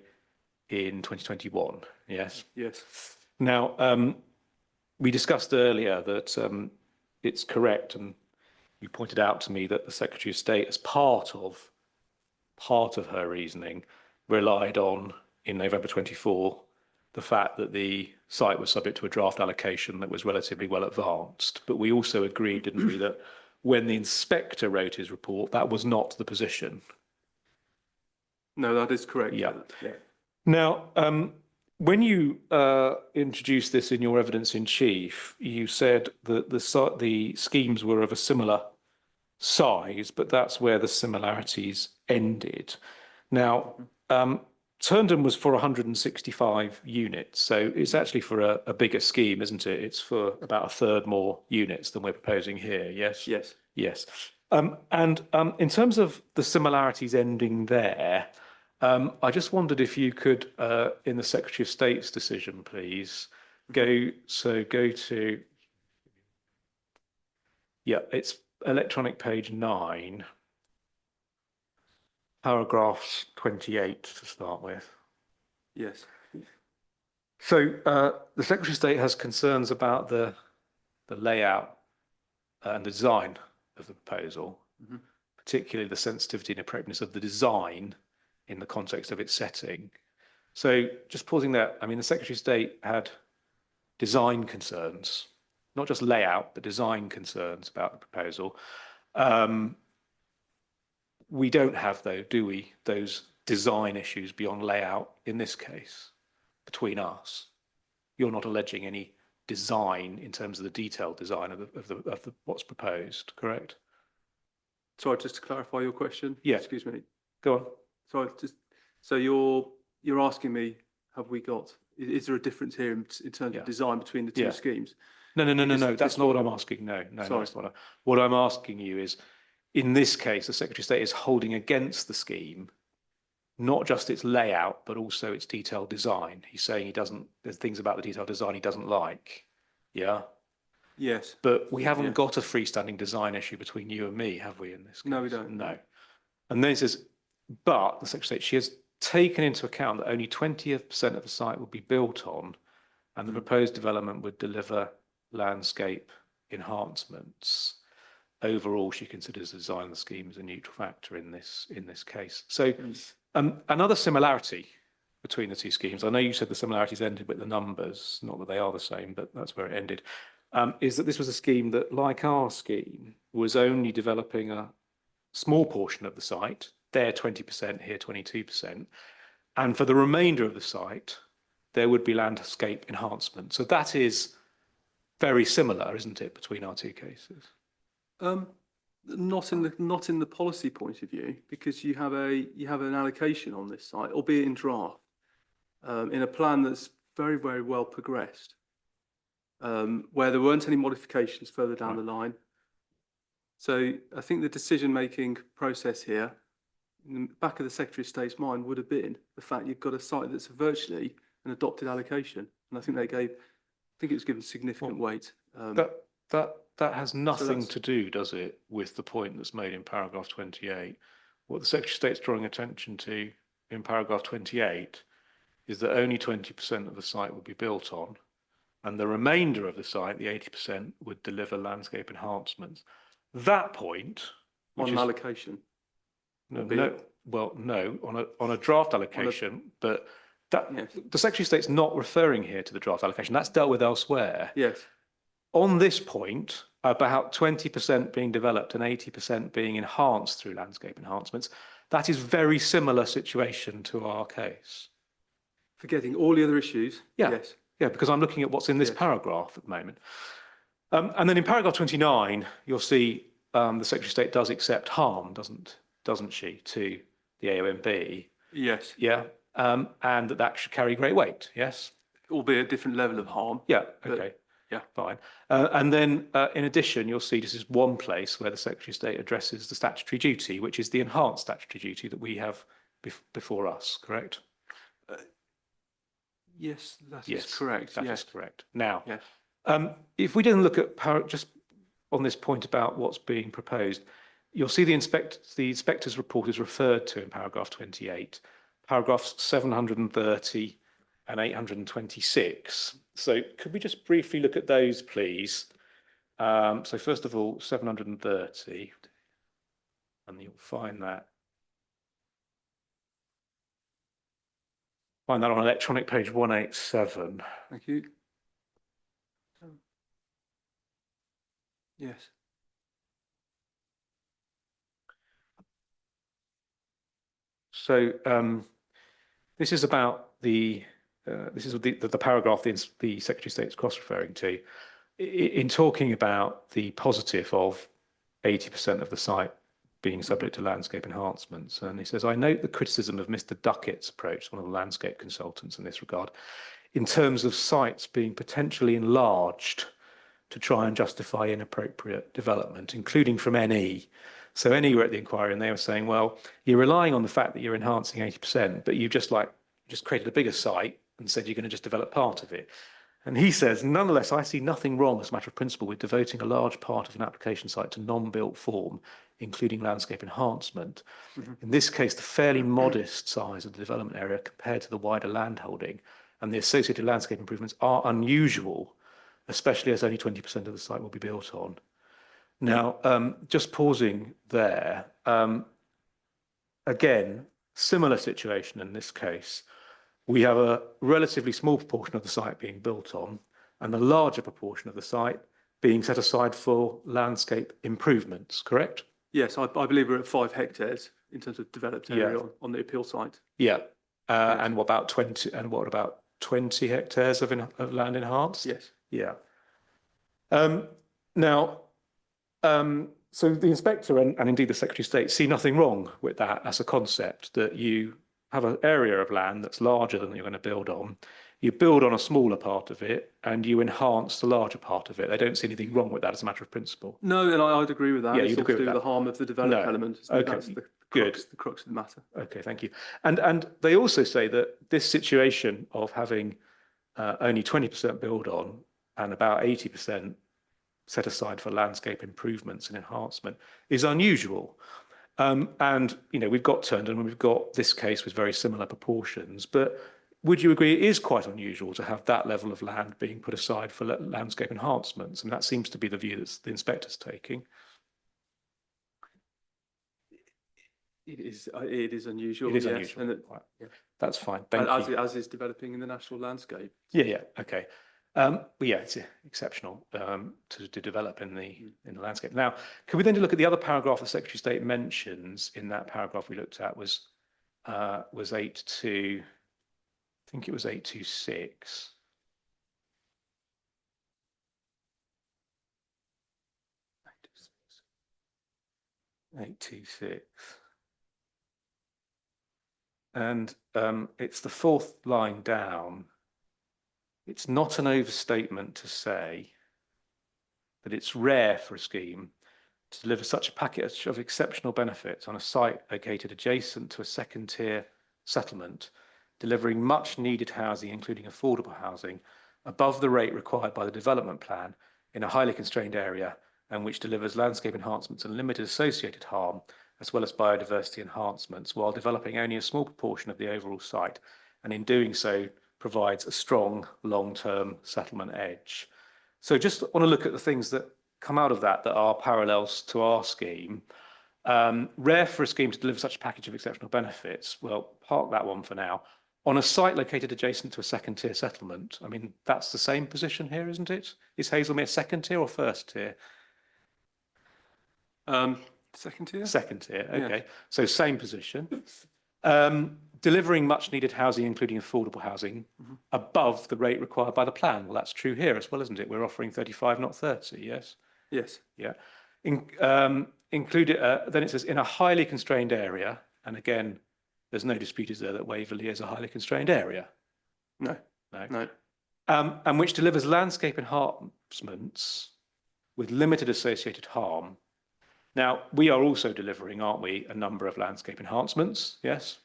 [SPEAKER 2] in 2021. Yes.
[SPEAKER 3] Yes.
[SPEAKER 2] Now, we discussed earlier that it's correct, and you pointed out to me that the Secretary of State, as part of her reasoning, relied on in November 24 the fact that the site was subject to a draft allocation that was relatively well advanced. But we also agreed, didn't we, that when the inspector wrote his report, that was not the position.
[SPEAKER 3] No, that is correct.
[SPEAKER 2] Yeah.
[SPEAKER 3] Yeah.
[SPEAKER 2] Now, when you introduced this in your evidence in chief, you said that the schemes were of a similar size, but that's where the similarities ended. Now, Turndon was for 165 units, so it's actually for a bigger scheme, isn't it? It's for about a third more units than we're proposing here, yes?
[SPEAKER 3] Yes.
[SPEAKER 2] Yes. In terms of the similarities ending there, I just wondered if you could, in the Secretary of State's decision, please, go to, yeah, it's electronic page 9, paragraph 28 to start with.
[SPEAKER 3] Yes.
[SPEAKER 2] So the Secretary of State has concerns about the layout and the design of the proposal, particularly the sensitivity and appropriateness of the design in the context of its setting. So just pausing there, I mean, the Secretary of State had design concerns, not just layout, but design concerns about the proposal. We don't have, though, do we, those design issues beyond layout in this case between us? You're not alleging any design in terms of the detailed design of what's proposed, correct?
[SPEAKER 3] Sorry, just to clarify your question.
[SPEAKER 2] Yeah.
[SPEAKER 3] Excuse me.
[SPEAKER 2] Go on.
[SPEAKER 3] Sorry, so you're asking me, have we got? Is there a difference here in terms of design between the two schemes?
[SPEAKER 2] No. That's not what I'm asking. No, that's not. What I'm asking you is, in this case, the Secretary of State is holding against the scheme, not just its layout, but also its detailed design. He's saying there's things about the detailed design he doesn't like. Yeah.
[SPEAKER 3] Yes.
[SPEAKER 2] But we haven't got a freestanding design issue between you and me, have we, in this case?
[SPEAKER 3] No, we don't.
[SPEAKER 2] No. And then he says, but the Secretary of State, she has taken into account that only 20% of the site will be built on, and the proposed development would deliver landscape enhancements. Overall, she considers the design of the scheme as a neutral factor in this case. So another similarity between the two schemes, I know you said the similarities ended with the numbers, not that they are the same, but that's where it ended, is that this was a scheme that, like our scheme, was only developing a small portion of the site, there 20%, here 22%, and for the remainder of the site, there would be landscape enhancement. So that is very similar, isn't it, between our two cases?
[SPEAKER 3] Not in the policy point of view, because you have an allocation on this site, albeit in draft, in a plan that's very, very well progressed, where there weren't any modifications further down the line. So I think the decision-making process here, in the back of the Secretary of State's mind, would have been the fact you've got a site that's virtually an adopted allocation, and I think it was given significant weight.
[SPEAKER 2] That has nothing to do, does it, with the point that's made in paragraph 28. What the Secretary of State's drawing attention to in paragraph 28 is that only 20% of the site would be built on, and the remainder of the site, the 80%, would deliver landscape enhancements. That point,
[SPEAKER 3] on an allocation.
[SPEAKER 2] No, on a draft allocation, but the Secretary of State's not referring here to the draft allocation. That's dealt with elsewhere.
[SPEAKER 3] Yes.
[SPEAKER 2] On this point, about 20% being developed and 80% being enhanced through landscape enhancements, that is very similar situation to our case.
[SPEAKER 3] Forgetting all the other issues.
[SPEAKER 2] Yeah.
[SPEAKER 3] Yes.
[SPEAKER 2] Yeah, because I'm looking at what's in this paragraph at the moment. And then in paragraph 29, you'll see the Secretary of State does accept harm, doesn't she, to the AONB?
[SPEAKER 3] Yes.
[SPEAKER 2] Yeah. And that should carry great weight, yes?
[SPEAKER 3] Albeit a different level of harm.
[SPEAKER 2] Yeah, okay. Yeah, fine. And then in addition, you'll see this is one place where the Secretary of State addresses the statutory duty, which is the enhanced statutory duty that we have before us, correct?
[SPEAKER 3] Yes, that is correct.
[SPEAKER 2] That is correct. Now,
[SPEAKER 3] yes.
[SPEAKER 2] If we didn't look at just on this point about what's being proposed, you'll see the inspector's report is referred to in paragraph 28, paragraphs 730 and 826. So could we just briefly look at those, please? So first of all, 730, and you'll find that Find that on electronic page 187.
[SPEAKER 3] Thank you. Yes.
[SPEAKER 2] So this is about the paragraph the Secretary of State's cross-referring to in talking about the positive of 80% of the site being subject to landscape enhancements. And he says, I note the criticism of Mr. Duckett's approach, one of the landscape consultants in this regard, in terms of sites being potentially enlarged to try and justify inappropriate development, including from NE. So NE were at the inquiry and they were saying, well, you're relying on the fact that you're enhancing 80%, but you've just created a bigger site and said you're going to just develop part of it. And he says, nonetheless, I see nothing wrong as a matter of principle with devoting a large part of an application site to non-built form, including landscape enhancement. In this case, the fairly modest size of the development area compared to the wider landholding and the associated landscape improvements are unusual, especially as only 20% of the site will be built on. Now, just pausing there, again, similar situation in this case. We have a relatively small proportion of the site being built on and a larger proportion of the site being set aside for landscape improvements, correct?
[SPEAKER 3] Yes, I believe we're at 5 hectares in terms of developed area on the appeal site.
[SPEAKER 2] Yeah. And what about 20? And what about 20 hectares of land enhanced?
[SPEAKER 3] Yes.
[SPEAKER 2] Yeah. Now, so the inspector and indeed the Secretary of State see nothing wrong with that as a concept, that you have an area of land that's larger than you're going to build on. You build on a smaller part of it and you enhance the larger part of it. They don't see anything wrong with that as a matter of principle.
[SPEAKER 3] No, and I'd agree with that.
[SPEAKER 2] Yeah,
[SPEAKER 3] it's
[SPEAKER 2] you'd
[SPEAKER 3] all
[SPEAKER 2] agree
[SPEAKER 3] to do
[SPEAKER 2] with
[SPEAKER 3] with
[SPEAKER 2] that.
[SPEAKER 3] the harm of the developed
[SPEAKER 2] No.
[SPEAKER 3] element.
[SPEAKER 2] Okay,
[SPEAKER 3] That's the
[SPEAKER 2] good.
[SPEAKER 3] the crux of the matter.
[SPEAKER 2] Okay, thank you. And they also say that this situation of having only 20% build on and about 80% set aside for landscape improvements and enhancement is unusual. And, you know, we've got Turndon and we've got this case with very similar proportions, but would you agree it is quite unusual to have that level of land being put aside for landscape enhancements? And that seems to be the view that the inspector's taking.
[SPEAKER 3] It is unusual.
[SPEAKER 2] It is
[SPEAKER 3] yes,
[SPEAKER 2] unusual.
[SPEAKER 3] and
[SPEAKER 2] Right. That's fine. Thank you.
[SPEAKER 3] as is developing in the national landscape.
[SPEAKER 2] Yeah, okay. But yeah, it's exceptional to develop in the landscape. Now, can we then look at the other paragraph the Secretary of State mentions in that paragraph we looked at was 8.2, I think it was 8.26. 8.26. And it's the 4th line down. It's not an overstatement to say that it's rare for a scheme to deliver such a package of exceptional benefits on a site located adjacent to a second-tier settlement, delivering much needed housing, including affordable housing, above the rate required by the development plan in a highly constrained area, and which delivers landscape enhancements and limited associated harm, as well as biodiversity enhancements, while developing only a small proportion of the overall site, and in doing so provides a strong long-term settlement edge. So just want to look at the things that come out of that are parallels to our scheme. Rare for a scheme to deliver such a package of exceptional benefits. Well, park that one for now. On a site located adjacent to a second-tier settlement, I mean, that's the same position here, isn't it? Is Hazelmere second tier or first tier?
[SPEAKER 3] Second tier?
[SPEAKER 2] Second tier, okay.
[SPEAKER 3] Yeah.
[SPEAKER 2] So same position. Delivering much needed housing, including affordable housing, above the rate required by the plan. Well, that's true here as well, isn't it? We're offering 35, not 30, yes?
[SPEAKER 3] Yes.
[SPEAKER 2] Yeah. Included, then it says in a highly constrained area, and again, there's no dispute, is there, that Waverley is a highly constrained area?
[SPEAKER 3] No.
[SPEAKER 2] No.
[SPEAKER 3] No.
[SPEAKER 2] And which delivers landscape enhancements with limited associated harm. Now, we are also delivering, aren't we, a number of landscape enhancements, yes?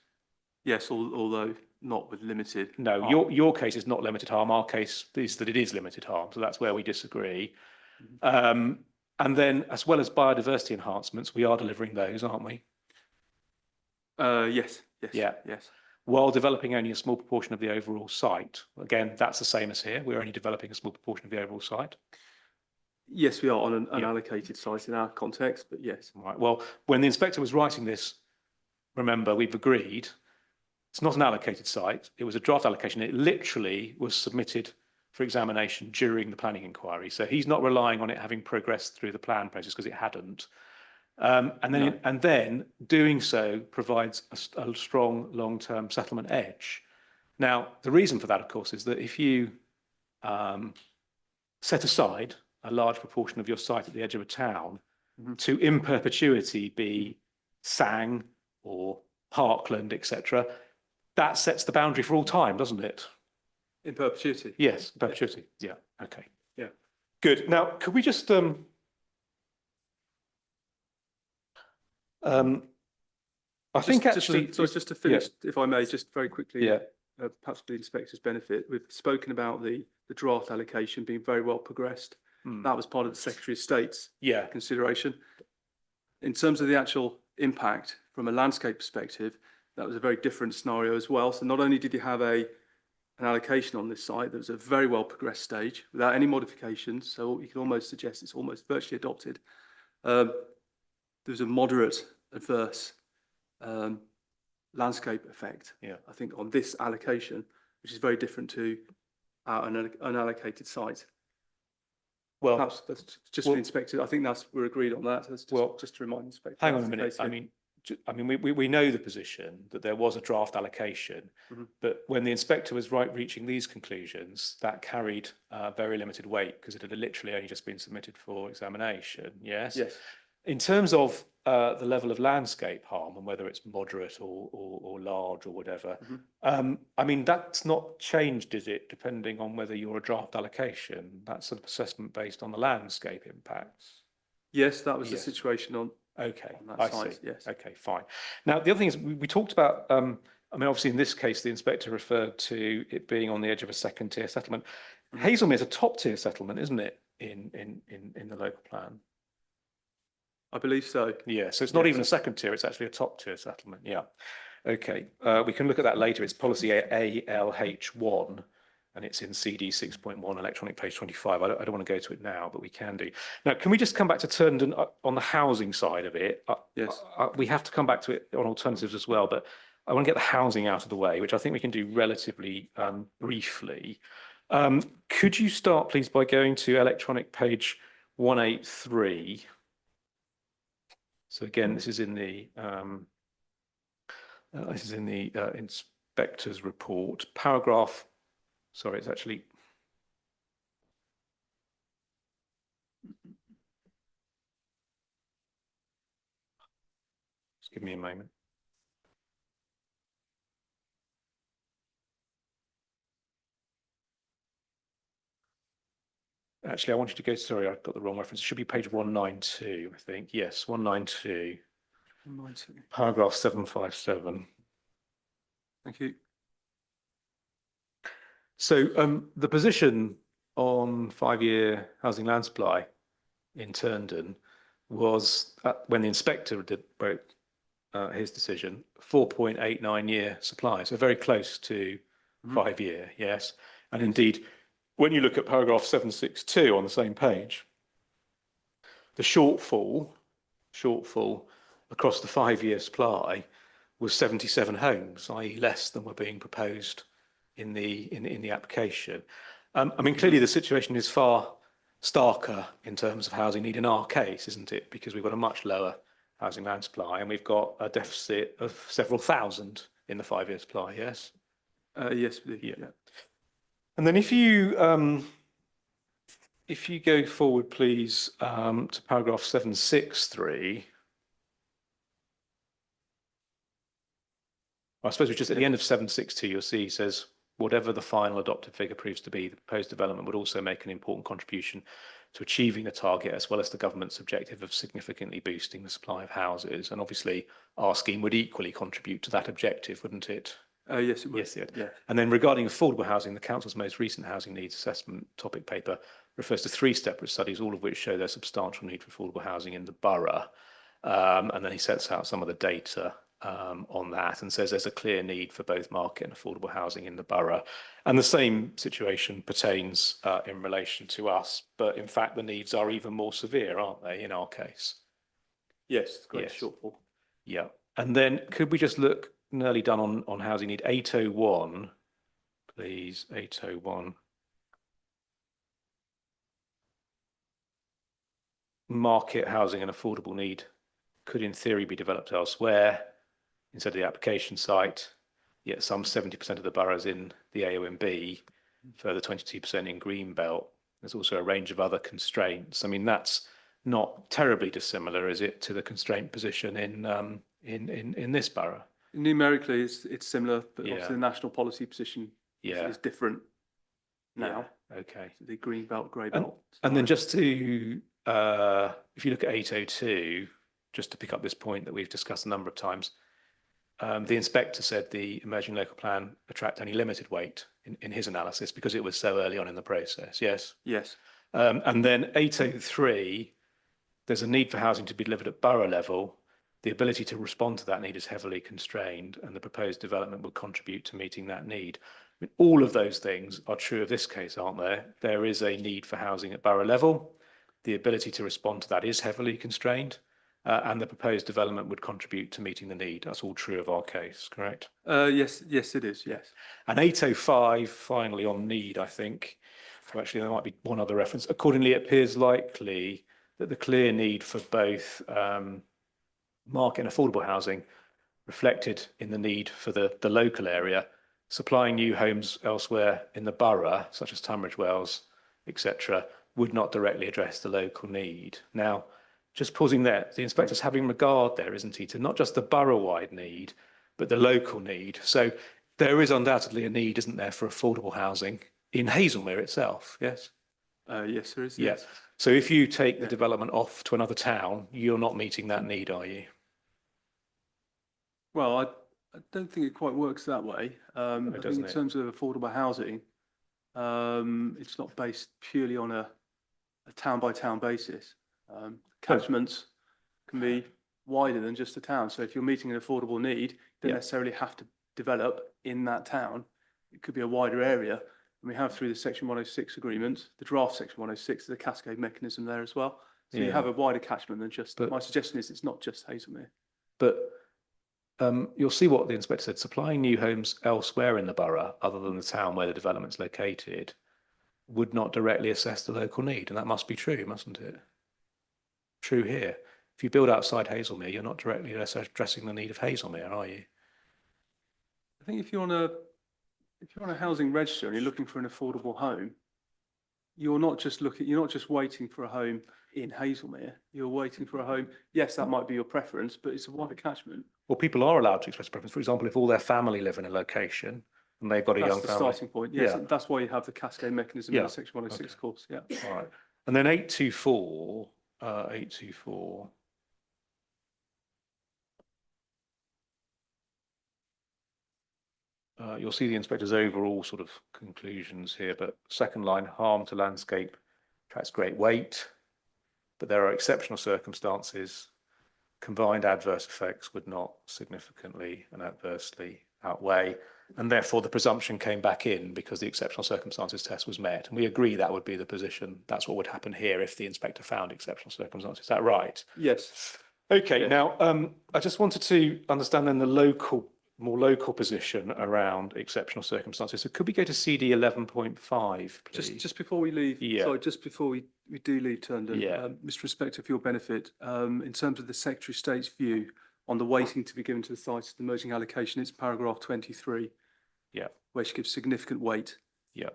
[SPEAKER 3] Yes, although not with limited
[SPEAKER 2] No,
[SPEAKER 3] harm.
[SPEAKER 2] your case is not limited harm. Our case is that it is limited harm. So that's where we disagree. And then as well as biodiversity enhancements, we are delivering those, aren't we?
[SPEAKER 3] Yes.
[SPEAKER 2] Yeah.
[SPEAKER 3] Yes.
[SPEAKER 2] While developing only a small proportion of the overall site. Again, that's the same as here. We're only developing a small proportion of the overall site.
[SPEAKER 3] Yes, we are on an unallocated site in our context, but yes.
[SPEAKER 2] Right. Well, when the inspector was writing this, remember, we've agreed it's not an allocated site. It was a draft allocation. It literally was submitted for examination during the planning inquiry. So he's not relying on it having progressed through the plan process because it hadn't. And then doing so provides a strong long-term settlement edge. Now, the reason for that, of course, is that if you set aside a large proportion of your site at the edge of a town to in perpetuity be Sang or Parkland, etc., that sets the boundary for all time, doesn't it?
[SPEAKER 3] In perpetuity?
[SPEAKER 2] Yes, perpetuity. Yeah. Okay.
[SPEAKER 3] Yeah.
[SPEAKER 2] Good. Now, could we just I think actually,
[SPEAKER 3] just to finish, if I may, just very quickly,
[SPEAKER 2] yeah,
[SPEAKER 3] perhaps for the inspector's benefit, we've spoken about the draft allocation being very well progressed. That was part of the Secretary of State's consideration. In terms of the actual impact from a landscape perspective, that was a very different scenario as well. So not only did you have an allocation on this site that was a very well progressed stage without any modifications, so you can almost suggest it's almost virtually adopted. There was a moderate adverse landscape effect, I think, on this allocation, which is very different to an unallocated site.
[SPEAKER 2] Well,
[SPEAKER 3] perhaps that's just for the inspector. I think we're agreed on that. That's just to remind the inspector.
[SPEAKER 2] Hang on a minute. I mean, we know the position that there was a draft allocation, but when the inspector was reaching these conclusions, that carried very limited weight because it had literally only just been submitted for examination. Yes.
[SPEAKER 3] Yes.
[SPEAKER 2] In terms of the level of landscape harm and whether it's moderate or large or whatever, I mean, that's not changed, is it, depending on whether you're a draft allocation? That's an assessment based on the landscape impacts.
[SPEAKER 3] Yes, that was the situation on
[SPEAKER 2] that
[SPEAKER 3] site.
[SPEAKER 2] See.
[SPEAKER 3] Yes.
[SPEAKER 2] Okay, fine. Now, the other thing is we talked about, I mean, obviously in this case, the inspector referred to it being on the edge of a second tier settlement. Hazelmere is a top tier settlement, isn't it, in the local plan?
[SPEAKER 3] I believe so.
[SPEAKER 2] Yeah, so it's not even a second tier, it's actually a top tier settlement. Yeah. Okay, we can look at that later. It's policy ALH1 and it's in CD 6.1, electronic page 25. I don't want to go to it now, but we can do. Now, can we just come back to Turndon on the housing side of it?
[SPEAKER 3] Yes.
[SPEAKER 2] We have to come back to it on alternatives as well, but I want to get the housing out of the way, which I think we can do relatively briefly. Could you start, please, by going to electronic page 183? So again, this is in the inspector's report. Paragraph. Sorry, it's actually. Just give me a moment. Actually, I want you to go, sorry, I've got the wrong reference. It should be page 192, I think. Yes, 192.
[SPEAKER 3] 192.
[SPEAKER 2] Paragraph 757.
[SPEAKER 3] Thank you.
[SPEAKER 2] So the position on 5-year housing land supply in Turndon was, when the inspector wrote his decision, 4.89-year supply. So very close to 5-year, yes. And indeed, when you look at paragraph 762 on the same page, the shortfall across the 5-year supply was 77 homes, i.e. less than were being proposed in the application. I mean, clearly the situation is far starker in terms of housing need in our case, isn't it? Because we've got a much lower housing land supply and we've got a deficit of several thousand in the 5-year supply, yes?
[SPEAKER 3] Yes,
[SPEAKER 2] yeah. And then if you go forward, please, to paragraph 763. I suppose we're just at the end of 762, you'll see he says, whatever the final adopted figure proves to be, the proposed development would also make an important contribution to achieving the target, as well as the government's objective of significantly boosting the supply of houses. And obviously, our scheme would equally contribute to that objective, wouldn't it?
[SPEAKER 3] Yes, it would.
[SPEAKER 2] Yes, it would.
[SPEAKER 3] Yeah.
[SPEAKER 2] And then regarding affordable housing, the Council's most recent housing needs assessment topic paper refers to 3 separate studies, all of which show there's substantial need for affordable housing in the borough. And then he sets out some of the data on that and says there's a clear need for both market and affordable housing in the borough. And the same situation pertains in relation to us, but in fact the needs are even more severe, aren't they, in our case?
[SPEAKER 3] Yes, great shortfall.
[SPEAKER 2] Yeah. And then could we just look nearly done on housing need. 801, please, 801. Market housing and affordable need could in theory be developed elsewhere instead of the application site, yet some 70% of the boroughs in the AONB, further 22% in Greenbelt. There's also a range of other constraints. I mean, that's not terribly dissimilar, is it, to the constraint position in this borough?
[SPEAKER 3] Numerically, it's similar, but
[SPEAKER 2] Yeah.
[SPEAKER 3] obviously the national policy position is different now.
[SPEAKER 2] Yeah. Okay.
[SPEAKER 3] The green belt, grey belt.
[SPEAKER 2] And then just to, if you look at 802, just to pick up this point that we've discussed a number of times, the inspector said the emerging local plan attract only limited weight in his analysis because it was so early on in the process. Yes.
[SPEAKER 3] Yes.
[SPEAKER 2] And then 803, there's a need for housing to be delivered at borough level. The ability to respond to that need is heavily constrained, and the proposed development will contribute to meeting that need. I mean, all of those things are true of this case, aren't there? There is a need for housing at borough level. The ability to respond to that is heavily constrained, and the proposed development would contribute to meeting the need. That's all true of our case, correct?
[SPEAKER 3] Yes, it is. Yes.
[SPEAKER 2] And 805, finally, on need, I think. So actually, there might be one other reference. Accordingly, it appears likely that the clear need for both market and affordable housing reflected in the need for the local area, supplying new homes elsewhere in the borough, such as Tunbridge Wells, etc., would not directly address the local need. Now, just pausing there, the inspector's having regard there, isn't he, to not just the borough-wide need, but the local need. So there is undoubtedly a need, isn't there, for affordable housing in Hazelmere itself, yes?
[SPEAKER 3] Yes, there is.
[SPEAKER 2] Yes. So if you take the development off to another town, you're not meeting that need, are you?
[SPEAKER 3] Well, I don't think it quite works that way. I think in
[SPEAKER 2] it?
[SPEAKER 3] terms of affordable housing, it's not based purely on a town by town basis. Catchments can be wider than just a town. So if you're meeting an affordable need, you don't necessarily have to develop in that town. It could be a wider area. And we have through the Section 106 agreement, the draft Section 106, there's a cascade mechanism there as well. So you have a wider catchment than just, my suggestion is it's not just Hazelmere.
[SPEAKER 2] But you'll see what the inspector said, supplying new homes elsewhere in the borough, other than the town where the development's located, would not directly assess the local need. And that must be true, mustn't it? True here. If you build outside Hazelmere, you're not directly addressing the need of Hazelmere, are you?
[SPEAKER 3] I think if you're on a housing register and you're looking for an affordable home, you're not just waiting for a home in Hazelmere. You're waiting for a home. Yes, that might be your preference, but it's a wider catchment.
[SPEAKER 2] Well, people are allowed to express preference. For example, if all their family live in a location and they've got a young family.
[SPEAKER 3] That's the starting point. Yes, that's why you have the cascade mechanism in the Section 106 course. Yeah.
[SPEAKER 2] All right. And then 824, 824. You'll see the inspector's overall sort of conclusions here, but second line, harm to landscape attracts great weight, but there are exceptional circumstances. Combined adverse effects would not significantly and adversely outweigh, and therefore the presumption came back in because the exceptional circumstances test was met. And we agree that would be the position. That's what would happen here if the inspector found exceptional circumstances. Is that right?
[SPEAKER 3] Yes.
[SPEAKER 2] Okay. Yeah. Now, I just wanted to understand then the more local position around exceptional circumstances. So could we go to CD 11.5, please?
[SPEAKER 3] Just before we leave, sorry, just before we do leave Turndon, Mr. Inspector, for your benefit, in terms of the Secretary of State's view on the weighting to be given to the sites of the emerging allocation, it's paragraph 23. Yeah. Where she gives significant weight. Yeah.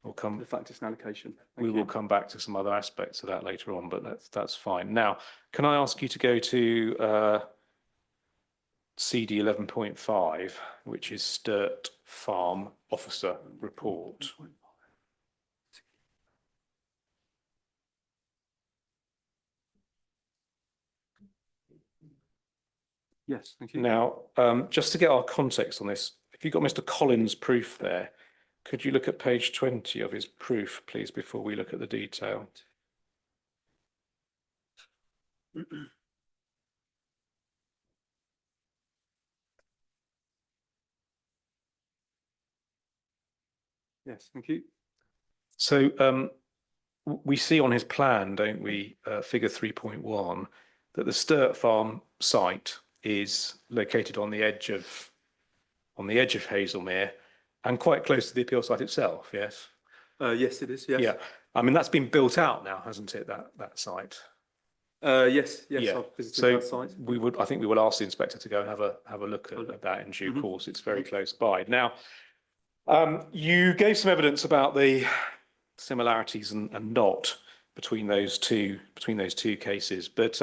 [SPEAKER 3] We'll come. The fact it's an allocation.
[SPEAKER 2] We will come back to some other aspects of that later on, but that's fine. Now, can I ask you to go to CD 11.5, which is Sturt Farm Officer Report.
[SPEAKER 3] Yes, thank you.
[SPEAKER 2] Now, just to get our context on this, if you've got Mr. Collins' proof there, could you look at page 20 of his proof, please, before we look at the detail?
[SPEAKER 3] Yes, thank you.
[SPEAKER 2] So we see on his plan, don't we, figure 3.1, that the Sturt Farm site is located on the edge of Hazelmere and quite close to the appeal site itself, yes?
[SPEAKER 3] Yes, it is, yes.
[SPEAKER 2] Yeah, I mean, that's been built out now, hasn't it, that site?
[SPEAKER 3] Yes,
[SPEAKER 2] Yeah.
[SPEAKER 3] I've visited
[SPEAKER 2] So
[SPEAKER 3] that site.
[SPEAKER 2] I think we will ask the inspector to go and have a look at that in due course. It's very close by. Now, you gave some evidence about the similarities and not between those two cases, but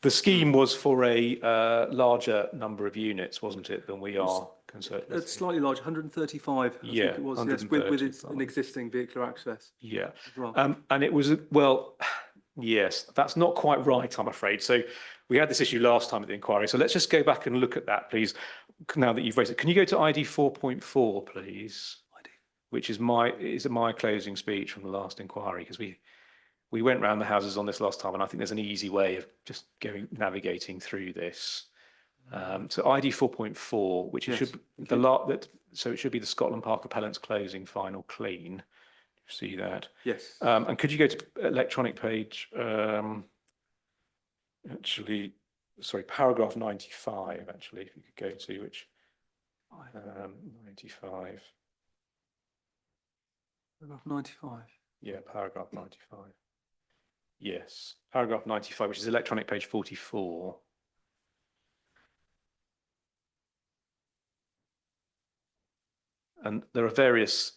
[SPEAKER 2] the scheme was for a larger number of units, wasn't it, than we are concerned?
[SPEAKER 3] It's slightly large, 135, I think it was, yes, with an existing vehicular access.
[SPEAKER 2] Yeah.
[SPEAKER 3] As well.
[SPEAKER 2] And it was, well, yes, that's not quite right, I'm afraid. So we had this issue last time at the inquiry. So let's just go back and look at that, please. Now that you've raised it, can you go to ID 4.4, please? Which is my closing speech from the last inquiry, because we went round the houses on this last time, and I think there's an easy way of just navigating through this. So ID 4.4, which it should so it should be the Scotland Park Appellants closing final clean. See that?
[SPEAKER 3] Yes.
[SPEAKER 2] And could you go to electronic page? Actually, sorry, paragraph 95. Actually, if you could go to which 95.
[SPEAKER 3] Paragraph 95.
[SPEAKER 2] Yeah, paragraph 95. Yes, paragraph 95, which is electronic page 44. And there are various,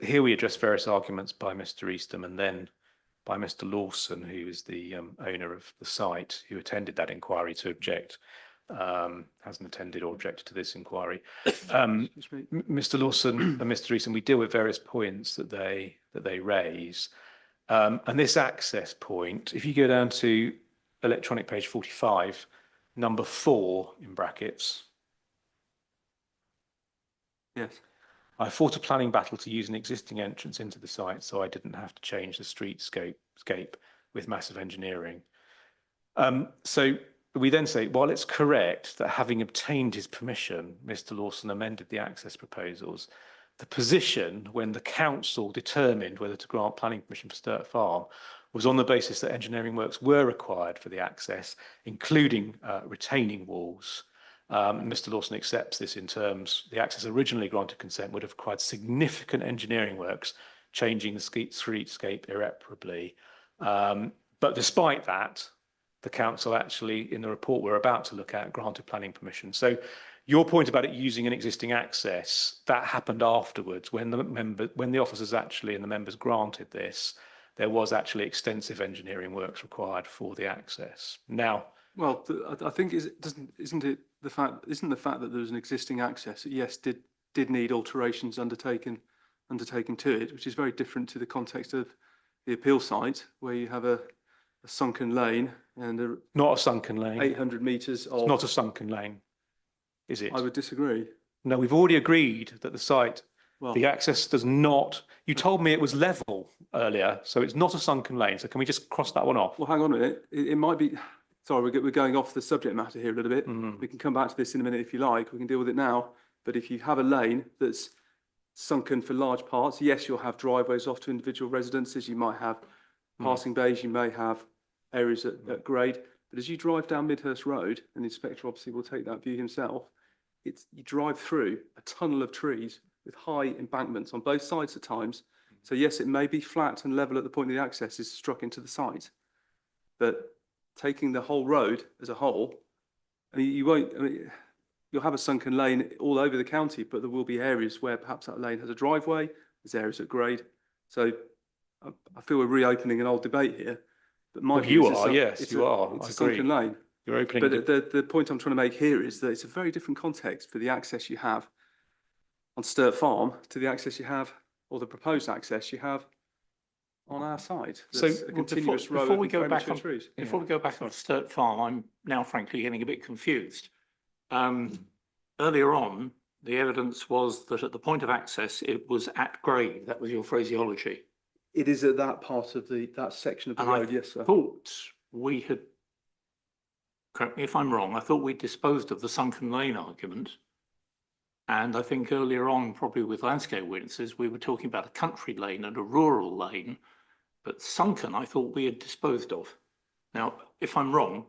[SPEAKER 2] here we address various arguments by Mr. Eastham and then by Mr. Lawson, who is the owner of the site, who attended that inquiry to object, hasn't attended or objected to this inquiry. Mr. Lawson and Mr. Eastham, we deal with various points that they raise. And this access point, if you go down to electronic page 45, number 4 in brackets.
[SPEAKER 3] Yes.
[SPEAKER 2] I fought a planning battle to use an existing entrance into the site so I didn't have to change the streetscape with massive engineering. So we then say, while it's correct that having obtained his permission, Mr. Lawson amended the access proposals, the position when the council determined whether to grant planning permission for Sturt Farm was on the basis that engineering works were required for the access, including retaining walls. Mr. Lawson accepts this in terms the access originally granted consent would have required significant engineering works, changing the streetscape irreparably. But despite that, the council actually, in the report we're about to look at, granted planning permission. So your point about it using an existing access, that happened afterwards when the officers actually and the members granted this, there was actually extensive engineering works required for the access. Now,
[SPEAKER 3] well, I think isn't the fact that there was an existing access, yes, did need alterations undertaken to it, which is very different to the context of the appeal site, where you have a sunken lane and
[SPEAKER 2] not a sunken lane.
[SPEAKER 3] 800 metres of.
[SPEAKER 2] It's not a sunken lane, is it?
[SPEAKER 3] I would disagree.
[SPEAKER 2] No, we've already agreed that the site,
[SPEAKER 3] well,
[SPEAKER 2] the access does not. You told me it was level earlier, so it's not a sunken lane. So can we just cross that one off?
[SPEAKER 3] Well, hang on a minute. It might be. Sorry, we're going off the subject matter here a little bit.
[SPEAKER 2] Mm-hmm.
[SPEAKER 3] We can come back to this in a minute if you like. We can deal with it now. But if you have a lane that's sunken for large parts, yes, you'll have driveways off to individual residences. You might have passing bays. You may have areas at grade. But as you drive down Midhurst Road, and the inspector obviously will take that view himself, you drive through a tunnel of trees with high embankments on both sides at times. So yes, it may be flat and level at the point of the access is struck into the site, but taking the whole road as a whole, I mean, you'll have a sunken lane all over the county, but there will be areas where perhaps that lane has a driveway, there's areas at grade. So I feel we're reopening an old debate here. But my view is
[SPEAKER 2] yes, you are.
[SPEAKER 3] It's a sunken lane.
[SPEAKER 2] You're opening.
[SPEAKER 3] But the point I'm trying to make here is that it's a very different context for the access you have on Sturt Farm to the access you have, or the proposed access you have on our site.
[SPEAKER 1] So
[SPEAKER 3] a continuous row
[SPEAKER 1] before we go back on
[SPEAKER 3] trees.
[SPEAKER 1] before we go back on Sturt Farm, I'm now frankly getting a bit confused. Earlier on, the evidence was that at the point of access, it was at grade. That was your phraseology.
[SPEAKER 3] It is at that part of that section of the road, yes, sir.
[SPEAKER 1] I thought we had, correct me if I'm wrong, I thought we disposed of the sunken lane argument. And I think earlier on, probably with landscape witnesses, we were talking about a country lane and a rural lane, but sunken, I thought we had disposed of. Now, if I'm wrong,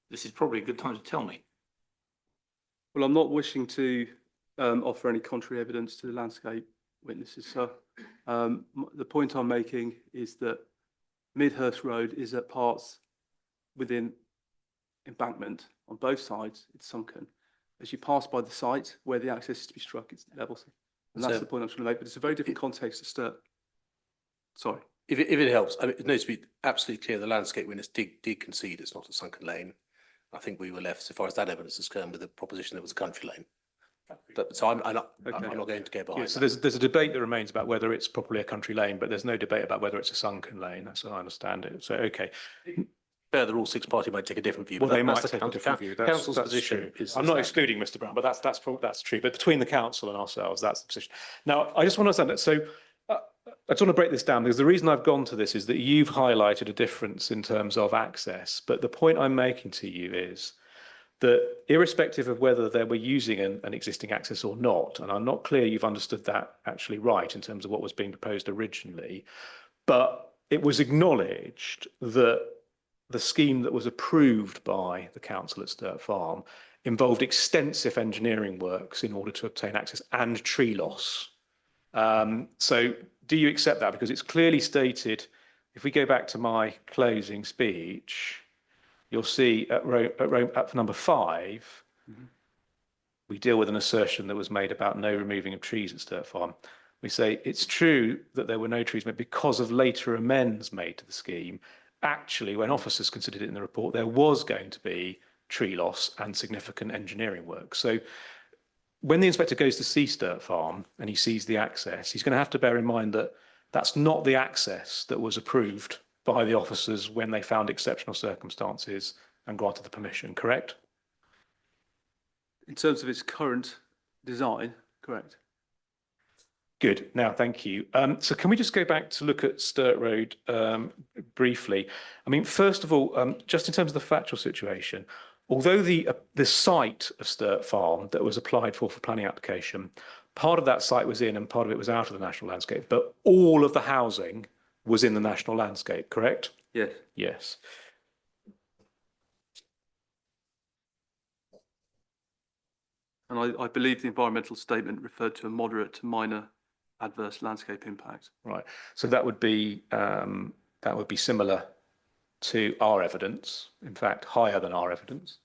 [SPEAKER 1] this is probably a good time to tell me.
[SPEAKER 3] Well, I'm not wishing to offer any contrary evidence to the landscape witnesses, sir. The point I'm making is that Midhurst Road is at parts within embankment on both sides. It's sunken. As you pass by the site where the access is to be struck, it's level. And that's
[SPEAKER 4] So-
[SPEAKER 3] the point I'm trying to make. But it's a very different context to Sturt. Sorry.
[SPEAKER 4] If it helps, I mean, it needs to be absolutely clear, the landscape witness did concede it's not a sunken lane. I think we were left, so far as that evidence is concerned, with the proposition that it was a country lane. So I'm not going to go
[SPEAKER 2] Yeah,
[SPEAKER 4] behind
[SPEAKER 2] so
[SPEAKER 4] that.
[SPEAKER 2] there's a debate that remains about whether it's properly a country lane, but there's no debate about whether it's a sunken lane. That's how I understand it. So, okay.
[SPEAKER 4] Further, all six parties might take a different view.
[SPEAKER 2] Well,
[SPEAKER 4] but
[SPEAKER 2] they might
[SPEAKER 4] that's the
[SPEAKER 2] take a different view. That's-
[SPEAKER 4] Council's
[SPEAKER 2] that's
[SPEAKER 4] position
[SPEAKER 2] true.
[SPEAKER 4] is.
[SPEAKER 2] I'm not excluding Mr. Brown, but that's true. But between the council and ourselves, that's the position. Now, I just want to understand that. So I just want to break this down because the reason I've gone to this is that you've highlighted a difference in terms of access. But the point I'm making to you is that irrespective of whether they were using an existing access or not, and I'm not clear you've understood that actually right in terms of what was being proposed originally, but it was acknowledged that the scheme that was approved by the council at Sturt Farm involved extensive engineering works in order to obtain access and tree loss. So do you accept that? Because it's clearly stated, if we go back to my closing speech, you'll see at number 5, we deal with an assertion that was made about no removing of trees at Sturt Farm. We say it's true that there were no trees made because of later amends made to the scheme. Actually, when officers considered it in the report, there was going to be tree loss and significant engineering work. So when the inspector goes to see Sturt Farm and he sees the access, he's going to have to bear in mind that that's not the access that was approved by the officers when they found exceptional circumstances and granted the permission, correct?
[SPEAKER 3] In terms of its current design, correct.
[SPEAKER 2] Good. Now, thank you. So can we just go back to look at Sturt Road briefly? I mean, first of all, just in terms of the factual situation, although the site of Sturt Farm that was applied for planning application, part of that site was in and part of it was out of the national landscape, but all of the housing was in the national landscape, correct?
[SPEAKER 3] Yes.
[SPEAKER 2] Yes.
[SPEAKER 3] And I believe the environmental statement referred to a moderate to minor adverse landscape impact.
[SPEAKER 2] Right. So that would be similar to our evidence, in fact, higher than our evidence,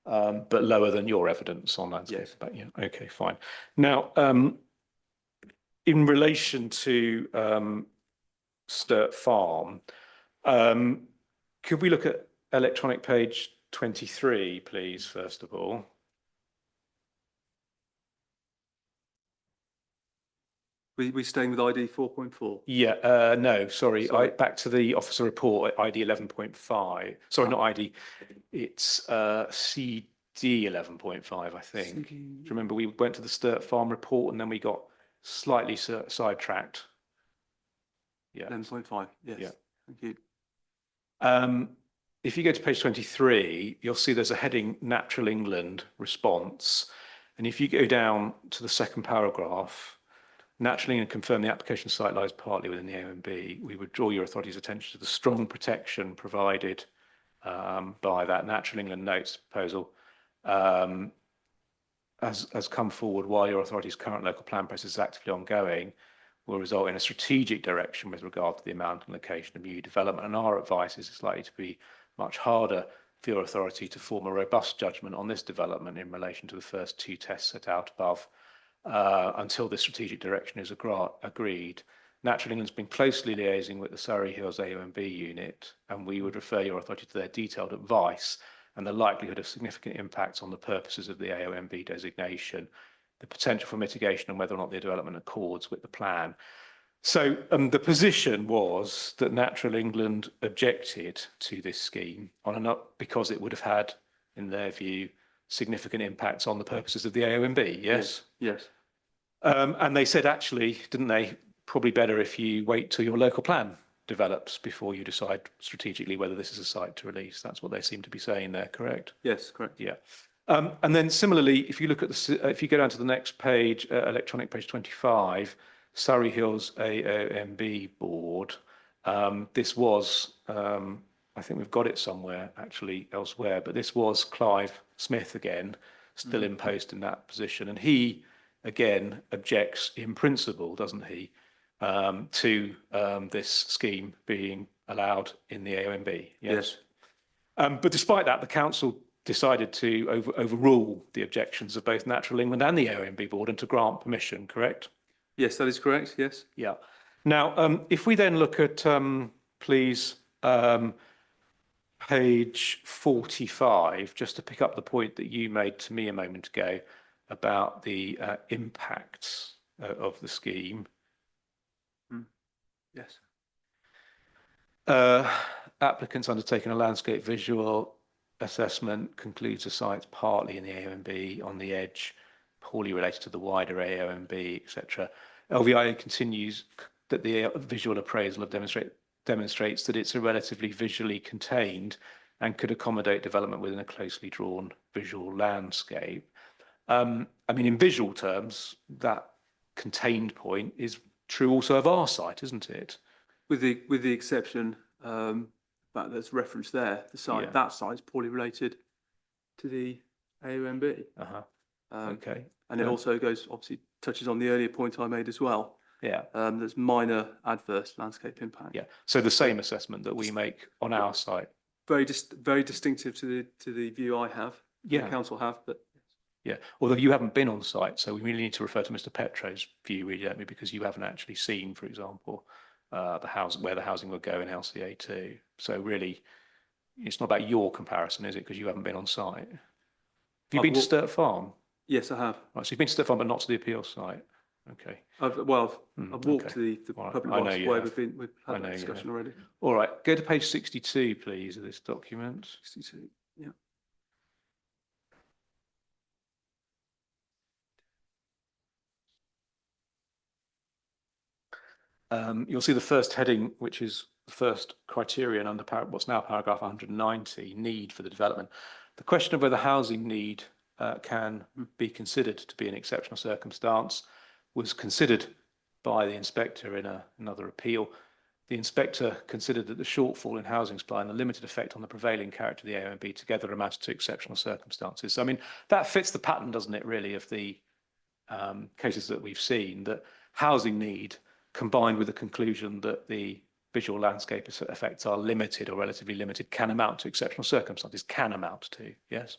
[SPEAKER 2] but lower than your evidence on landscape.
[SPEAKER 3] Yes.
[SPEAKER 2] But yeah, okay, fine. Now, in relation to Sturt Farm, could we look at electronic page 23, please, first of all?
[SPEAKER 3] We staying with ID 4.4?
[SPEAKER 2] Yeah, no, sorry,
[SPEAKER 3] Sorry.
[SPEAKER 2] back to the officer report, ID 11.5. Sorry, not ID, it's CD 11.5, I think. Do you remember we went to the Sturt Farm report and then we got slightly sidetracked? Yeah.
[SPEAKER 3] 11.5, yes.
[SPEAKER 2] Yeah.
[SPEAKER 3] Thank you.
[SPEAKER 2] If you go to page 23, you'll see there's a heading Natural England response. And if you go down to the second paragraph, Natural England confirmed the application site lies partly within the AONB. We would draw your authority's attention to the strong protection provided by that. Natural England notes proposal has come forward while your authority's current local plan process is actively ongoing, will result in a strategic direction with regard to the amount and location of new development. And our advice is it's likely to be much harder for your authority to form a robust judgment on this development in relation to the first 2 tests set out above until the strategic direction is agreed. Natural England's been closely liaising with the Surrey Hills AONB unit, and we would refer your authority to their detailed advice and the likelihood of significant impacts on the purposes of the AONB designation, the potential for mitigation and whether or not the development accords with the plan. So the position was that Natural England objected to this scheme because it would have had, in their view, significant impacts on the purposes of the AONB, yes?
[SPEAKER 3] Yes.
[SPEAKER 2] And they said, actually, didn't they, probably better if you wait till your local plan develops before you decide strategically whether this is a site to release. That's what they seem to be saying there, correct?
[SPEAKER 3] Yes, correct.
[SPEAKER 2] Yeah. And then similarly, if you look at if you go down to the next page, electronic page 25, Surrey Hills AONB board, this was, I I think we've got it somewhere actually elsewhere, but this was Clive Smith again, still in post in that position. And he, again, objects in principle, doesn't he, to this scheme being allowed in the AONB.
[SPEAKER 3] Yes.
[SPEAKER 2] But despite that, the council decided to overrule the objections of both Natural England and the AONB board and to grant permission, correct?
[SPEAKER 3] Yes, that is correct. Yes.
[SPEAKER 2] Yeah. Now, if we then look at, please, page 45, just to pick up the point that you made to me a moment ago about the impacts of the scheme.
[SPEAKER 3] Yes.
[SPEAKER 2] Applicants undertaking a landscape visual assessment concludes the site's partly in the AONB, on the edge, poorly related to the wider AONB, etc. LVI continues that the visual appraisal of demonstrates that it's a relatively visually contained and could accommodate development within a closely drawn visual landscape. I mean, in visual terms, that contained point is true also of our site, isn't it?
[SPEAKER 3] With the exception that there's reference there, the site that site is poorly related to the AONB.
[SPEAKER 2] Okay.
[SPEAKER 3] And it also obviously touches on the earlier point I made as well.
[SPEAKER 2] Yeah.
[SPEAKER 3] There's minor adverse landscape impact.
[SPEAKER 2] Yeah. So the same assessment that we make on our site.
[SPEAKER 3] Very distinctive to the view I have.
[SPEAKER 2] Yeah.
[SPEAKER 3] The council have, but.
[SPEAKER 2] Yeah. Although you haven't been on site, so we really need to refer to Mr. Petro's view, really, don't we? Because you haven't actually seen, for example, the house where the housing would go in LCA2. So really, it's not about your comparison, is it? Because you haven't been on site. Have you been to Sturt Farm?
[SPEAKER 3] Yes, I have.
[SPEAKER 2] Right. So you've been to Sturt Farm, but not to the appeal site. Okay.
[SPEAKER 3] I've walked to the
[SPEAKER 2] Right.
[SPEAKER 3] public
[SPEAKER 2] I know
[SPEAKER 3] box
[SPEAKER 2] you
[SPEAKER 3] where
[SPEAKER 2] have.
[SPEAKER 3] we've had that discussion already.
[SPEAKER 2] All right. Go to page 62, please, of this document.
[SPEAKER 3] 62. Yeah.
[SPEAKER 2] You'll see the first heading, which is the first criterion under what's now paragraph 190, need for the development. The question of whether housing need can be considered to be an exceptional circumstance was considered by the inspector in another appeal. The inspector considered that the shortfall in housing supply and the limited effect on the prevailing character of the AONB together amounted to exceptional circumstances. So, I mean, that fits the pattern, doesn't it, really, of the cases that we've seen, that housing need combined with the conclusion that the visual landscape effects are limited or relatively limited can amount to exceptional circumstances, can amount to, yes?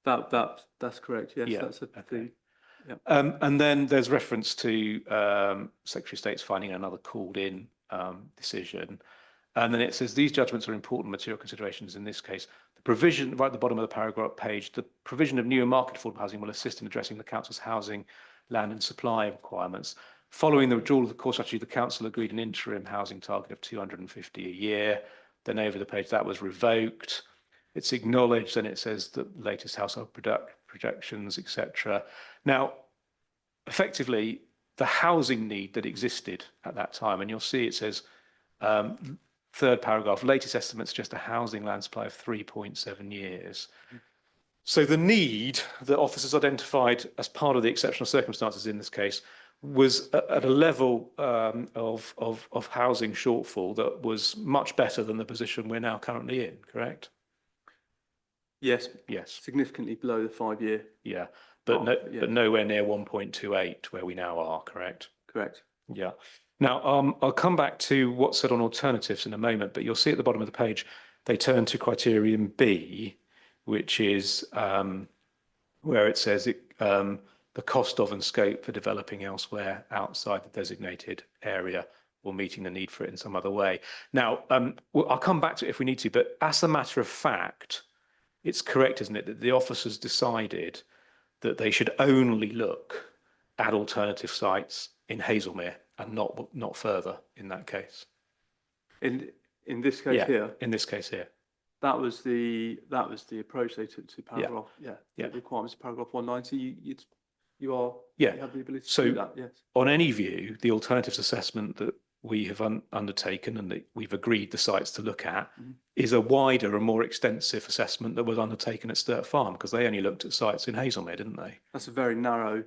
[SPEAKER 3] That's correct, yes.
[SPEAKER 2] Yeah.
[SPEAKER 3] That's
[SPEAKER 2] Okay. And then there's reference to Secretary of State's finding another called in decision. And then it says these judgments are important material considerations in this case. The provision, right at the bottom of the paragraph page, the provision of new and market affordable housing will assist in addressing the council's housing, land and supply requirements. Following the withdrawal of the core strategy, the council agreed an interim housing target of 250 a year. Then over the page that was revoked. It's acknowledged, and it says the latest household projections, etc. Now, effectively, the housing need that existed at that time, and you'll see it says, third paragraph, latest estimates suggest a housing land supply of 3.7 years. So the need that officers identified as part of the exceptional circumstances in this case was at a level of housing shortfall that was much better than the position we're now currently in, correct?
[SPEAKER 3] Yes.
[SPEAKER 2] Yes.
[SPEAKER 3] Significantly below the 5-year.
[SPEAKER 2] Yeah, but but nowhere near 1.28 where we now are, correct?
[SPEAKER 3] Correct.
[SPEAKER 2] Yeah. Now, I'll come back to what's said on alternatives in a moment, but you'll see at the bottom of the page, they turn to criterion B, which is where it says the cost of and scope for developing elsewhere outside the designated area or meeting the need for it in some other way. Now, I'll come back to it if we need to, but as a matter of fact, it's correct, isn't it, that the officers decided that they should only look at alternative sites in Hazelmere and not further in that case.
[SPEAKER 3] In this case here.
[SPEAKER 2] In this case here.
[SPEAKER 3] That was the approach they took to paragraph.
[SPEAKER 2] Yeah.
[SPEAKER 3] The requirements of paragraph 190. You have the ability
[SPEAKER 2] So
[SPEAKER 3] to do that. Yes.
[SPEAKER 2] On any view, the alternatives assessment that we have undertaken and that we've agreed the sites to look at is a wider and more extensive assessment that was undertaken at Sturt Farm, because they only looked at sites in Hazelmere, didn't they?
[SPEAKER 3] That's a very narrow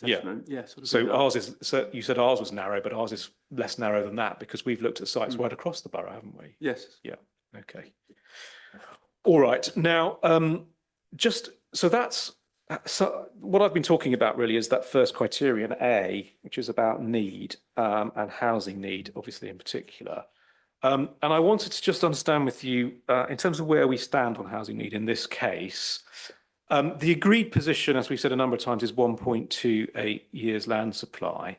[SPEAKER 3] assessment, yes. I'd agree
[SPEAKER 2] So
[SPEAKER 3] with that.
[SPEAKER 2] ours is, so you said ours was narrow, but ours is less narrow than that because we've looked at sites right across the borough, haven't we?
[SPEAKER 3] Yes.
[SPEAKER 2] Yeah, okay. All right, now, just, so that's, so what I've been talking about really is that first criterion A, which is about need, and housing need, obviously in particular. And I wanted to just understand with you, in terms of where we stand on housing need in this case. The agreed position, as we've said a number of times, is 1.28 years land supply.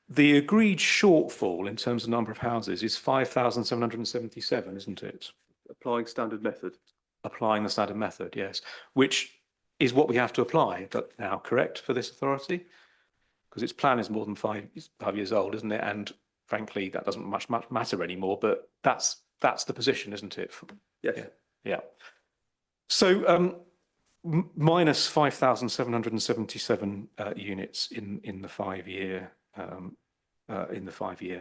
[SPEAKER 2] The agreed shortfall in terms of number of houses is 5,777, isn't it?
[SPEAKER 3] Applying standard method.
[SPEAKER 2] Applying the standard method, yes, which is what we have to apply now, correct, for this authority? Because its plan is more than 5 years old, isn't it? And frankly, that doesn't much matter anymore, but that's the position, isn't it?
[SPEAKER 3] Yes.
[SPEAKER 2] Yeah. So, minus 5,777 units in the 5 year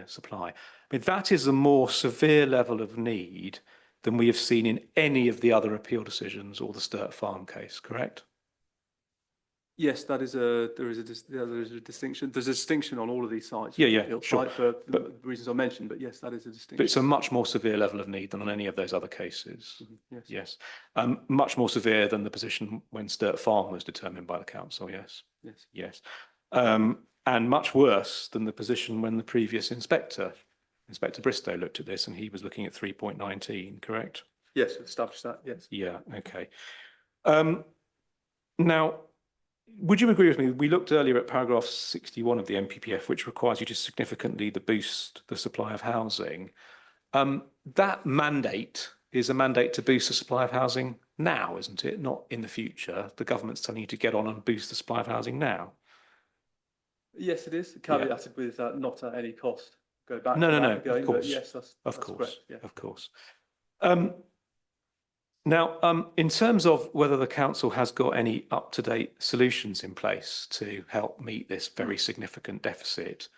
[SPEAKER 2] supply. I mean, that is a more severe level of need than we have seen in any of the other appeal decisions or the Sturt Farm case, correct?
[SPEAKER 3] Yes, there is a distinction. There's a distinction on all of these sites.
[SPEAKER 2] Yeah, sure.
[SPEAKER 3] For the reasons I mentioned, but yes, that is a distinction.
[SPEAKER 2] But it's a much more severe level of need than on any of those other cases.
[SPEAKER 3] Yes.
[SPEAKER 2] Much more severe than the position when Sturt Farm was determined by the council, yes.
[SPEAKER 3] Yes.
[SPEAKER 2] And much worse than the position when the previous Inspector Bristow, looked at this and he was looking at 3.19, correct?
[SPEAKER 3] Yes, established that, yes.
[SPEAKER 2] Yeah, okay. Now, would you agree with me? We looked earlier at paragraph 61 of the NPPF, which requires you to significantly boost the supply of housing. That mandate is a mandate to boost the supply of housing now, isn't it? Not in the future. The government's telling you to get on and boost the supply of housing now.
[SPEAKER 3] Yes, it is. Caveated with not at any cost. Go back.
[SPEAKER 2] No,
[SPEAKER 3] Again,
[SPEAKER 2] of course.
[SPEAKER 3] Yes, that's
[SPEAKER 2] course,
[SPEAKER 3] correct. Yeah.
[SPEAKER 2] Of course. Now, in terms of whether the council has got any up-to-date solutions in place to help meet this very significant deficit,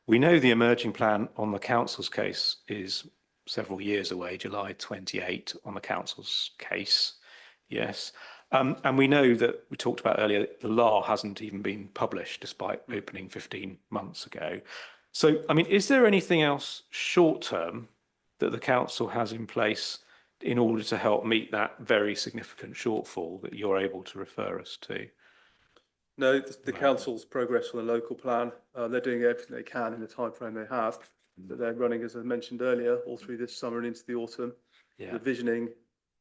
[SPEAKER 2] we know the emerging plan on the council's case is several years away, July 28 on the council's case, yes. And we know that we talked about earlier, the law hasn't even been published despite opening 15 months ago. So, I mean, is there anything else short-term that the council has in place in order to help meet that very significant shortfall that you're able to refer us to?
[SPEAKER 3] No, the council's progress on the local plan, they're doing everything they can in the timeframe they have, that they're running, as I mentioned earlier, all through this summer and into the autumn. The visioning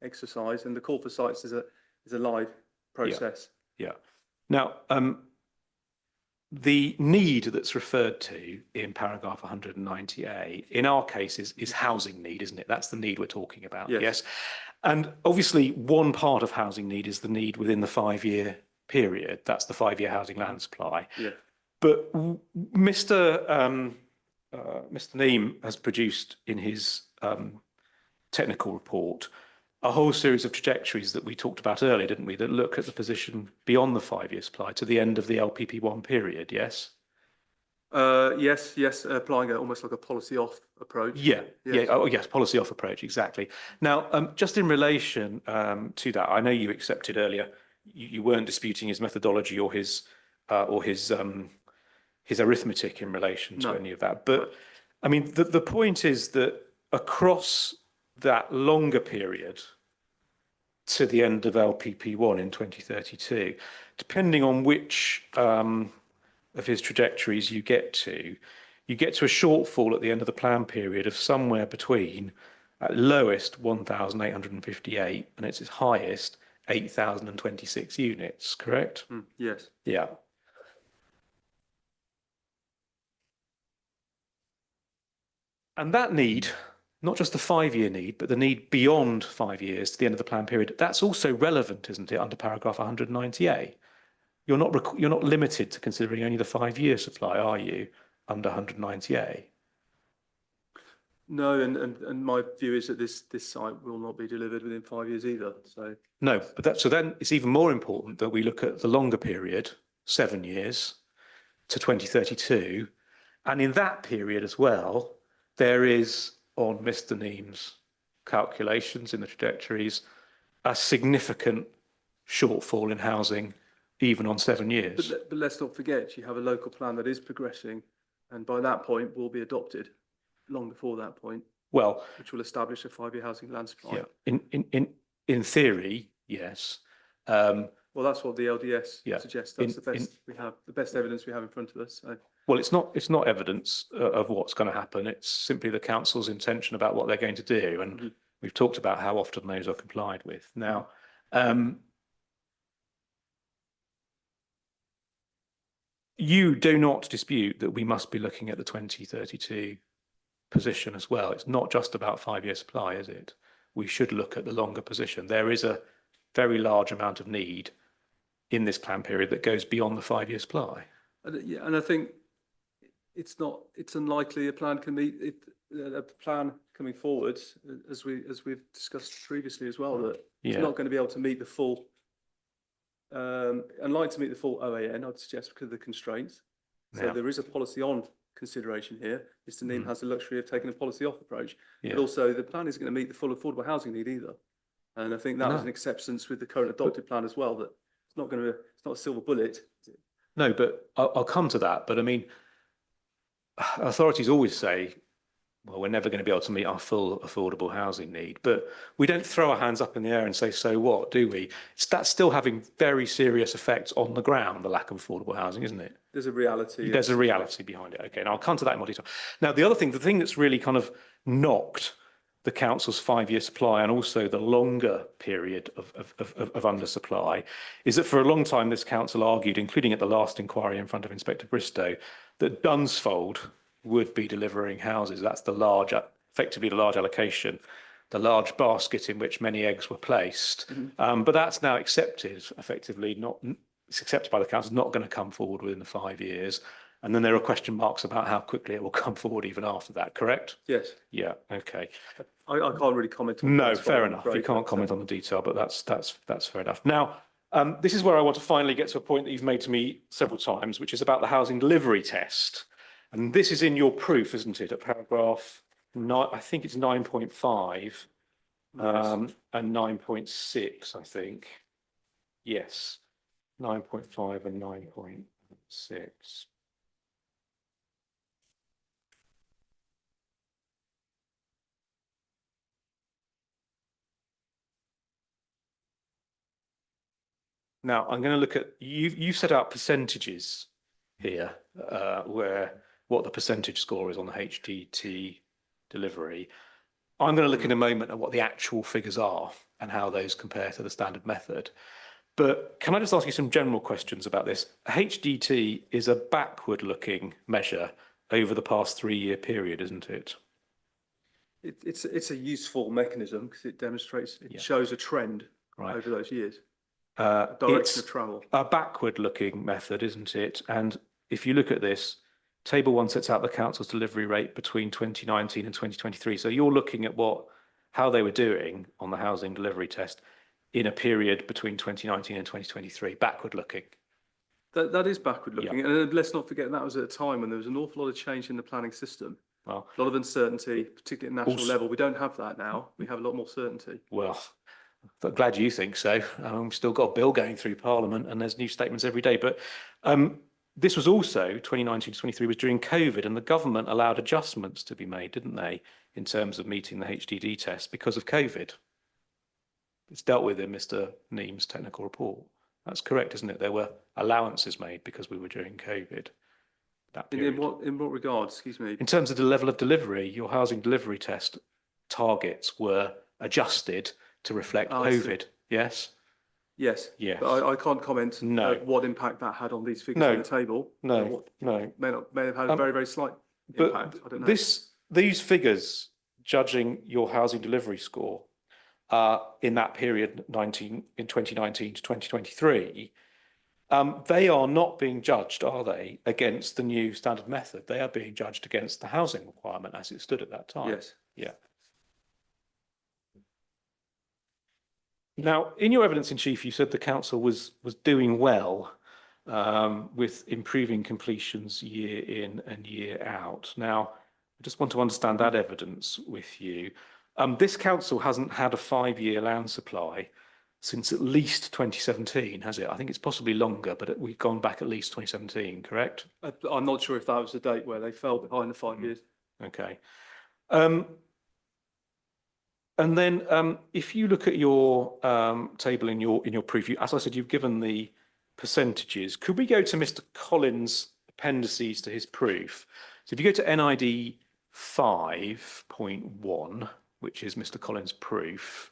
[SPEAKER 3] exercise and the call for sites is a live process.
[SPEAKER 2] Yeah. Now, the need that's referred to in paragraph 190A, in our case, is housing need, isn't it? That's the need we're talking about, yes? And obviously, one part of housing need is the need within the 5 year period. That's the 5 year housing land supply.
[SPEAKER 3] Yeah.
[SPEAKER 2] But Mr. Neame has produced in his technical report a whole series of trajectories that we talked about earlier, didn't we, that look at the position beyond the 5 year supply to the end of the LPP1 period, yes?
[SPEAKER 3] Yes, applying almost like a policy off approach.
[SPEAKER 2] Yes, policy off approach, exactly. Now, just in relation to that, I know you accepted earlier, you weren't disputing his methodology or his arithmetic in relation to any of that. But I mean, the point is that across that longer period to the end of LPP1 in 2032, depending on which of his trajectories you get to a shortfall at the end of the plan period of somewhere between, at lowest, 1,858, and it's its highest, 8,026 units, correct?
[SPEAKER 3] Yes.
[SPEAKER 2] Yeah. And that need, not just the 5 year need, but the need beyond 5 years to the end of the plan period, that's also relevant, isn't it, under paragraph 190A? You're not limited to considering only the 5 year supply, are you, under 190A?
[SPEAKER 3] No, and my view is that this site will not be delivered within 5 years either. So
[SPEAKER 2] no, but so then it's even more important that we look at the longer period, 7 years to 2032, and in that period as well, there is, on Mr. Neame's calculations in the trajectories, a significant shortfall in housing even on 7 years.
[SPEAKER 3] But let's not forget, you have a local plan that is progressing, and by that point will be adopted long before that point,
[SPEAKER 2] Well,
[SPEAKER 3] which will establish a 5-year housing land supply.
[SPEAKER 2] yeah, in theory, yes.
[SPEAKER 3] Well, that's what the LDS
[SPEAKER 2] Yeah.
[SPEAKER 3] suggests. That's the best evidence we have in front of us. So.
[SPEAKER 2] Well, it's not evidence of what's going to happen. It's simply the council's intention about what they're going to do. And we've talked about how often those are complied with. Now, you do not dispute that we must be looking at the 2032 position as well. It's not just about 5-year supply, is it? We should look at the longer position. There is a very large amount of need in this plan period that goes beyond the 5-year supply.
[SPEAKER 3] And I think it's unlikely a plan can meet it. A plan coming forward, as we've discussed previously as well, that it's not going to be able to meet the full. Unlikely to meet the full OAN, I'd suggest, because of the constraints. So there is a policy on consideration here. Mr. Neame has the luxury of taking a policy off approach, but also the plan isn't going to meet the full affordable housing need either. And I think that was an acceptance with the current adopted plan as well, that it's not a silver bullet.
[SPEAKER 2] No, but I'll come to that. But I mean, authorities always say, well, we're never going to be able to meet our full affordable housing need, but we don't throw our hands up in the air and say, so what, do we? That's still having very serious effects on the ground, the lack of affordable housing, isn't it?
[SPEAKER 3] There's a reality.
[SPEAKER 2] There's a reality behind it. Okay, and I'll come to that in more detail. Now, the thing that's really kind of knocked the council's 5-year supply and also the longer period of undersupply is that for a long time, this council argued, including at the last inquiry in front of Inspector Bristow, that Dunsfold would be delivering houses. That's effectively the large allocation, the large basket in which many eggs were placed. But that's now accepted, effectively, it's accepted by the council, not going to come forward within the 5 years. And then there are question marks about how quickly it will come forward even after that, correct?
[SPEAKER 3] Yes.
[SPEAKER 2] Yeah, okay.
[SPEAKER 3] I can't really comment on that.
[SPEAKER 2] No, fair enough. You can't comment on the detail, but that's fair enough. Now, this is where I want to finally get to a point that you've made to me several times, which is about the housing delivery test. And this is in your proof, isn't it, at paragraph 9, I think it's 9.5 and 9.6, I think. Yes, 9.5 and 9.6. Now, I'm going to look at, you set out percentages here, where what the percentage score is on the HDT delivery. I'm going to look in a moment at what the actual figures are and how those compare to the standard method. But can I just ask you some general questions about this? HDT is a backward-looking measure over the past 3-year period, isn't it?
[SPEAKER 3] It's a useful mechanism because it demonstrates, it shows a trend over those years. Direction of travel.
[SPEAKER 2] A backward-looking method, isn't it? And if you look at this, Table 1 sets out the council's delivery rate between 2019 and 2023. So you're looking at how they were doing on the housing delivery test in a period between 2019 and 2023, backward-looking.
[SPEAKER 3] That is backward-looking, and let's not forget that was at a time when there was an awful lot of change in the planning system. Well, a lot of uncertainty, particularly at national level. We don't have that now. We have a lot more certainty.
[SPEAKER 2] Well, I'm glad you think so. We've still got a bill going through Parliament and there's new statements every day. But this was also, 2019 to 23 was during COVID, and the government allowed adjustments to be made, didn't they, in terms of meeting the HDD test because of COVID. It's dealt with in Mr. Neame's technical report. That's correct, isn't it? There were allowances made because we were during COVID.
[SPEAKER 3] In what regard, excuse me?
[SPEAKER 2] In terms of the level of delivery, your housing delivery test targets were adjusted to reflect COVID, yes?
[SPEAKER 3] Yes.
[SPEAKER 2] Yes.
[SPEAKER 3] But I can't comment what impact that had on these figures on the table.
[SPEAKER 2] No.
[SPEAKER 3] May have had a very, very slight impact. I don't know.
[SPEAKER 2] These figures, judging your housing delivery score in that period, in 2019 to 2023, they are not being judged, are they, against the new standard method? They are being judged against the housing requirement as it stood at that time.
[SPEAKER 3] Yes.
[SPEAKER 2] Yeah. Now, in your evidence in chief, you said the council was doing well with improving completions year in and year out. Now, I just want to understand that evidence with you. This council hasn't had a 5-year land supply since at least 2017, has it? I think it's possibly longer, but we've gone back at least 2017, correct?
[SPEAKER 3] I'm not sure if that was the date where they fell behind the 5 years.
[SPEAKER 2] Okay. And then if you look at your table in your proof, as I said, you've given the percentages. Could we go to Mr. Collins' appendices to his proof? So if you go to NID 5.1, which is Mr. Collins' proof,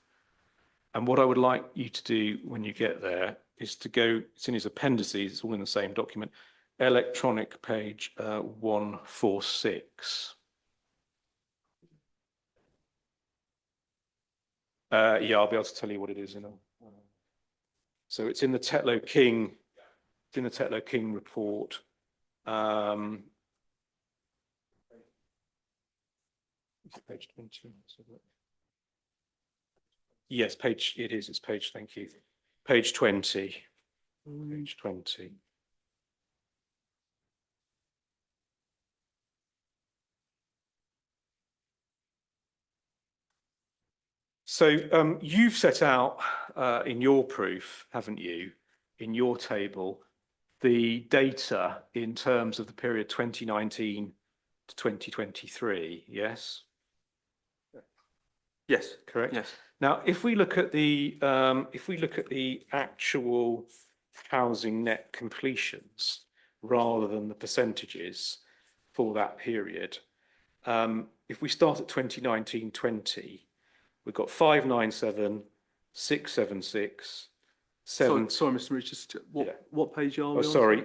[SPEAKER 2] and what I would like you to do when you get there is to go, it's in his appendices, it's all in the same document, electronic page 146. Yeah, I'll be able to tell you what it is in a. So it's in the Tetlow King. It's in the Tetlow King report. Page 20. Yes, page. It is. It's page. Thank you. Page 20. Page 20. So you've set out in your proof, haven't you, in your table, the data in terms of the period 2019 to 2023, yes?
[SPEAKER 3] Yes,
[SPEAKER 2] Correct?
[SPEAKER 3] yes.
[SPEAKER 2] Now, if we look at the actual housing net completions rather than the percentages for that period, if we start at 2019-20, we've got 597, 676, 7.
[SPEAKER 3] Sorry, Mr. Richards. What page are we on?
[SPEAKER 2] Sorry,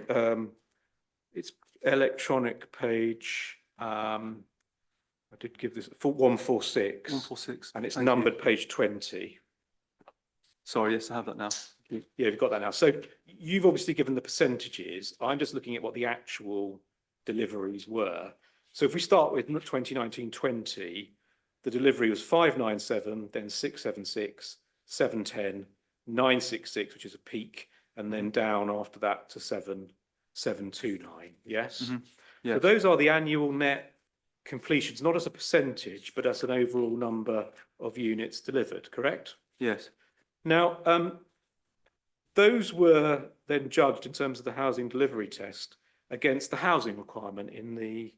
[SPEAKER 2] it's electronic page. I did give this for 146.
[SPEAKER 3] 146.
[SPEAKER 2] And it's
[SPEAKER 3] Thank
[SPEAKER 2] numbered
[SPEAKER 3] you.
[SPEAKER 2] page 20.
[SPEAKER 3] Sorry, yes, I have that now.
[SPEAKER 2] Yeah, you've got that now. So you've obviously given the percentages. I'm just looking at what the actual deliveries were. So if we start with 2019-20, the delivery was 597, then 676, 710, 966, which is a peak, and then down after that to 729. Yes.
[SPEAKER 3] Mm-hmm. Yeah.
[SPEAKER 2] So those are the annual net completions, not as a percentage, but as an overall number of units delivered. Correct?
[SPEAKER 3] Yes.
[SPEAKER 2] Now, those were then judged in terms of the housing delivery test against the housing requirement in the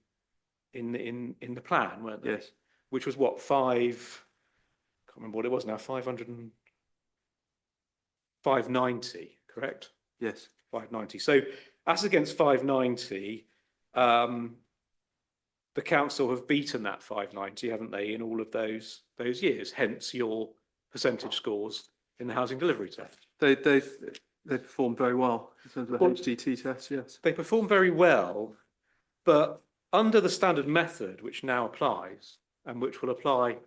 [SPEAKER 2] plan, weren't they?
[SPEAKER 3] Yes.
[SPEAKER 2] Which was what, I can't remember what it was now, 590, correct?
[SPEAKER 3] Yes.
[SPEAKER 2] 590. So as against 590, the council have beaten that 590, haven't they, in all of those years? Hence your percentage scores in the housing delivery test.
[SPEAKER 3] They performed very well in terms of the HDT test. Yes.
[SPEAKER 2] They perform very well, but under the standard method, which now applies and which will apply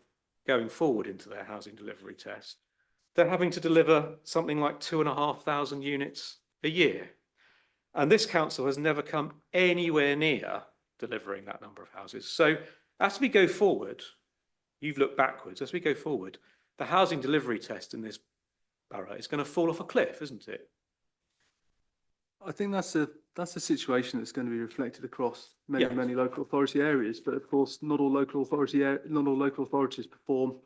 [SPEAKER 2] going forward into their housing delivery test, they're having to deliver something like 2,500 units a year. And this council has never come anywhere near delivering that number of houses. So as we go forward, you've looked backwards, as we go forward, the housing delivery test in this borough is going to fall off a cliff, isn't it?
[SPEAKER 3] I think that's a situation that's going to be reflected across many local authority areas. But of course, not all local authorities perform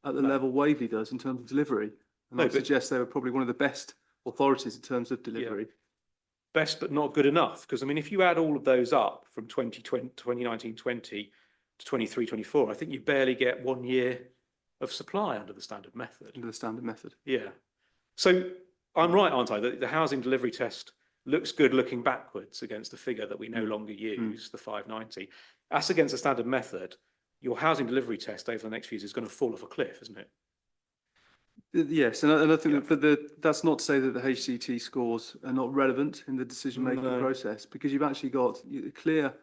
[SPEAKER 3] at the level Waverley does in terms of delivery. And I suggest they were probably one of the best authorities in terms of delivery.
[SPEAKER 2] Yeah. Best but not good enough, because I mean, if you add all of those up from 2019-20 to 23-24, I think you barely get 1 year of supply under the standard method.
[SPEAKER 3] Under the standard method.
[SPEAKER 2] Yeah. So I'm right, aren't I? The housing delivery test looks good looking backwards against the figure that we no longer use, the 590. As against the standard method, your housing delivery test over the next few years is going to fall off a cliff, isn't it?
[SPEAKER 3] Yes, and I think that that's not to say that the HCT scores are not relevant in the decision-making process, because you've actually got a clear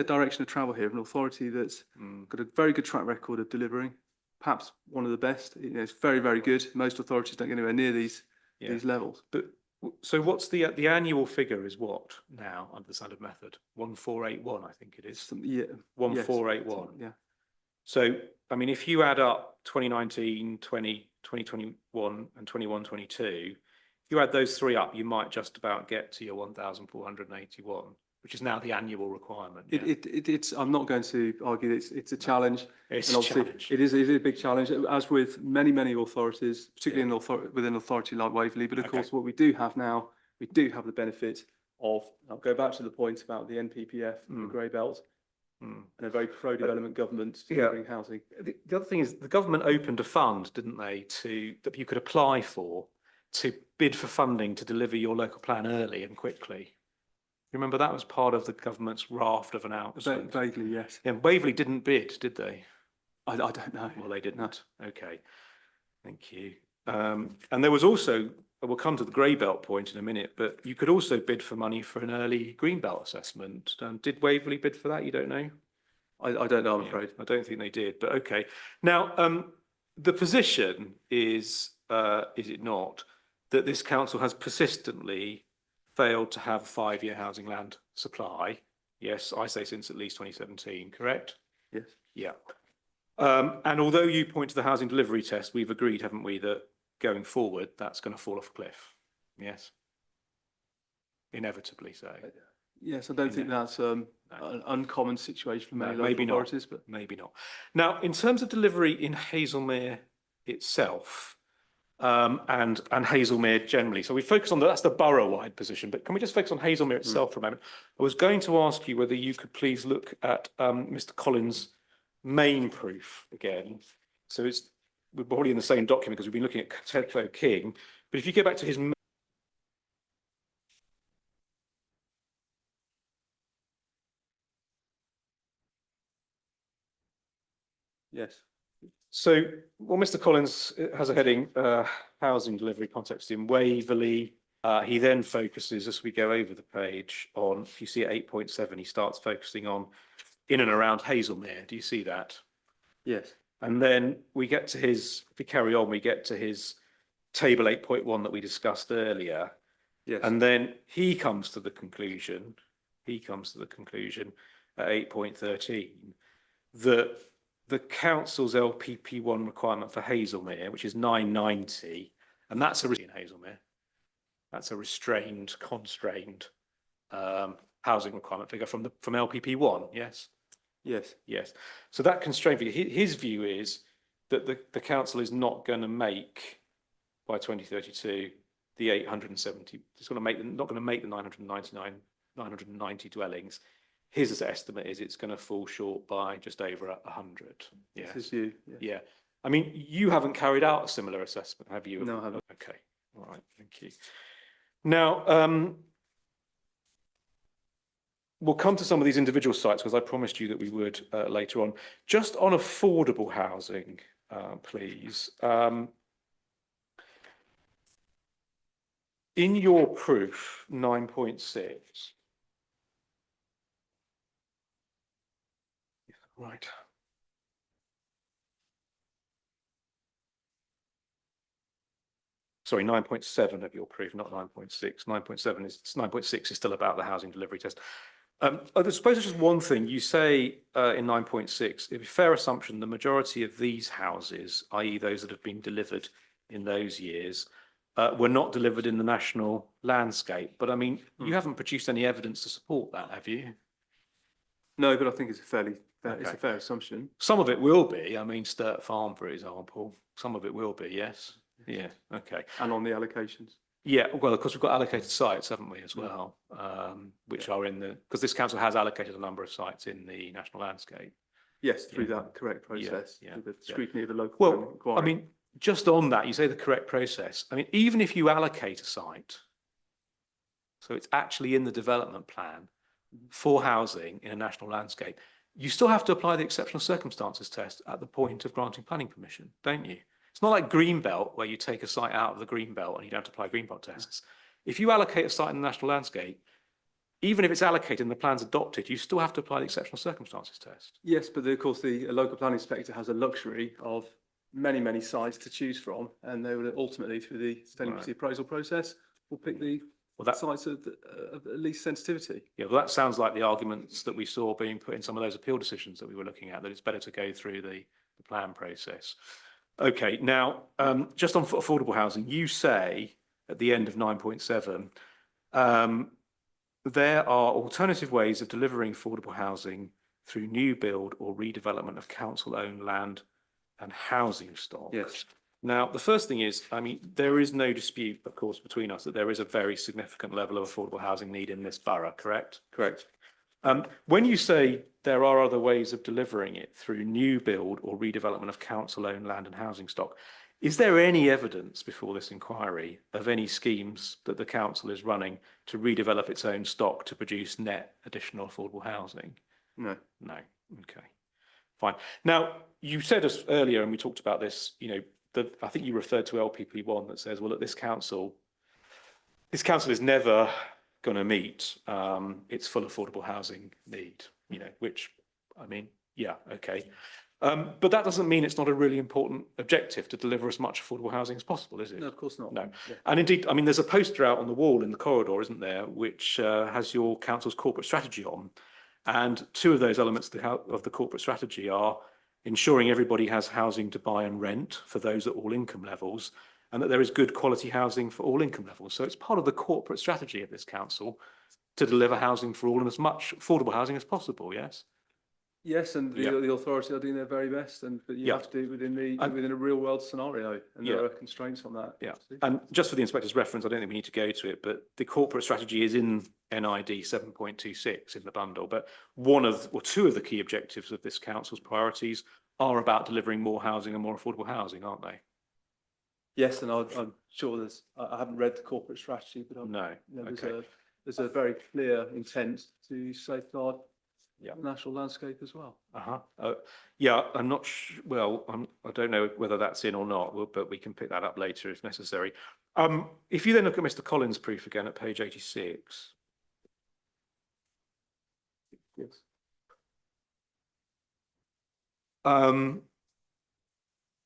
[SPEAKER 3] direction of travel here, an authority that's got a very good track record of delivering, perhaps one of the best. It's very, very good. Most authorities don't get anywhere near these levels.
[SPEAKER 2] But so what's the annual figure is what now under the standard method? 1481, I think it is. 1481.
[SPEAKER 3] Yeah.
[SPEAKER 2] So, I mean, if you add up 2019, 20, 2021 and 21-22, if you add those three up, you might just about get to your 1,481, which is now the annual requirement. Yeah?
[SPEAKER 3] It's, I'm not going to argue that it's a challenge.
[SPEAKER 2] It's
[SPEAKER 3] And
[SPEAKER 2] a
[SPEAKER 3] obviously,
[SPEAKER 2] challenge.
[SPEAKER 3] it is a big challenge, as with many authorities, particularly within an authority like Waverley. But of course, what we do have now, we do have the benefit of, I'll go back to the point about the NPPF, the grey belt, and a very pro-development government delivering housing.
[SPEAKER 2] The other thing is the government opened a fund, didn't they, that you could apply for to bid for funding to deliver your local plan early and quickly. Remember that was part of the government's raft of announcements.
[SPEAKER 3] Vaguely, yes.
[SPEAKER 2] Yeah, Waverley didn't bid, did they?
[SPEAKER 3] I don't know.
[SPEAKER 2] Well, they didn't. No. Okay, thank you. And there was also, we'll come to the grey belt point in a minute, but you could also bid for money for an early green belt assessment. Did Waverley bid for that? You don't know?
[SPEAKER 3] I don't know, I'm afraid.
[SPEAKER 2] I don't think they did, but okay. Now, the position is it not, that this council has persistently failed to have a 5-year housing land supply. Yes, I say since at least 2017, correct?
[SPEAKER 3] Yes.
[SPEAKER 2] Yeah. And although you point to the housing delivery test, we've agreed, haven't we, that going forward, that's going to fall off a cliff. Yes. Inevitably so.
[SPEAKER 3] Yes, I don't think that's an uncommon situation for many local authorities, but
[SPEAKER 2] maybe not. Now, in terms of delivery in Hazelmere itself, and Hazelmere generally, so we focus on that's the borough-wide position, but can we just focus on Hazelmere itself for a moment? I was going to ask you whether you could please look at Mr. Collins' main proof again. So we're probably in the same document because we've been looking at Tetlow King, but if you go back to his
[SPEAKER 3] yes.
[SPEAKER 2] So, well, Mr. Collins has a heading, housing delivery context in Waverley. He then focuses, as we go over the page, on, if you see at 8.7, he starts focusing on in and around Hazelmere. Do you see that?
[SPEAKER 3] Yes.
[SPEAKER 2] And then we get to his, if we carry on, we get to his table 8.1 that we discussed earlier.
[SPEAKER 3] Yes.
[SPEAKER 2] And then he comes to the conclusion at 8.13 that the council's LPP1 requirement for Hazelmere, which is 990, and that's a in Hazelmere. That's a restrained, constrained housing requirement figure from LPP1. Yes.
[SPEAKER 3] Yes.
[SPEAKER 2] Yes. So that constraint figure, his view is that the council is not going to make by 2032 the 870. It's going to make not going to make the 990 dwellings. His estimate is it's going to fall short by just over 100. Yes.
[SPEAKER 3] This is you.
[SPEAKER 2] Yeah. I mean, you haven't carried out a similar assessment, have you?
[SPEAKER 3] No, I haven't.
[SPEAKER 2] Okay. All right. Thank you. Now, we'll come to some of these individual sites because I promised you that we would later on. Just on affordable housing, please. In your proof, 9.6. Right. Sorry, 9.7 of your proof, not 9.6. 9.6 is still about the housing delivery test. I suppose it's just one thing. You say in 9.6, it's a fair assumption the majority of these houses, i.e. those that have been delivered in those years, were not delivered in the national landscape. But I mean, you haven't produced any evidence to support that, have you?
[SPEAKER 3] No, but I think it's a it's a fair assumption.
[SPEAKER 2] Some of it will be. I mean, Sturt Farm, for example, some of it will be, yes. Yeah, okay.
[SPEAKER 3] And on the allocations.
[SPEAKER 2] Yeah, well, of course, we've got allocated sites, haven't we, as well, which are in because this council has allocated a number of sites in the national landscape.
[SPEAKER 3] Yes, through that correct process, the scrutiny of the local.
[SPEAKER 2] Well, I mean, just on that, you say the correct process. I mean, even if you allocate a site, so it's actually in the development plan for housing in a national landscape, you still have to apply the exceptional circumstances test at the point of granting planning permission, don't you? It's not like Greenbelt where you take a site out of the Greenbelt and you don't have to apply Greenbelt tests. If you allocate a site in the national landscape, even if it's allocated and the plan's adopted, you still have to apply the exceptional circumstances test.
[SPEAKER 3] Yes, but of course the local planning inspector has a luxury of many sites to choose from, and they will ultimately, through the sustainability appraisal process, will pick the sites of least sensitivity. Yeah,
[SPEAKER 2] well, that sounds like the arguments that we saw being put in some of those appeal decisions that we were looking at, that it's better to go through the plan process. Okay, now, just on affordable housing, you say at the end of 9.7 there are alternative ways of delivering affordable housing through new build or redevelopment of council-owned land and housing stock.
[SPEAKER 3] Yes.
[SPEAKER 2] Now, the first thing is, I mean, there is no dispute, of course, between us that there is a very significant level of affordable housing need in this borough, correct?
[SPEAKER 3] Correct.
[SPEAKER 2] When you say there are other ways of delivering it through new build or redevelopment of council-owned land and housing stock, is there any evidence before this inquiry of any schemes that the council is running to redevelop its own stock to produce net additional affordable housing?
[SPEAKER 3] No.
[SPEAKER 2] No. Okay. Fine. Now, you said us earlier, and we talked about this, you know, that I think you referred to LPP1 that says, well, at this council is never going to meet its full affordable housing need, you know, which, I mean, yeah, okay. But that doesn't mean it's not a really important objective to deliver as much affordable housing as possible, is it?
[SPEAKER 3] No, of course not.
[SPEAKER 2] No.
[SPEAKER 3] Yeah.
[SPEAKER 2] And indeed, I mean, there's a poster out on the wall in the corridor, isn't there, which has your council's corporate strategy on. And two of those elements of the corporate strategy are ensuring everybody has housing to buy and rent for those at all income levels, and that there is good quality housing for all income levels. So it's part of the corporate strategy of this council to deliver housing for all and as much affordable housing as possible, yes?
[SPEAKER 3] Yes, and
[SPEAKER 2] Yeah.
[SPEAKER 3] the authority are doing their very best, but you
[SPEAKER 2] Yeah.
[SPEAKER 3] have to do it within
[SPEAKER 2] And-
[SPEAKER 3] within a real world scenario, and there
[SPEAKER 2] Yeah.
[SPEAKER 3] are constraints on that.
[SPEAKER 2] Yeah, and just for the inspector's reference, I don't think we need to go to it, but the corporate strategy is in NID 7.26 in the bundle. But two of the key objectives of this council's priorities are about delivering more housing and more affordable housing, aren't they?
[SPEAKER 3] Yes, and I'm sure I haven't read the corporate strategy, but
[SPEAKER 2] No.
[SPEAKER 3] there's a very clear intent to safeguard
[SPEAKER 2] Yeah.
[SPEAKER 3] the natural landscape as well.
[SPEAKER 2] Yeah, I'm not well, I don't know whether that's in or not, but we can pick that up later if necessary. If you then look at Mr. Collins' proof again at page 86.
[SPEAKER 3] Yes.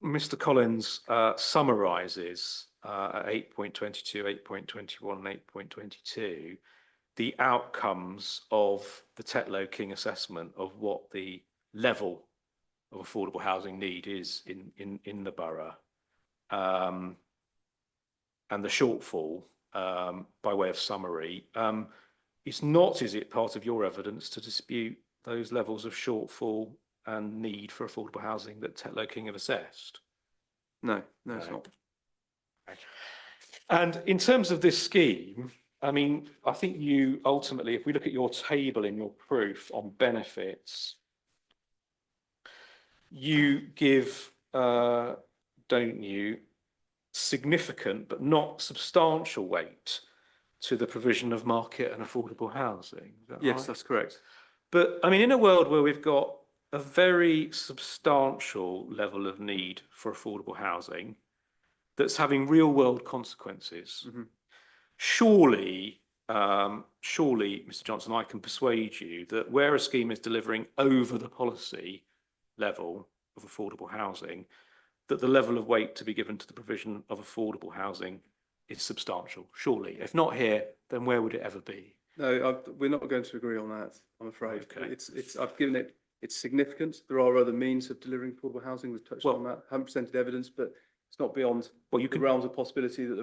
[SPEAKER 2] Mr. Collins summarises at 8.22, 8.21, and 8.22 the outcomes of the Tetlow King assessment of what the level of affordable housing need is in the borough, and the shortfall by way of summary. It's not, is it, part of your evidence to dispute those levels of shortfall and need for affordable housing that Tetlow King have assessed?
[SPEAKER 3] No, it's not.
[SPEAKER 2] And in terms of this scheme, I mean, I think you ultimately, if we look at your table in your proof on benefits, you give, don't you, significant but not substantial weight to the provision of market and affordable housing. Is that
[SPEAKER 3] Yes,
[SPEAKER 2] right?
[SPEAKER 3] that's correct.
[SPEAKER 2] But I mean, in a world where we've got a very substantial level of need for affordable housing that's having real world consequences, surely, Mr. Johnson, I can persuade you that where a scheme is delivering over the policy level of affordable housing, that the level of weight to be given to the provision of affordable housing is substantial, surely. If not here, then where would it ever be?
[SPEAKER 3] No, we're not going to agree on that, I'm afraid.
[SPEAKER 2] Okay.
[SPEAKER 3] I've given it, it's significant. There are other means of delivering affordable housing. We've touched on that. Haven't presented evidence, but it's not beyond the realms of possibility that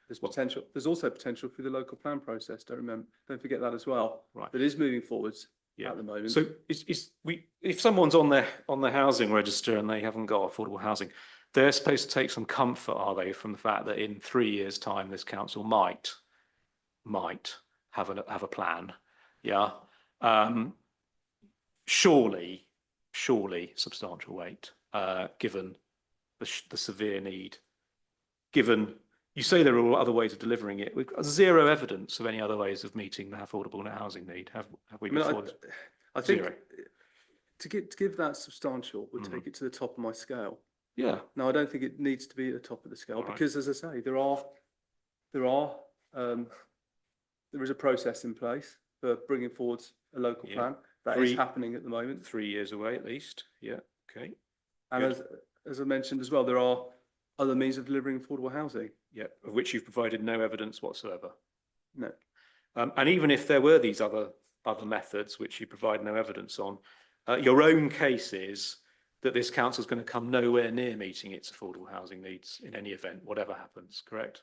[SPEAKER 3] there's potential. There's also potential through the local plan process. Don't forget that as well.
[SPEAKER 2] Right.
[SPEAKER 3] That is moving forwards at the moment.
[SPEAKER 2] So if someone's on their housing register and they haven't got affordable housing, they're supposed to take some comfort, are they, from the fact that in 3 years' time this council might have a plan, yeah. Surely substantial weight, given the severe need. Given you say there are other ways of delivering it, we've got zero evidence of any other ways of meeting the affordable housing need. Have we?
[SPEAKER 3] I think
[SPEAKER 2] Zero.
[SPEAKER 3] to give that substantial would take it to the top of my scale.
[SPEAKER 2] Yeah.
[SPEAKER 3] No, I don't think it needs to be at the top of the scale because, as I say, there is a process in place for bringing forward a local plan that is happening at the moment.
[SPEAKER 2] 3 years away at least. Yeah. Okay.
[SPEAKER 3] And as I mentioned as well, there are other means of delivering affordable housing.
[SPEAKER 2] Yeah, of which you've provided no evidence whatsoever.
[SPEAKER 3] No.
[SPEAKER 2] And even if there were these other methods which you provide no evidence on, your own case is that this council is going to come nowhere near meeting its affordable housing needs in any event, whatever happens. Correct?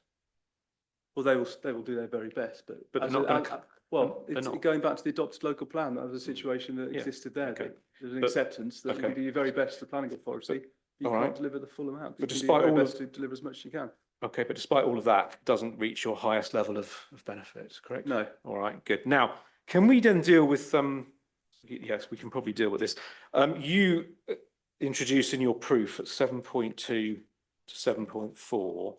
[SPEAKER 3] Well, they will do their very best, but
[SPEAKER 2] they're not going to.
[SPEAKER 3] Well,
[SPEAKER 2] They're
[SPEAKER 3] it's
[SPEAKER 2] not.
[SPEAKER 3] going back to the adopted local plan, that was a situation that
[SPEAKER 2] Yeah,
[SPEAKER 3] existed there.
[SPEAKER 2] okay.
[SPEAKER 3] that There's an
[SPEAKER 2] But-
[SPEAKER 3] acceptance that you
[SPEAKER 2] okay.
[SPEAKER 3] do your very best to the planning authority. You
[SPEAKER 2] all
[SPEAKER 3] can't
[SPEAKER 2] right.
[SPEAKER 3] deliver the full amount.
[SPEAKER 2] But
[SPEAKER 3] You can do your
[SPEAKER 2] despite
[SPEAKER 3] very
[SPEAKER 2] all
[SPEAKER 3] best
[SPEAKER 2] of-
[SPEAKER 3] to deliver as much as you can.
[SPEAKER 2] Okay, but despite all of that, it doesn't reach your highest level of benefit, correct?
[SPEAKER 3] No.
[SPEAKER 2] All right, good. Now, can we then deal with, yes, we can probably deal with this. You introduced in your proof at 7.2 to 7.4.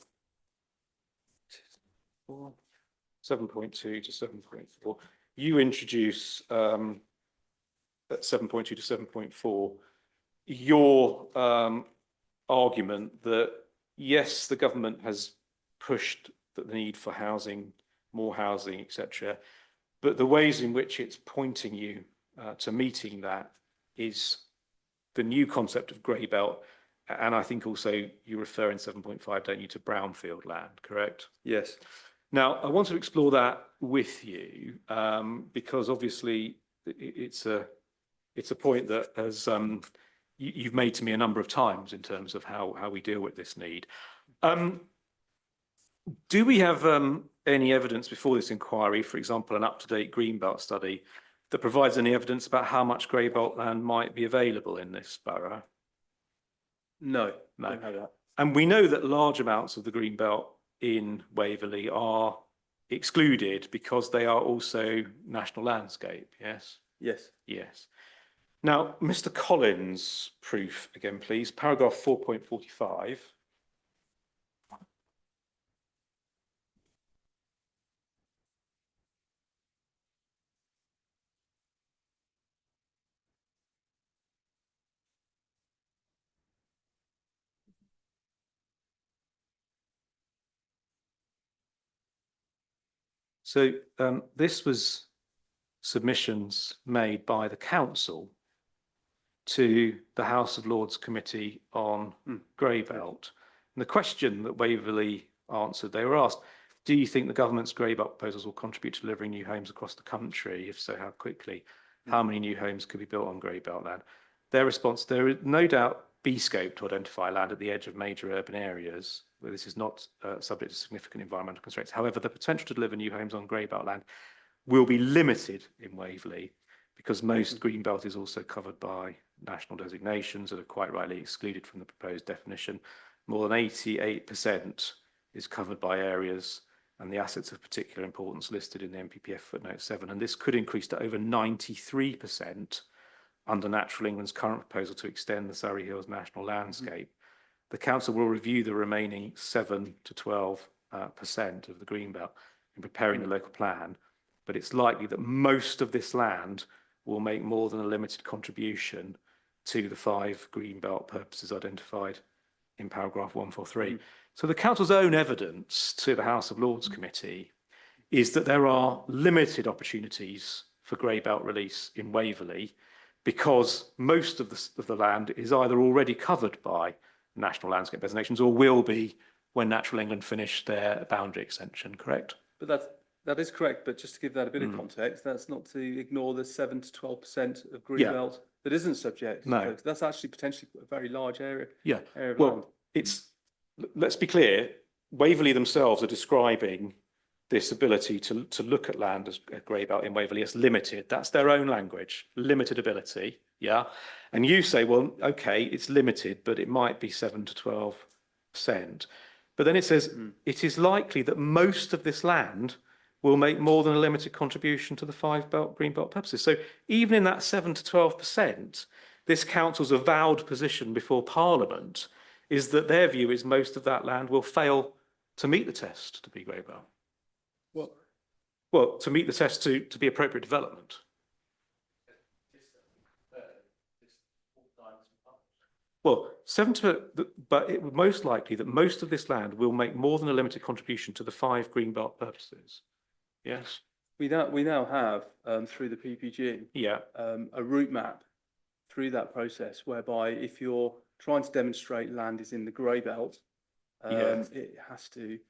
[SPEAKER 2] 7.2 to 7.4. You introduce at 7.2 to 7.4 your argument that yes, the government has pushed the need for housing, more housing, etc. But the ways in which it's pointing you to meeting that is the new concept of grey belt. And I think also you refer in 7.5, don't you, to brownfield land, correct?
[SPEAKER 3] Yes.
[SPEAKER 2] Now, I want to explore that with you because obviously it's a point that has you've made to me a number of times in terms of how we deal with this need. Do we have any evidence before this inquiry, for example, an up-to-date Greenbelt study that provides any evidence about how much Greybelt land might be available in this borough?
[SPEAKER 3] No.
[SPEAKER 2] No.
[SPEAKER 3] Don't have that.
[SPEAKER 2] And we know that large amounts of the Greenbelt in Waverley are excluded because they are also national landscape, yes?
[SPEAKER 3] Yes.
[SPEAKER 2] Yes. Now, Mr. Collins' proof again, please, paragraph 4.45. So this was submissions made by the council to the House of Lords Committee on Greybelt. And the question that Waverley answered, they were asked, do you think the government's Greybelt proposals will contribute to delivering new homes across the country? If so, how quickly? How many new homes could be built on Greybelt land? Their response, there would no doubt be scope to identify land at the edge of major urban areas where this is not subject to significant environmental constraints. However, the potential to deliver new homes on Greybelt land will be limited in Waverley because most Greenbelt is also covered by national designations that are quite rightly excluded from the proposed definition. More than 88% is covered by areas and the assets of particular importance listed in the NPPF footnote 7. And this could increase to over 93% under Natural England's current proposal to extend the Surrey Hills National Landscape. The council will review the remaining 7 to 12% of the Greenbelt in preparing the local plan, but it's likely that most of this land will make more than a limited contribution to the 5 Greenbelt purposes identified in paragraph 143. So the council's own evidence to the House of Lords Committee is that there are limited opportunities for Greybelt release in Waverley because most of the land is either already covered by national landscape designations or will be when Natural England finish their boundary extension, correct?
[SPEAKER 3] But that is correct, but just to give that a bit of context, that's not to ignore the 7 to 12% of Greenbelt that isn't subject.
[SPEAKER 2] No.
[SPEAKER 3] That's actually potentially a very large area.
[SPEAKER 2] Yeah.
[SPEAKER 3] Area of
[SPEAKER 2] Well,
[SPEAKER 3] land.
[SPEAKER 2] let's be clear, Waverley themselves are describing this ability to look at land as a Greybelt in Waverley as limited. That's their own language, limited ability, yeah? And you say, well, okay, it's limited, but it might be 7 to 12%. But then it says, it is likely that most of this land will make more than a limited contribution to the 5 Greenbelt purposes. So even in that 7 to 12%, this council's avowed position before Parliament is that their view is most of that land will fail to meet the test to be Greybelt. Well, to meet the test to be appropriate development. Well, but it would most likely that most of this land will make more than a limited contribution to the 5 Greenbelt purposes. Yes.
[SPEAKER 3] We now have through the PPG a route map through that process whereby if you're trying to demonstrate land is in the Greybelt, it has to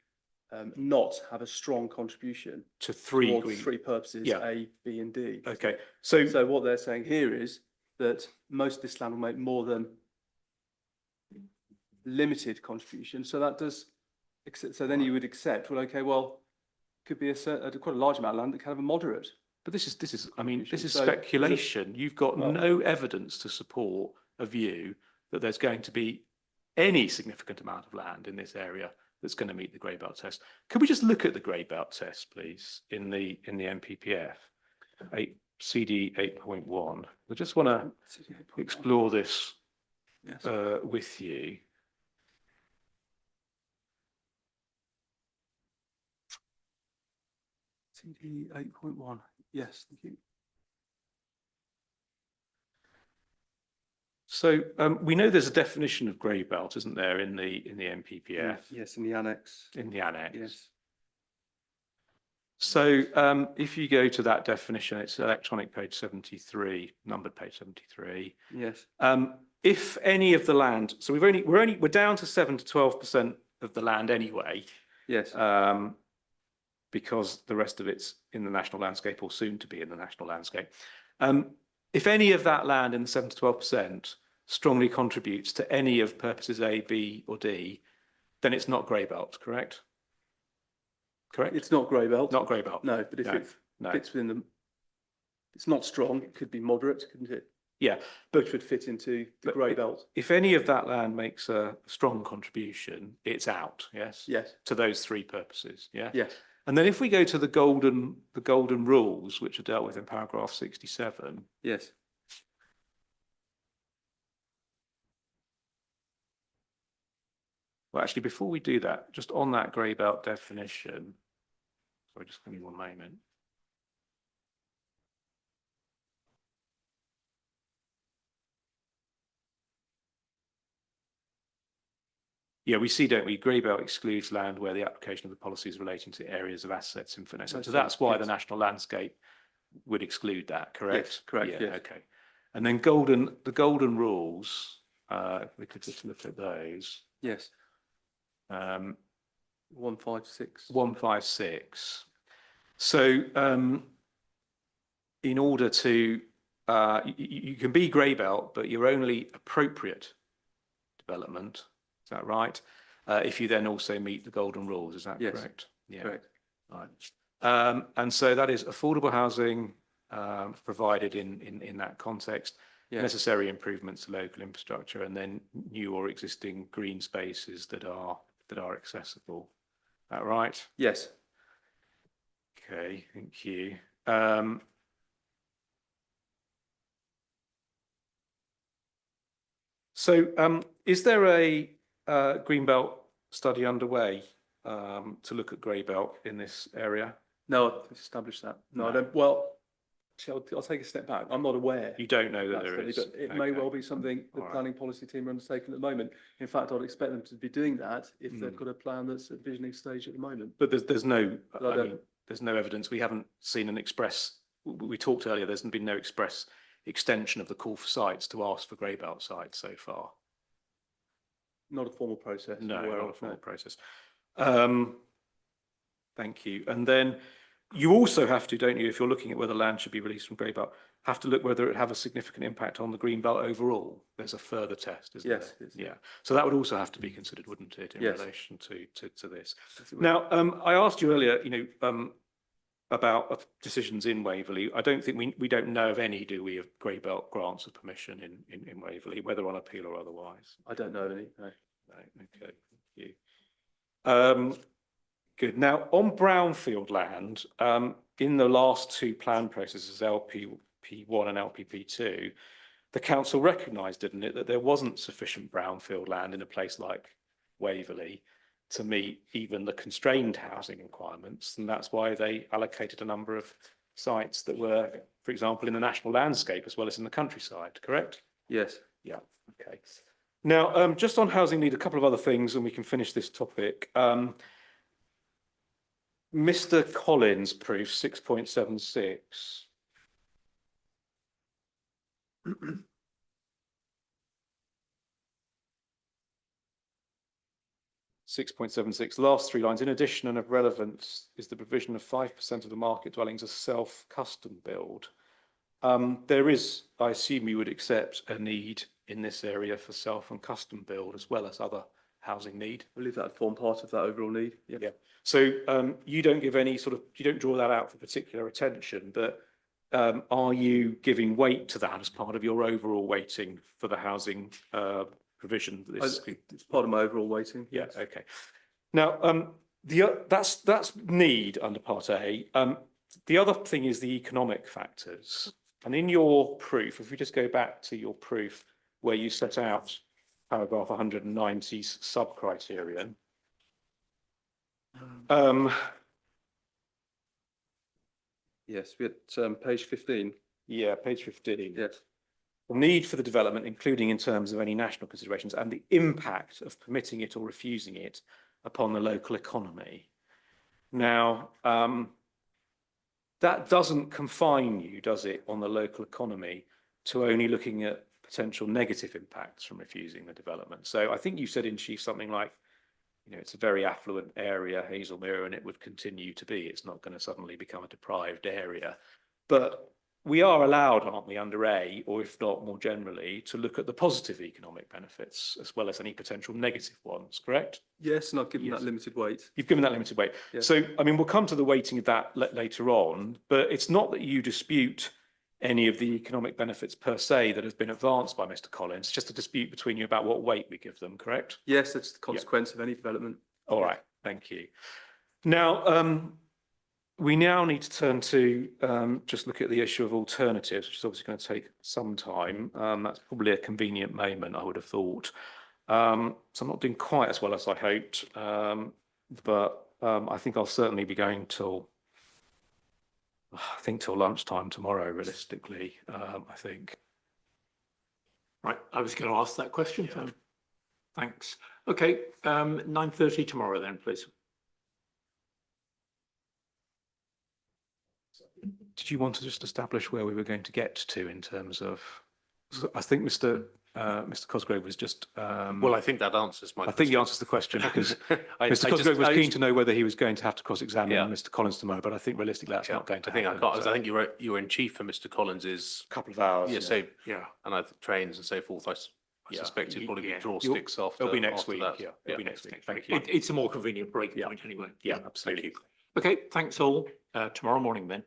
[SPEAKER 3] not have a strong contribution
[SPEAKER 2] to 3
[SPEAKER 3] purposes, A, B, and D.
[SPEAKER 2] Okay.
[SPEAKER 3] So what they're saying here is that most of this land will make more than limited contribution. So that does. So then you would accept. Well, okay. Well, could be quite a large amount of land that can have a moderate.
[SPEAKER 2] But I mean, this is
[SPEAKER 3] So,
[SPEAKER 2] speculation. You've got
[SPEAKER 3] Well-
[SPEAKER 2] no evidence to support a view that there's going to be any significant amount of land in this area that's going to meet the grey belt test. Could we just look at the grey belt test, please, in the NPPF, CD 8.1? I just want to explore this
[SPEAKER 3] Yes.
[SPEAKER 2] with you.
[SPEAKER 3] CD 8.1. Yes, thank you.
[SPEAKER 2] So we know there's a definition of grey belt, isn't there, in the NPPF,
[SPEAKER 3] Yes, in the annex.
[SPEAKER 2] in the annex?
[SPEAKER 3] Yes.
[SPEAKER 2] So if you go to that definition, it's electronic page 73, numbered page 73.
[SPEAKER 3] Yes.
[SPEAKER 2] If any of the land, so we're down to 7 to 12% of the land anyway,
[SPEAKER 3] Yes.
[SPEAKER 2] because the rest of it's in the national landscape or soon to be in the national landscape. If any of that land in the 7 to 12% strongly contributes to any of purposes A, B, or D, then it's not grey belt, correct? Correct?
[SPEAKER 3] It's not grey belt.
[SPEAKER 2] Not grey belt.
[SPEAKER 3] No, but if
[SPEAKER 2] No,
[SPEAKER 3] it
[SPEAKER 2] no.
[SPEAKER 3] fits within the, it's not strong. It could be moderate, couldn't it?
[SPEAKER 2] Yeah,
[SPEAKER 3] Which would fit into the
[SPEAKER 2] But
[SPEAKER 3] grey belt.
[SPEAKER 2] if any of that land makes a strong contribution, it's out, yes?
[SPEAKER 3] Yes.
[SPEAKER 2] To those three purposes, yeah?
[SPEAKER 3] Yes.
[SPEAKER 2] And then if we go to the golden rules, which are dealt with in paragraph 67,
[SPEAKER 3] Yes.
[SPEAKER 2] well, actually, before we do that, just on that grey belt definition, sorry, just give me one moment. Yeah, we see, don't we? Grey belt excludes land where the application of the policy is relating to areas of assets in finesse. So that's why the national landscape would exclude that, correct?
[SPEAKER 3] Yes, correct,
[SPEAKER 2] Yeah,
[SPEAKER 3] yes.
[SPEAKER 2] okay. And then the golden rules, if we could just look at those.
[SPEAKER 3] Yes. 156.
[SPEAKER 2] 156. So in order to, you can be grey belt, but you're only appropriate development. Is that right? If you then also meet the golden rules, is that
[SPEAKER 3] Yes.
[SPEAKER 2] correct? Yeah.
[SPEAKER 3] Correct.
[SPEAKER 2] Right. And so that is affordable housing provided in that context,
[SPEAKER 3] Yes.
[SPEAKER 2] necessary improvements to local infrastructure, and then new or existing green spaces that are accessible. Is that right?
[SPEAKER 3] Yes.
[SPEAKER 2] Okay, thank you. So is there a Greenbelt study underway to look at grey belt in this area?
[SPEAKER 3] No, I've established that. No, I
[SPEAKER 2] No.
[SPEAKER 3] don't. Well, actually, I'll take a step back. I'm not aware.
[SPEAKER 2] You don't know that
[SPEAKER 3] That's
[SPEAKER 2] there
[SPEAKER 3] the-
[SPEAKER 2] is?
[SPEAKER 3] but it may
[SPEAKER 2] Okay.
[SPEAKER 3] well be something the
[SPEAKER 2] All right.
[SPEAKER 3] planning policy team are undertaking at the moment. In fact, I'd expect them to be doing that if they've
[SPEAKER 2] Hmm.
[SPEAKER 3] got a plan that's at visioning stage at the moment.
[SPEAKER 2] But there's no,
[SPEAKER 3] But I
[SPEAKER 2] I
[SPEAKER 3] don't-
[SPEAKER 2] mean, there's no evidence. We haven't seen an express, we talked earlier, there's been no express extension of the call for sites to ask for grey belt sites so far.
[SPEAKER 3] Not a formal process. I'm
[SPEAKER 2] No,
[SPEAKER 3] aware
[SPEAKER 2] not a
[SPEAKER 3] of,
[SPEAKER 2] formal
[SPEAKER 3] no.
[SPEAKER 2] process. Thank you. And then you also have to, don't you, if you're looking at whether land should be released from grey belt, have to look whether it have a significant impact on the green belt overall. There's a further test, isn't
[SPEAKER 3] Yes,
[SPEAKER 2] there?
[SPEAKER 3] it is.
[SPEAKER 2] Yeah. So that would also have to be considered, wouldn't it, in
[SPEAKER 3] Yes.
[SPEAKER 2] relation to this?
[SPEAKER 3] Yes, it would.
[SPEAKER 2] Now, I asked you earlier, about decisions in Waverley. I don't think we don't know of any, do we, of grey belt grants of permission in Waverley, whether on appeal or otherwise?
[SPEAKER 3] I don't know any. No.
[SPEAKER 2] Right, okay, thank you. Good. Now, on brownfield land, in the last two plan processes, LPP1 and LPP2, the council recognised, didn't it, that there wasn't sufficient brownfield land in a place like Waverley to meet even the constrained housing requirements, and that's why they allocated a number of sites that were, for example, in the national landscape as well as in the countryside, correct?
[SPEAKER 3] Yes.
[SPEAKER 2] Yeah, okay. Now, just on housing need, a couple of other things, and we can finish this topic. Mr. Collins proof 6.76. 6.76, last three lines. In addition and of relevance is the provision of 5% of the market dwellings as self-custom build. There is, I assume you would accept, a need in this area for self and custom build as well as other housing need.
[SPEAKER 3] I believe that would form part of that overall need. Yeah.
[SPEAKER 2] Yeah. So you don't give any sort of, you don't draw that out for particular attention, but are you giving weight to that as part of your overall weighting for the housing provision?
[SPEAKER 3] It's part of my overall weighting.
[SPEAKER 2] Yeah, okay. Now, that's need under Part A. The other thing is the economic factors. And in your proof, if we just go back to your proof where you set out paragraph 190's sub-criterion,
[SPEAKER 3] Yes, we're at page 15.
[SPEAKER 2] yeah, page 15.
[SPEAKER 3] Yes.
[SPEAKER 2] The need for the development, including in terms of any national considerations and the impact of permitting it or refusing it upon the local economy. Now, that doesn't confine you, does it, on the local economy to only looking at potential negative impacts from refusing the development. So I think you said in chief something like, you know, it's a very affluent area, Hazelmere, and it would continue to be. It's not going to suddenly become a deprived area. But we are allowed, aren't we, under A, or if not more generally, to look at the positive economic benefits as well as any potential negative ones, correct?
[SPEAKER 3] Yes, and I've given
[SPEAKER 2] Yes.
[SPEAKER 3] that limited weight.
[SPEAKER 2] You've given that limited weight.
[SPEAKER 3] Yes.
[SPEAKER 2] So, I mean, we'll come to the weighting of that later on, but it's not that you dispute any of the economic benefits per se that have been advanced by Mr. Collins. It's just a dispute between you about what weight we give them, correct?
[SPEAKER 3] Yes, that's the consequence of any development.
[SPEAKER 2] All right, thank you. Now, we now need to turn to just look at the issue of alternatives, which is obviously going to take some time. That's probably a convenient moment, I would have thought. So I'm not doing quite as well as I hoped, but I think I'll certainly be going till, I think till lunchtime tomorrow, realistically, I think.
[SPEAKER 1] Right, I was going to ask that question, so thanks. Okay, 9:30 tomorrow then, please.
[SPEAKER 2] Did you want to just establish where we were going to get to in terms of, I think Mr. Cosgrove was just.
[SPEAKER 4] Well, I think that answers my
[SPEAKER 2] I think
[SPEAKER 4] question.
[SPEAKER 2] he answers the question because
[SPEAKER 4] I
[SPEAKER 2] Mr. Cosgrove was keen to know whether he was going to have to cross-examine
[SPEAKER 4] Yeah.
[SPEAKER 2] Mr. Collins tomorrow, but I think realistically that's not going to
[SPEAKER 4] I think
[SPEAKER 2] happen.
[SPEAKER 4] I think you were in chief for Mr. Collins's,
[SPEAKER 2] Couple of hours.
[SPEAKER 4] yeah, so,
[SPEAKER 1] Yeah.
[SPEAKER 4] and I trains and so forth. I
[SPEAKER 2] Yeah.
[SPEAKER 4] suspect you'd probably
[SPEAKER 1] Yeah.
[SPEAKER 4] draw
[SPEAKER 2] You'll-
[SPEAKER 4] sticks after.
[SPEAKER 2] It'll be next
[SPEAKER 4] after
[SPEAKER 2] week,
[SPEAKER 4] that.
[SPEAKER 2] yeah, it'll be next week. Thank
[SPEAKER 1] It's a more convenient break
[SPEAKER 2] Yeah.
[SPEAKER 1] point anyway.
[SPEAKER 2] Yeah, absolutely.
[SPEAKER 1] Okay, thanks all. Tomorrow morning then.